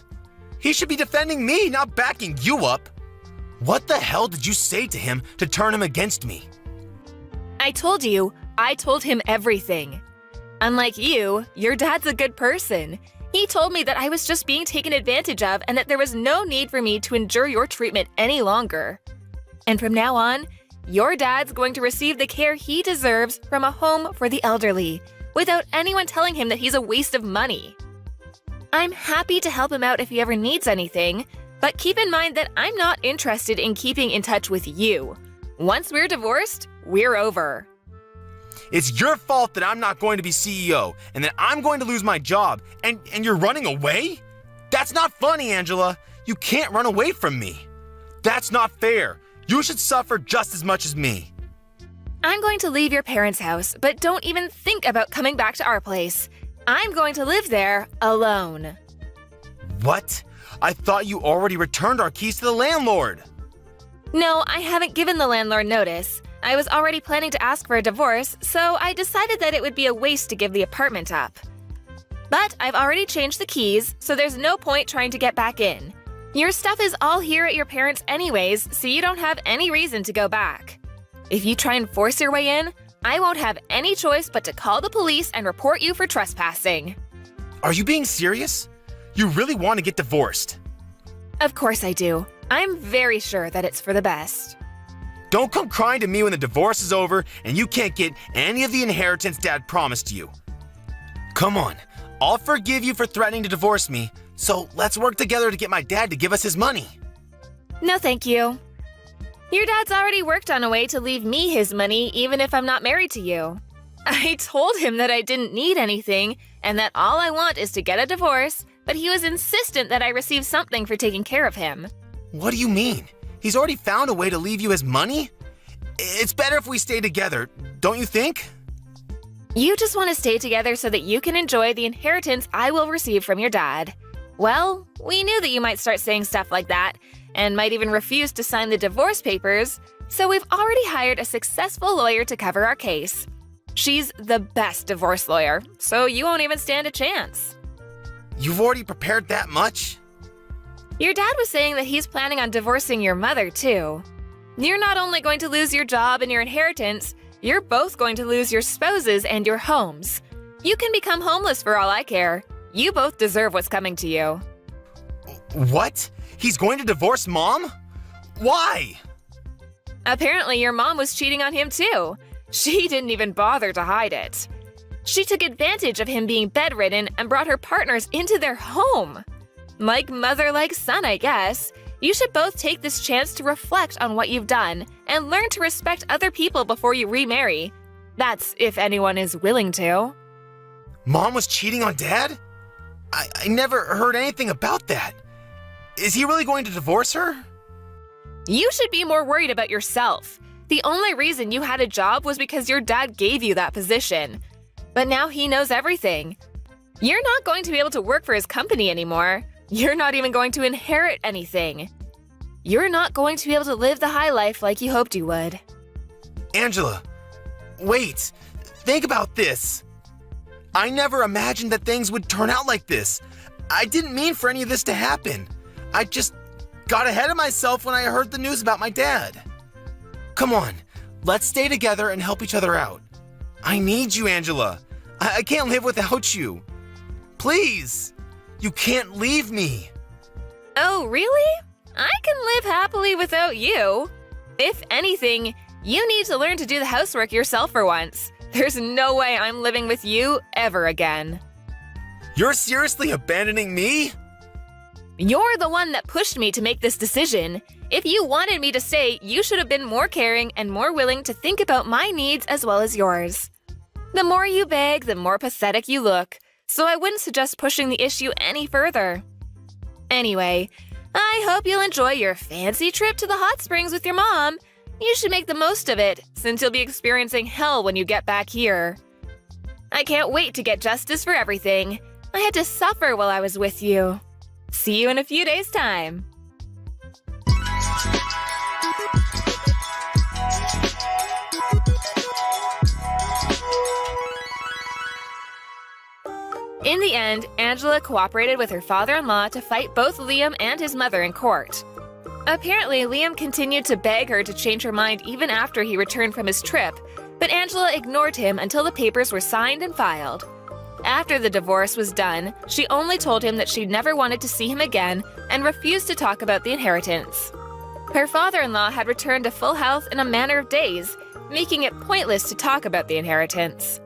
I: He should be defending me, not backing you up. What the hell did you say to him to turn him against me?
J: I told him everything. Unlike you, your dad's a good person. He told me that I was just being taken advantage of and that there was no need for me to endure your treatment any longer. And from now on, your dad's going to receive the care he deserves from a home for the elderly, without anyone telling him that he's a waste of money. I'm happy to help him out if he ever needs anything, but keep in mind that I'm not interested in keeping in touch with you. Once we're divorced, we're over.
I: It's your fault that I'm not going to be CEO and that I'm going to lose my job and you're running away? That's not funny, Angela. You can't run away from me. That's not fair. You should suffer just as much as me.
J: I'm going to leave your parents' house, but don't even think about coming back to our place. I'm going to live there alone.
I: What? I thought you already returned our keys to the landlord.
J: No, I haven't given the landlord notice. I was already planning to ask for a divorce, so I decided that it would be a waste to give the apartment up. But I've already changed the keys, so there's no point trying to get back in. Your stuff is all here at your parents' anyways, so you don't have any reason to go back. If you try and force your way in, I won't have any choice but to call the police and report you for trespassing.
I: Are you being serious? You really want to get divorced?
J: Of course I do. I'm very sure that it's for the best.
I: Don't come crying to me when the divorce is over and you can't get any of the inheritance Dad promised you. Come on, I'll forgive you for threatening to divorce me, so let's work together to get my dad to give us his money.
J: No, thank you. Your dad's already worked on a way to leave me his money even if I'm not married to you. I told him that I didn't need anything and that all I want is to get a divorce, but he was insistent that I receive something for taking care of him.
I: What do you mean? He's already found a way to leave you his money? It's better if we stay together, don't you think?
J: You just want to stay together so that you can enjoy the inheritance I will receive from your dad. Well, we knew that you might start saying stuff like that, and might even refuse to sign the divorce papers, so we've already hired a successful lawyer to cover our case. She's the best divorce lawyer, so you won't even stand a chance.
I: You've already prepared that much?
J: Your dad was saying that he's planning on divorcing your mother, too. You're not only going to lose your job and your inheritance, you're both going to lose your spouses and your homes. You can become homeless for all I care. You both deserve what's coming to you.
I: What? He's going to divorce Mom? Why?
J: Apparently, your mom was cheating on him, too. She didn't even bother to hide it. She took advantage of him being bedridden and brought her partners into their home. Like mother, like son, I guess. You should both take this chance to reflect on what you've done and learn to respect other people before you remarry. That's if anyone is willing to.
I: Mom was cheating on Dad? I never heard anything about that. Is he really going to divorce her?
J: You should be more worried about yourself. The only reason you had a job was because your dad gave you that position. But now he knows everything. You're not going to be able to work for his company anymore. You're not even going to inherit anything. You're not going to be able to live the high life like you hoped you would.
I: Angela, wait. Think about this. I never imagined that things would turn out like this. I didn't mean for any of this to happen. I just got ahead of myself when I heard the news about my dad. Come on, let's stay together and help each other out. I need you, Angela. I can't live without you. Please, you can't leave me.
J: Oh, really? I can live happily without you. If anything, you need to learn to do the housework yourself for once. There's no way I'm living with you ever again.
I: You're seriously abandoning me?
J: You're the one that pushed me to make this decision. If you wanted me to stay, you should have been more caring and more willing to think about my needs as well as yours. The more you beg, the more pathetic you look, so I wouldn't suggest pushing the issue any further. Anyway, I hope you'll enjoy your fancy trip to the hot springs with your mom. You should make the most of it, since you'll be experiencing hell when you get back here. I can't wait to get justice for everything. I had to suffer while I was with you. See you in a few days' time. In the end, Angela cooperated with her father-in-law to fight both Liam and his mother in court. Apparently, Liam continued to beg her to change her mind even after he returned from his trip, but Angela ignored him until the papers were signed and filed. After the divorce was done, she only told him that she never wanted to see him again and refused to talk about the inheritance. Her father-in-law had returned to full health in a matter of days, making it pointless to talk about the inheritance.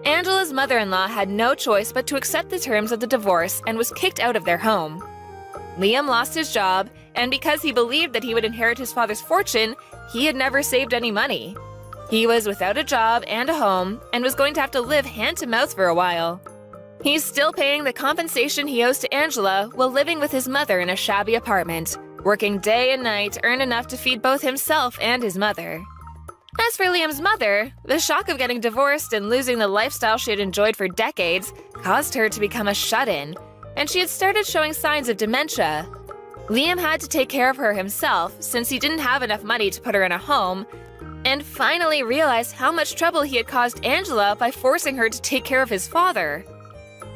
J: Angela's mother-in-law had no choice but to accept the terms of the divorce and was kicked out of their home. Liam lost his job, and because he believed that he would inherit his father's fortune, he had never saved any money. He was without a job and a home, and was going to have to live hand-to-mouth for a while. He's still paying the compensation he owes to Angela while living with his mother in a shabby apartment, working day and night to earn enough to feed both himself and his mother. As for Liam's mother, the shock of getting divorced and losing the lifestyle she had enjoyed for decades caused her to become a shut-in, and she had started showing signs of dementia. Liam had to take care of her himself since he didn't have enough money to put her in a home, and finally realized how much trouble he had caused Angela by forcing her to take care of his father.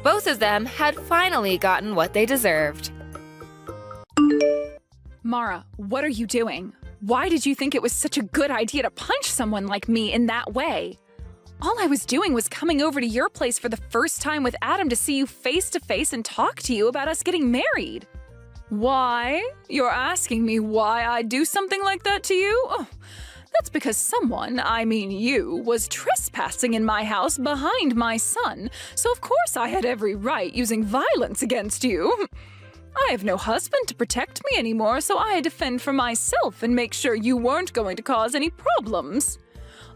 J: Both of them had finally gotten what they deserved.
K: Mara, what are you doing? Why did you think it was such a good idea to punch someone like me in that way? All I was doing was coming over to your place for the first time with Adam to see you face to face and talk to you about us getting married. Why? You're asking me why I'd do something like that to you? Oh, that's because someone, I mean you, was trespassing in my house behind my son, so of course I had every right using violence against you. I have no husband to protect me anymore, so I had to fend for myself and make sure you weren't going to cause any problems.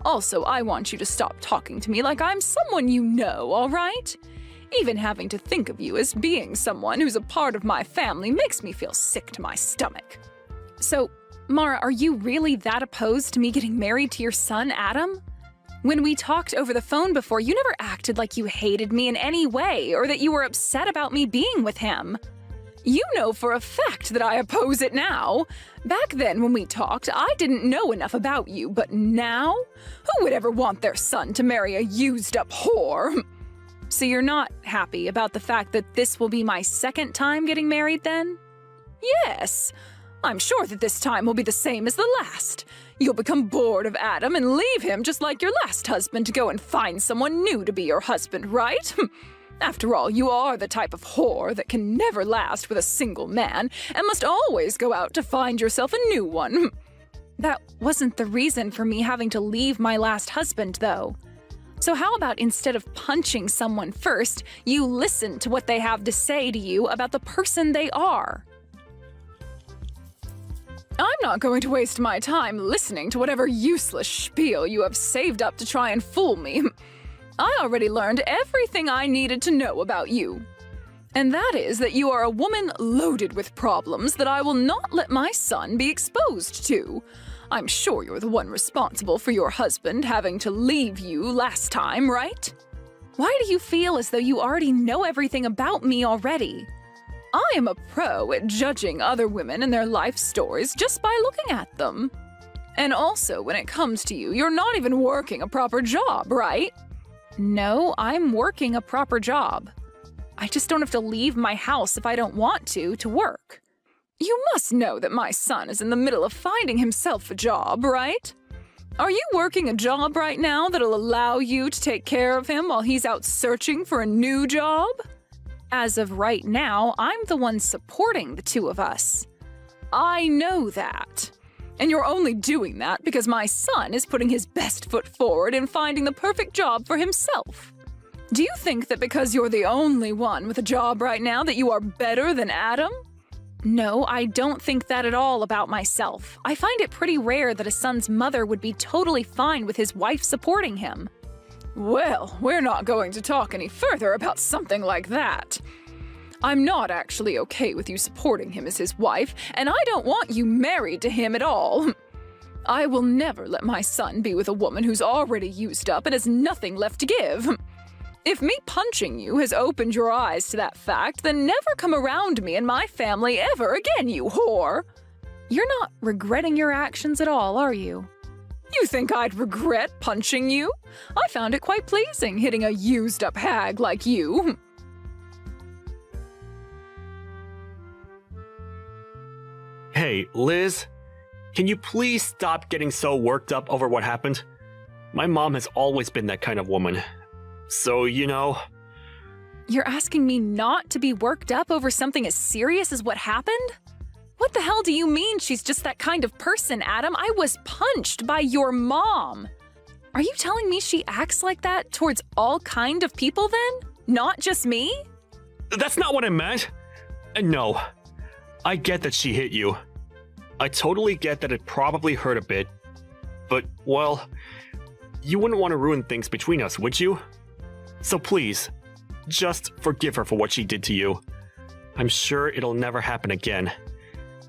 K: Also, I want you to stop talking to me like I'm someone you know, all right? Even having to think of you as being someone who's a part of my family makes me feel sick to my stomach. So, Mara, are you really that opposed to me getting married to your son, Adam? When we talked over the phone before, you never acted like you hated me in any way or that you were upset about me being with him. You know for a fact that I oppose it now. Back then when we talked, I didn't know enough about you, but now? Who would ever want their son to marry a used-up whore? So you're not happy about the fact that this will be my second time getting married then? Yes. I'm sure that this time will be the same as the last. You'll become bored of Adam and leave him just like your last husband to go and find someone new to be your husband, right? After all, you are the type of whore that can never last with a single man and must always go out to find yourself a new one. That wasn't the reason for me having to leave my last husband, though. So how about instead of punching someone first, you listen to what they have to say to you about the person they are? not going to waste my time listening to whatever useless spiel you have saved up to try and fool me. I already learned everything I needed to know about you. And that is that you are a woman loaded with problems that I will not let my son be exposed to. I'm sure you're the one responsible for your husband having to leave you last time, right? Why do you feel as though you already know everything about me already? I am a pro at judging other women and their life stories just by looking at them. And also, when it comes to you, you're not even working a proper job, right? No, I'm working a proper job. I just don't have to leave my house if I don't want to work. You must know that my son is in the middle of finding himself a job, right? Are you working a job right now that'll allow you to take care of him while he's out searching for a new job? As of right now, I'm the one supporting the two of us. I know that. And you're only doing that because my son is putting his best foot forward in finding the perfect job for himself. Do you think that because you're the only one with a job right now that you are better than Adam? No, I don't think that at all about myself. I find it pretty rare that a son's mother would be totally fine with his wife supporting him. Well, we're not going to talk any further about something like that. I'm not actually okay with you supporting him as his wife, and I don't want you married to him at all. I will never let my son be with a woman who's already used up and has nothing left to give. If me punching you has opened your eyes to that fact, then never come around me and my family ever again, you whore! You're not regretting your actions at all, are you? You think I'd regret punching you? I found it quite pleasing hitting a used-up hag like you.
L: Hey, Liz, can you please stop getting so worked up over what happened? My mom has always been that kind of woman. So, you know...
K: You're asking me not to be worked up over something as serious as what happened? What the hell do you mean she's just that kind of person, Adam? I was punched by your mom. Are you telling me she acts like that towards all kind of people then? Not just me?
L: That's not what I meant. And no, I get that she hit you. I totally get that it probably hurt a bit. But, well, you wouldn't want to ruin things between us, would you? So please, just forgive her for what she did to you. I'm sure it'll never happen again,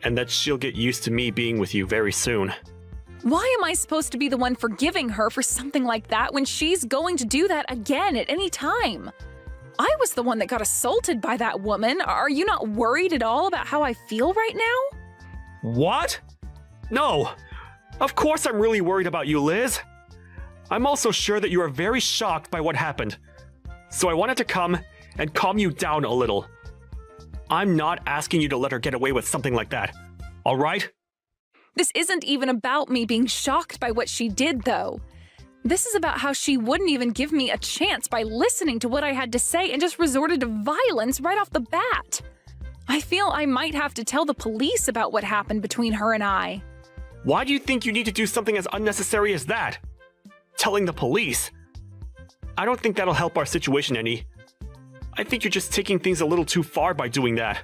L: and that she'll get used to me being with you very soon.
K: Why am I supposed to be the one forgiving her for something like that when she's going to do that again at any time? I was the one that got assaulted by that woman. Are you not worried at all about how I feel right now?
L: What? No. Of course I'm really worried about you, Liz. I'm also sure that you are very shocked by what happened. So I wanted to come and calm you down a little. I'm not asking you to let her get away with something like that, all right?
K: This isn't even about me being shocked by what she did, though. This is about how she wouldn't even give me a chance by listening to what I had to say and just resorted to violence right off the bat. I feel I might have to tell the police about what happened between her and I.
L: Why do you think you need to do something as unnecessary as that? Telling the police? I don't think that'll help our situation any. I think you're just taking things a little too far by doing that.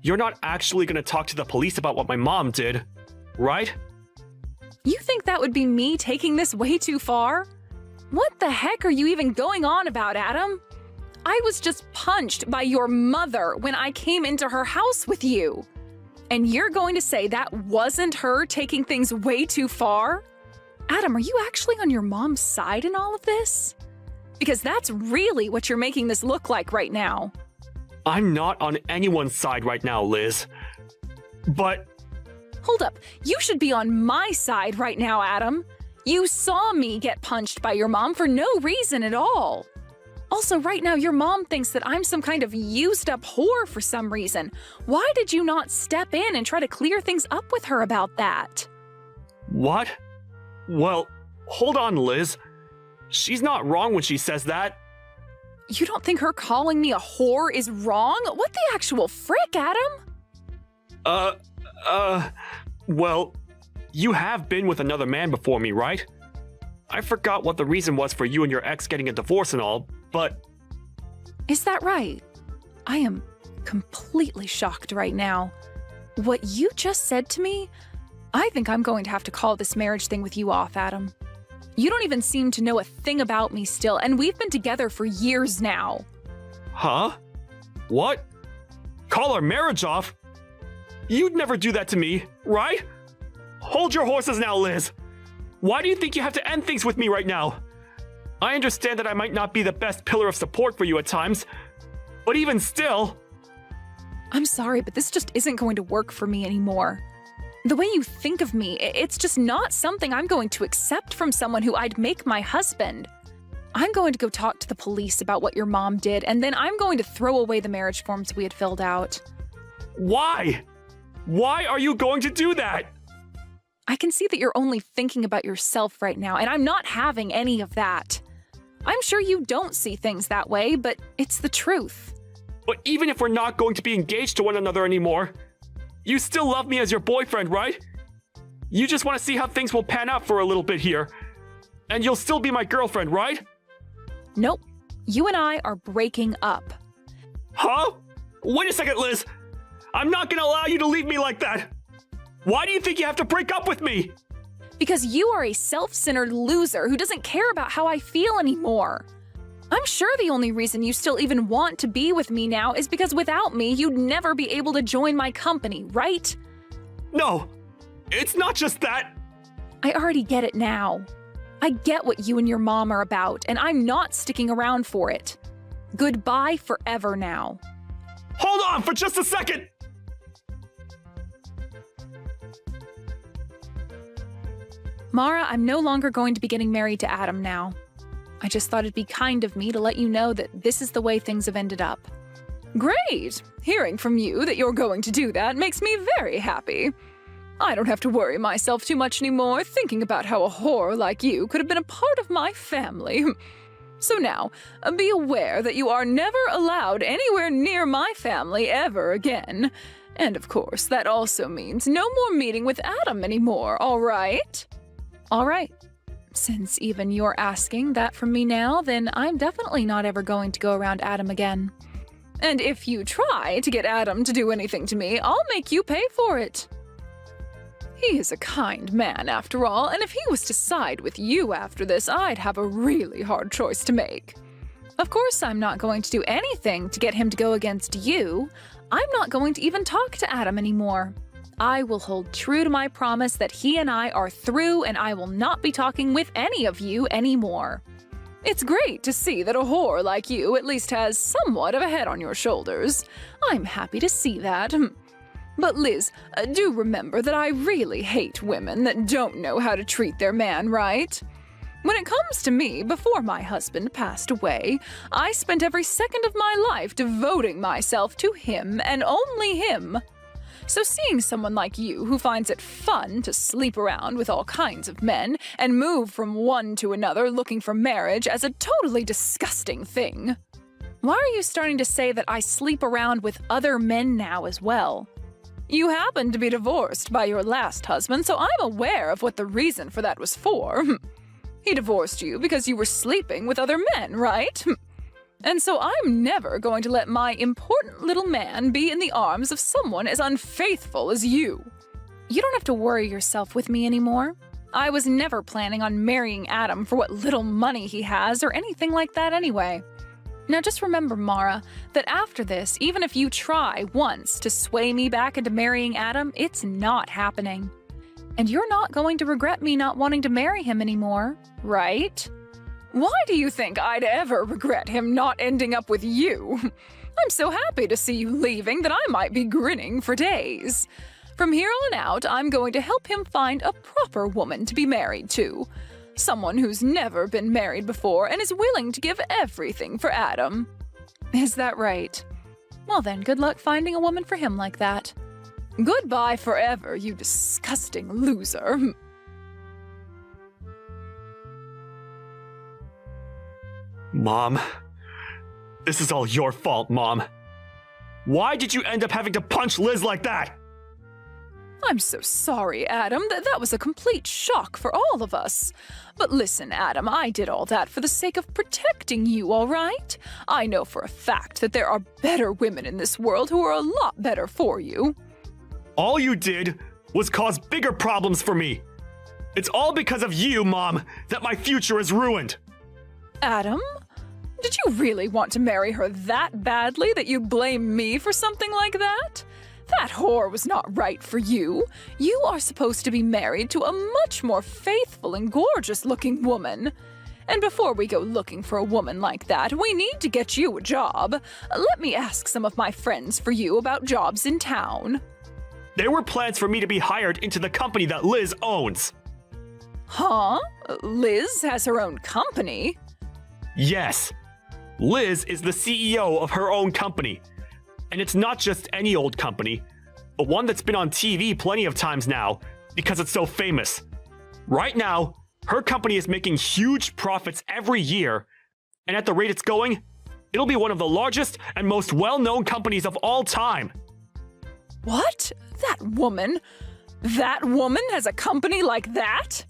L: You're not actually gonna talk to the police about what my mom did, right?
K: You think that would be me taking this way too far? What the heck are you even going on about, Adam? I was just punched by your mother when I came into her house with you. And you're going to say that wasn't her taking things way too far? Adam, are you actually on your mom's side in all of this? Because that's really what you're making this look like right now.
L: I'm not on anyone's side right now, Liz. But...
K: Hold up, you should be on my side right now, Adam. You saw me get punched by your mom for no reason at all. Also, right now, your mom thinks that I'm some kind of used-up whore for some reason. Why did you not step in and try to clear things up with her about that?
L: What? Well, hold on, Liz. She's not wrong when she says that.
K: You don't think her calling me a whore is wrong? What the actual frick, Adam?
L: Well, you have been with another man before me, right? I forgot what the reason was for you and your ex getting a divorce and all, but...
K: Is that right? I am completely shocked right now. What you just said to me I think I'm going to have to call this marriage thing with you off, Adam. You don't even seem to know a thing about me still, and we've been together for years now.
L: Huh? What? Call our marriage off? You'd never do that to me, right? Hold your horses now, Liz. Why do you think you have to end things with me right now? I understand that I might not be the best pillar of support for you at times, but even still...
K: I'm sorry, but this just isn't going to work for me anymore. The way you think of me, it's just not something I'm going to accept from someone who I'd make my husband. I'm going to go talk to the police about what your mom did, and then I'm going to throw away the marriage forms we had filled out.
L: Why? Why are you going to do that?
K: I can see that you're only thinking about yourself right now, and I'm not having any of that. I'm sure you don't see things that way, but it's the truth.
L: But even if we're not going to be engaged to one another anymore, you still love me as your boyfriend, right? You just want to see how things will pan out for a little bit here. And you'll still be my girlfriend, right?
K: Nope. You and I are breaking up.
L: Huh? Wait a second, Liz. I'm not gonna allow you to leave me like that. Why do you think you have to break up with me?
K: Because you are a self-centered loser who doesn't care about how I feel anymore. I'm sure the only reason you still even want to be with me now is because without me, you'd never be able to join my company, right?
L: No, it's not just that.
K: I already get it now. I get what you and your mom are about, and I'm not sticking around for it. Goodbye forever now.
L: Hold on for just a second!
K: Mara, I'm no longer going to be getting married to Adam now. I just thought it'd be kind of me to let you know that this is the way things have ended up.
E: Great! Hearing from you that you're going to do that makes me very happy. I don't have to worry myself too much anymore thinking about how a whore like you could have been a part of my family. So now, be aware that you are never allowed anywhere near my family ever again. And of course, that also means no more meeting with Adam anymore, all right?
K: All right. Since even you're asking that from me now, then I'm definitely not ever going to go around Adam again.
E: And if you try to get Adam to do anything to me, I'll make you pay for it. He is a kind man, after all, and if he was to side with you after this, I'd have a really hard choice to make.
K: Of course I'm not going to do anything to get him to go against you. I'm not going to even talk to Adam anymore. I will hold true to my promise that he and I are through, and I will not be talking with any of you anymore.
E: It's great to see that a whore like you at least has somewhat of a head on your shoulders. I'm happy to see that. But Liz, do remember that I really hate women that don't know how to treat their man right. When it comes to me, before my husband passed away, I spent every second of my life devoting myself to him and only him. So seeing someone like you who finds it fun to sleep around with all kinds of men and move from one to another looking for marriage as a totally disgusting thing.
K: Why are you starting to say that I sleep around with other men now as well?
E: You happened to be divorced by your last husband, so I'm aware of what the reason for that was for. He divorced you because you were sleeping with other men, right? And so I'm never going to let my important little man be in the arms of someone as unfaithful as you.
K: You don't have to worry yourself with me anymore. I was never planning on marrying Adam for what little money he has or anything like that anyway. Now just remember, Mara, that after this, even if you try once to sway me back into marrying Adam, it's not happening. And you're not going to regret me not wanting to marry him anymore, right?
E: Why do you think I'd ever regret him not ending up with you? I'm so happy to see you leaving that I might be grinning for days. From here on out, I'm going to help him find a proper woman to be married to. Someone who's never been married before and is willing to give everything for Adam.
K: Is that right? Well then, good luck finding a woman for him like that.
E: Goodbye forever, you disgusting loser.
L: Mom, this is all your fault, Mom. Why did you end up having to punch Liz like that?
E: I'm so sorry, Adam. That was a complete shock for all of us. But listen, Adam, I did all that for the sake of protecting you, all right? I know for a fact that there are better women in this world who are a lot better for you.
L: All you did was cause bigger problems for me. It's all because of you, Mom, that my future is ruined.
E: Adam? Did you really want to marry her that badly that you blame me for something like that? That whore was not right for you. You are supposed to be married to a much more faithful and gorgeous-looking woman. And before we go looking for a woman like that, we need to get you a job. Let me ask some of my friends for you about jobs in town.
L: There were plans for me to be hired into the company that Liz owns.
E: Huh? Liz has her own company?
L: Yes. Liz is the CEO of her own company. And it's not just any old company, but one that's been on TV plenty of times now because it's so famous. Right now, her company is making huge profits every year, and at the rate it's going, it'll be one of the largest and most well-known companies of all time.
E: What? That woman? That woman has a company like that?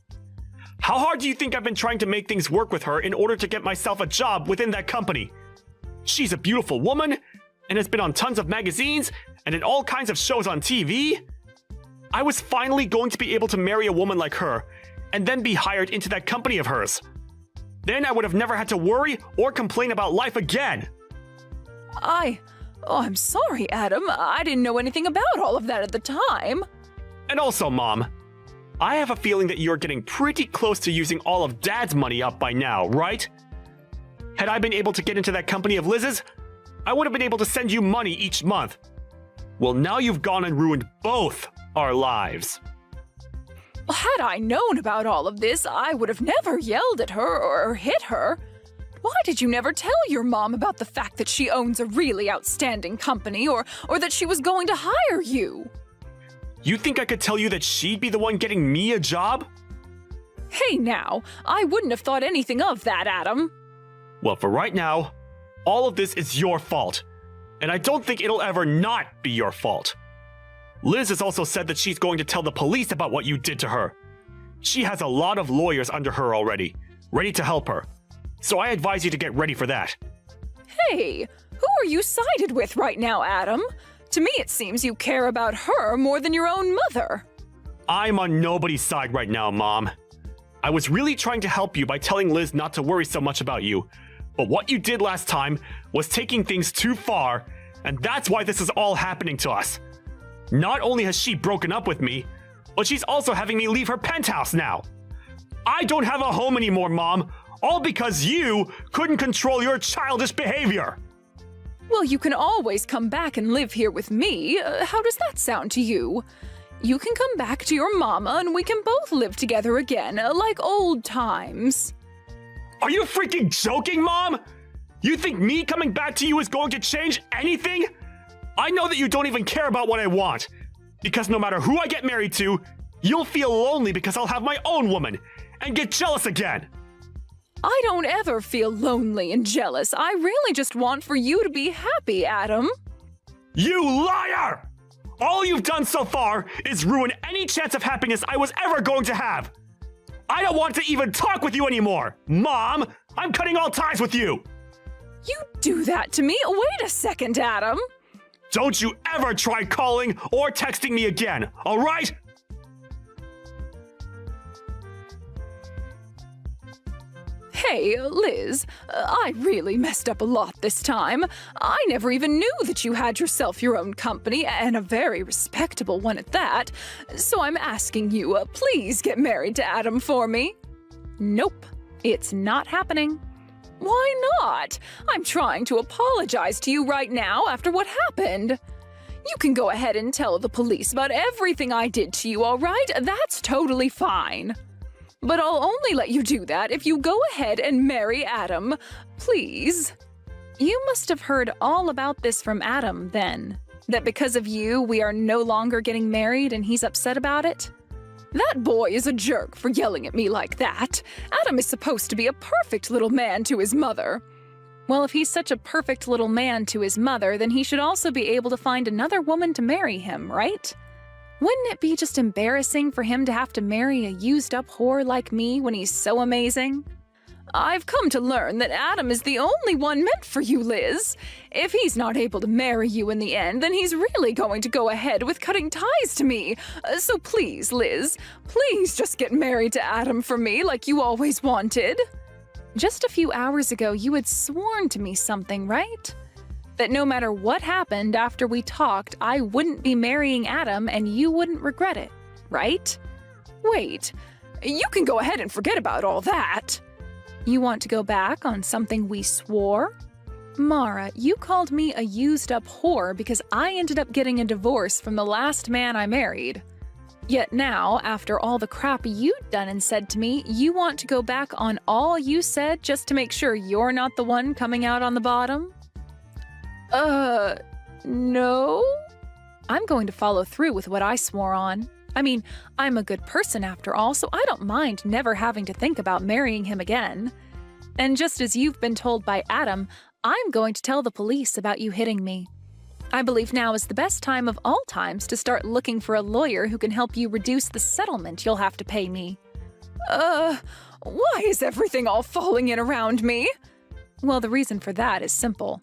L: How hard do you think I've been trying to make things work with her in order to get myself a job within that company? She's a beautiful woman, and has been on tons of magazines and in all kinds of shows on TV. I was finally going to be able to marry a woman like her, and then be hired into that company of hers. Then I would have never had to worry or complain about life again.
E: I'm sorry, Adam. I didn't know anything about all of that at the time.
L: And also, Mom, I have a feeling that you're getting pretty close to using all of Dad's money up by now, right? Had I been able to get into that company of Liz's, I would have been able to send you money each month. Well, now you've gone and ruined both our lives.
E: Had I known about all of this, I would have never yelled at her or hit her. Why did you never tell your mom about the fact that she owns a really outstanding company or that she was going to hire you?
L: You think I could tell you that she'd be the one getting me a job?
E: Hey now, I wouldn't have thought anything of that, Adam.
L: Well, for right now, all of this is your fault. And I don't think it'll ever not be your fault. Liz has also said that she's going to tell the police about what you did to her. She has a lot of lawyers under her already, ready to help her. So I advise you to get ready for that.
E: Hey, who are you sided with right now, Adam? To me, it seems you care about her more than your own mother.
L: I'm on nobody's side right now, Mom. I was really trying to help you by telling Liz not to worry so much about you. But what you did last time was taking things too far, and that's why this is all happening to us. Not only has she broken up with me, but she's also having me leave her penthouse now. I don't have a home anymore, Mom, all because you couldn't control your childish behavior.
E: Well, you can always come back and live here with me. How does that sound to you? You can come back to your mama and we can both live together again, like old times.
L: Are you freaking joking, Mom? You think me coming back to you is going to change anything? I know that you don't even care about what I want. Because no matter who I get married to, you'll feel lonely because I'll have my own woman and get jealous again.
E: I don't ever feel lonely and jealous. I really just want for you to be happy, Adam.
L: You liar! All you've done so far is ruin any chance of happiness I was ever going to have. I don't want to even talk with you anymore. Mom, I'm cutting all ties with you.
E: You do that to me? Wait a second, Adam.
L: Don't you ever try calling or texting me again, all right?
E: Hey, Liz, I really messed up a lot this time. I never even knew that you had yourself your own company, and a very respectable one at that. So I'm asking you, please get married to Adam for me. Nope, it's not happening. Why not? I'm trying to apologize to you right now after what happened. You can go ahead and tell the police about everything I did to you, all right? That's totally fine. But I'll only let you do that if you go ahead and marry Adam. Please. You must have heard all about this from Adam, then. That because of you, we are no longer getting married and he's upset about it? That boy is a jerk for yelling at me like that. Adam is supposed to be a perfect little man to his mother. Well, if he's such a perfect little man to his mother, then he should also be able to find another woman to marry him, right? Wouldn't it be just embarrassing for him to have to marry a used-up whore like me when he's so amazing?
K: I've come to learn that Adam is the only one meant for you, Liz. If he's not able to marry you in the end, then he's really going to go ahead with cutting ties to me. So please, Liz, please just get married to Adam for me like you always wanted.
D: Just a few hours ago, you had sworn to me something, right? That no matter what happened after we talked, I wouldn't be marrying Adam and you wouldn't regret it, right?
K: Wait, you can go ahead and forget about all that.
D: You want to go back on something we swore? Mara, you called me a used-up whore because I ended up getting a divorce from the last man I married. Yet now, after all the crap you'd done and said to me, you want to go back on all you said just to make sure you're not the one coming out on the bottom?
K: No?
D: I'm going to follow through with what I swore on. I mean, I'm a good person after all, so I don't mind never having to think about marrying him again. And just as you've been told by Adam, I'm going to tell the police about you hitting me. I believe now is the best time of all times to start looking for a lawyer who can help you reduce the settlement you'll have to pay me.
K: Why is everything all falling in around me?
D: Well, the reason for that is simple.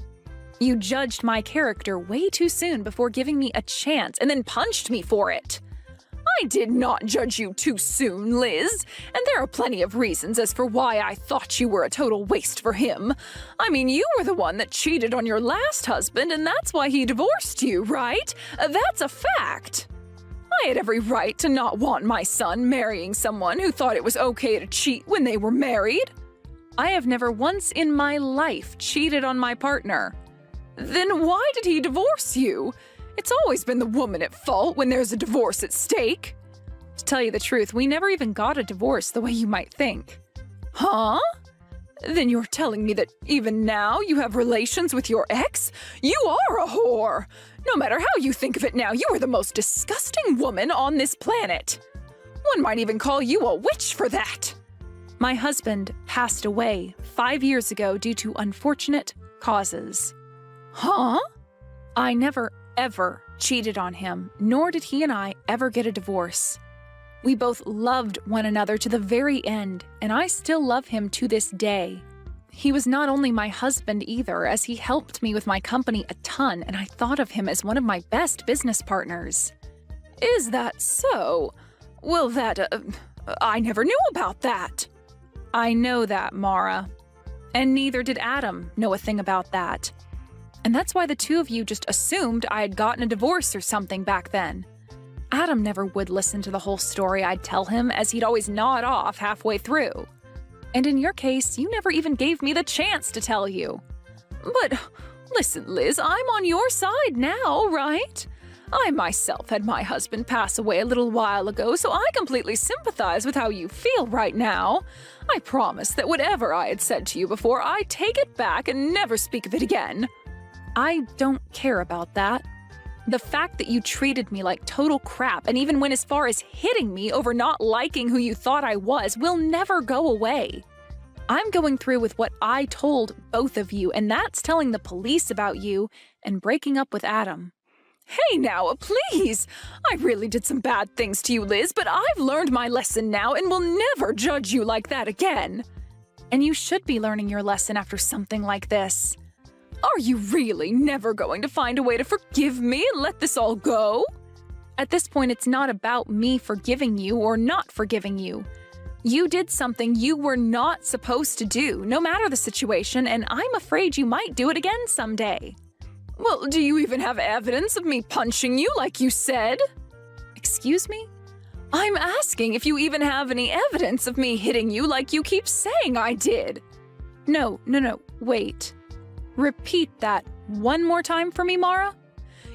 D: You judged my character way too soon before giving me a chance and then punched me for it.
K: I did not judge you too soon, Liz, and there are plenty of reasons as for why I thought you were a total waste for him. I mean, you were the one that cheated on your last husband, and that's why he divorced you, right? That's a fact. I had every right to not want my son marrying someone who thought it was okay to cheat when they were married.
D: I have never once in my life cheated on my partner.
K: Then why did he divorce you? It's always been the woman at fault when there's a divorce at stake.
D: To tell you the truth, we never even got a divorce the way you might think.
K: Huh? Then you're telling me that even now you have relations with your ex? You are a whore! No matter how you think of it now, you are the most disgusting woman on this planet. One might even call you a witch for that.
D: My husband passed away 5 years ago due to unfortunate causes.
K: Huh?
D: I never ever cheated on him, nor did he and I ever get a divorce. We both loved one another to the very end, and I still love him to this day. He was not only my husband either, as he helped me with my company a ton, and I thought of him as one of my best business partners.
K: Is that so? Well, I never knew about that.
D: I know that, Mara. And neither did Adam know a thing about that. And that's why the two of you just assumed I had gotten a divorce or something back then. Adam never would listen to the whole story I'd tell him, as he'd always nod off halfway through. And in your case, you never even gave me the chance to tell you.
K: But listen, Liz, I'm on your side now, right? I myself had my husband pass away a little while ago, so I completely sympathize with how you feel right now. I promise that whatever I had said to you before, I take it back and never speak of it again.
D: I don't care about that. The fact that you treated me like total crap and even went as far as hitting me over not liking who you thought I was will never go away. I'm going through with what I told both of you, and that's telling the police about you and breaking up with Adam.
K: Hey now, please! I really did some bad things to you, Liz, but I've learned my lesson now and will never judge you like that again.
D: And you should be learning your lesson after something like this.
K: Are you really never going to find a way to forgive me and let this all go?
D: At this point, it's not about me forgiving you or not forgiving you. You did something you were not supposed to do, no matter the situation, and I'm afraid you might do it again someday.
K: Well, do you even have evidence of me punching you like you said?
D: Excuse me?
K: I'm asking if you even have any evidence of me hitting you like you keep saying I did.
D: No, wait. Repeat that one more time for me, Mara.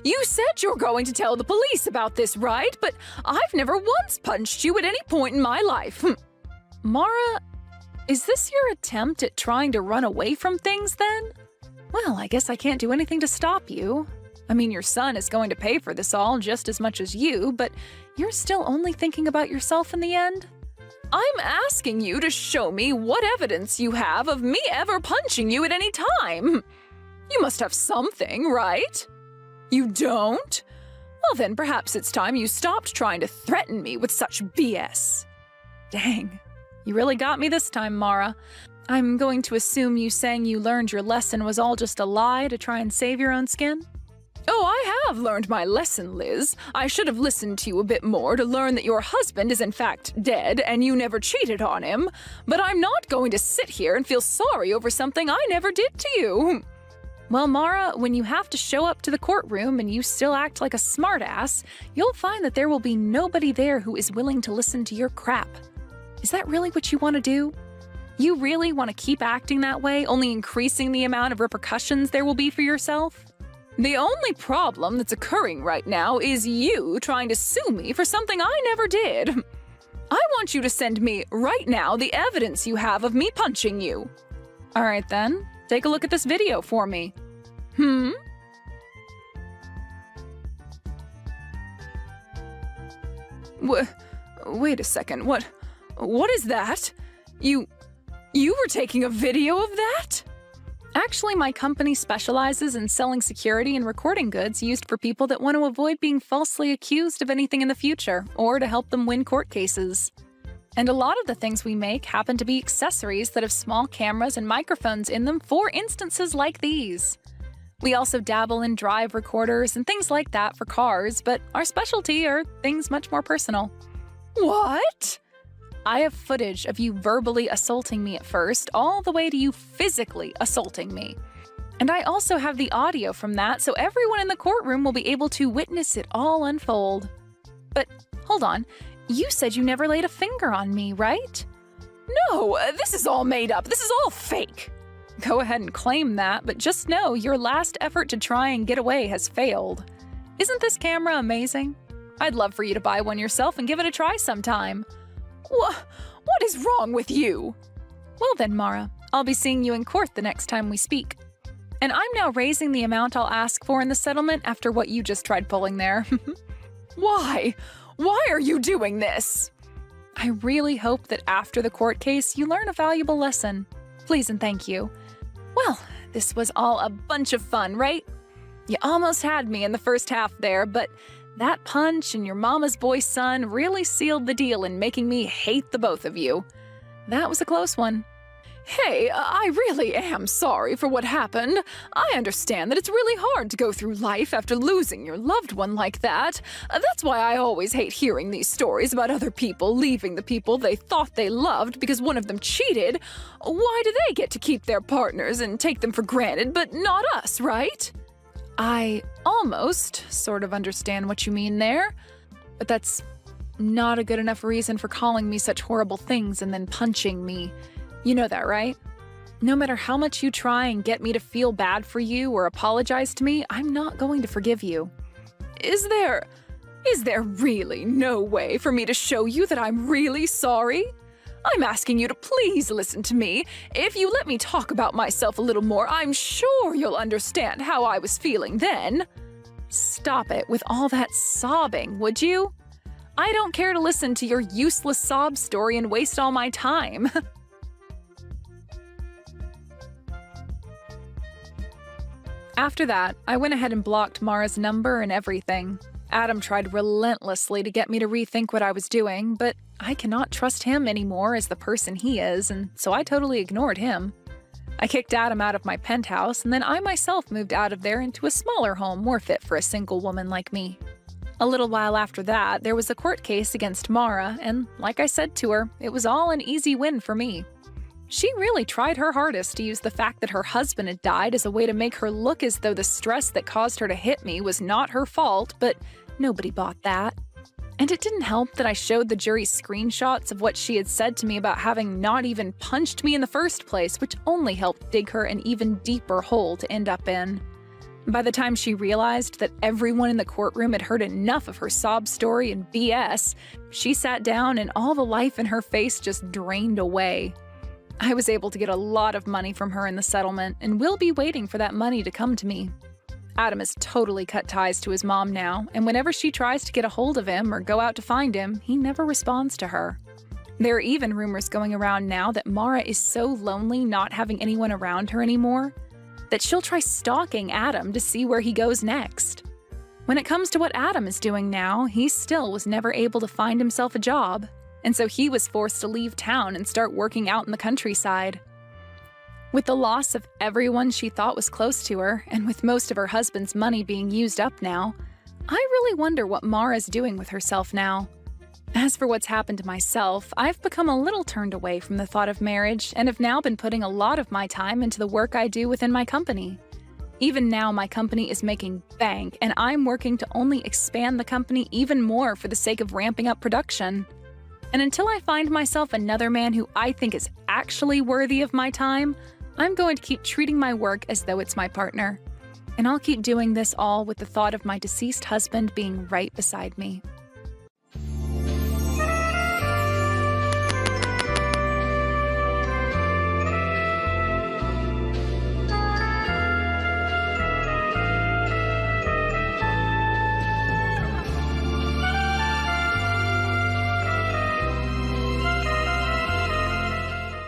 K: You said you're going to tell the police about this, right? But I've never once punched you at any point in my life.
D: Mara, is this your attempt at trying to run away from things then? Well, I guess I can't do anything to stop you. I mean, your son is going to pay for this all just as much as you, but you're still only thinking about yourself in the end?
K: I'm asking you to show me what evidence you have of me ever punching you at any time. You must have something, right? You don't? Well, then perhaps it's time you stopped trying to threaten me with such BS.
D: Dang, you really got me this time, Mara.
K: I'm going to assume you saying you learned your lesson was all just a lie to try and save your own skin? Oh, I have learned my lesson, Liz. I should have listened to you a bit more to learn that your husband is in fact dead and you never cheated on him. But I'm not going to sit here and feel sorry over something I never did to you. Well, Mara, when you have to show up to the courtroom and you still act like a smartass, you'll find that there will be nobody there who is willing to listen to your crap. Is that really what you want to do? You really want to keep acting that way, only increasing the amount of repercussions there will be for yourself? The only problem that's occurring right now is you trying to sue me for something I never did. I want you to send me, right now, the evidence you have of me punching you. All right then, take a look at this video for me. Wait a second, what is that? You were taking a video of that? Actually, my company specializes in selling security and recording goods used for people that want to avoid being falsely accused of anything in the future, or to help them win court cases. And a lot of the things we make happen to be accessories that have small cameras and microphones in them for instances like these. We also dabble in drive recorders and things like that for cars, but our specialty are things much more personal. What? I have footage of you verbally assaulting me at first, all the way to you physically assaulting me. And I also have the audio from that, so everyone in the courtroom will be able to witness it all unfold. But hold on, you said you never laid a finger on me, right? No, this is all made up. This is all fake. Go ahead and claim that, but just know your last effort to try and get away has failed. Isn't this camera amazing? I'd love for you to buy one yourself and give it a try sometime. What is wrong with you? Well then, Mara, I'll be seeing you in court the next time we speak. And I'm now raising the amount I'll ask for in the settlement after what you just tried pulling there. Why? Why are you doing this? I really hope that after the court case, you learn a valuable lesson. Please and thank you. Well, this was all a bunch of fun, right? You almost had me in the first half there, but that punch and your mama's boy son really sealed the deal in making me hate the both of you. That was a close one. Hey, I really am sorry for what happened. I understand that it's really hard to go through life after losing your loved one like that. That's why I always hate hearing these stories about other people leaving the people they thought they loved because one of them cheated. Why do they get to keep their partners and take them for granted, but not us, right? I almost sort of understand what you mean there, but that's not a good enough reason for calling me such horrible things and then punching me. You know that, right? No matter how much you try and get me to feel bad for you or apologize to me, I'm not going to forgive you. Is there really no way for me to show you that I'm really sorry? I'm asking you to please listen to me. If you let me talk about myself a little more, I'm sure you'll understand how I was feeling then. Stop it with all that sobbing, would you? I don't care to listen to your useless sob story and waste all my time. After that, I went ahead and blocked Mara's number and everything. Adam tried relentlessly to get me to rethink what I was doing, but I cannot trust him anymore as the person he is, and so I totally ignored him. I kicked Adam out of my penthouse, and then I myself moved out of there into a smaller home more fit for a single woman like me. A little while after that, there was a court case against Mara, and like I said to her, it was all an easy win for me. She really tried her hardest to use the fact that her husband had died as a way to make her look as though the stress that caused her to hit me was not her fault, but nobody bought that. And it didn't help that I showed the jury screenshots of what she had said to me about having not even punched me in the first place, which only helped dig her an even deeper hole to end up in. By the time she realized that everyone in the courtroom had heard enough of her sob story and BS, she sat down and all the life in her face just drained away. I was able to get a lot of money from her in the settlement, and will be waiting for that money to come to me. Adam has totally cut ties to his mom now, and whenever she tries to get a hold of him or go out to find him, he never responds to her. There are even rumors going around now that Mara is so lonely not having anyone around her anymore, that she'll try stalking Adam to see where he goes next. When it comes to what Adam is doing now, he still was never able to find himself a job. And so he was forced to leave town and start working out in the countryside. With the loss of everyone she thought was close to her, and with most of her husband's money being used up now, I really wonder what Mara's doing with herself now. As for what's happened to myself, I've become a little turned away from the thought of marriage and have now been putting a lot of my time into the work I do within my company. Even now, my company is making bank, and I'm working to only expand the company even more for the sake of ramping up production. And until I find myself another man who I think is actually worthy of my time, I'm going to keep treating my work as though it's my partner. And I'll keep doing this all with the thought of my deceased husband being right beside me.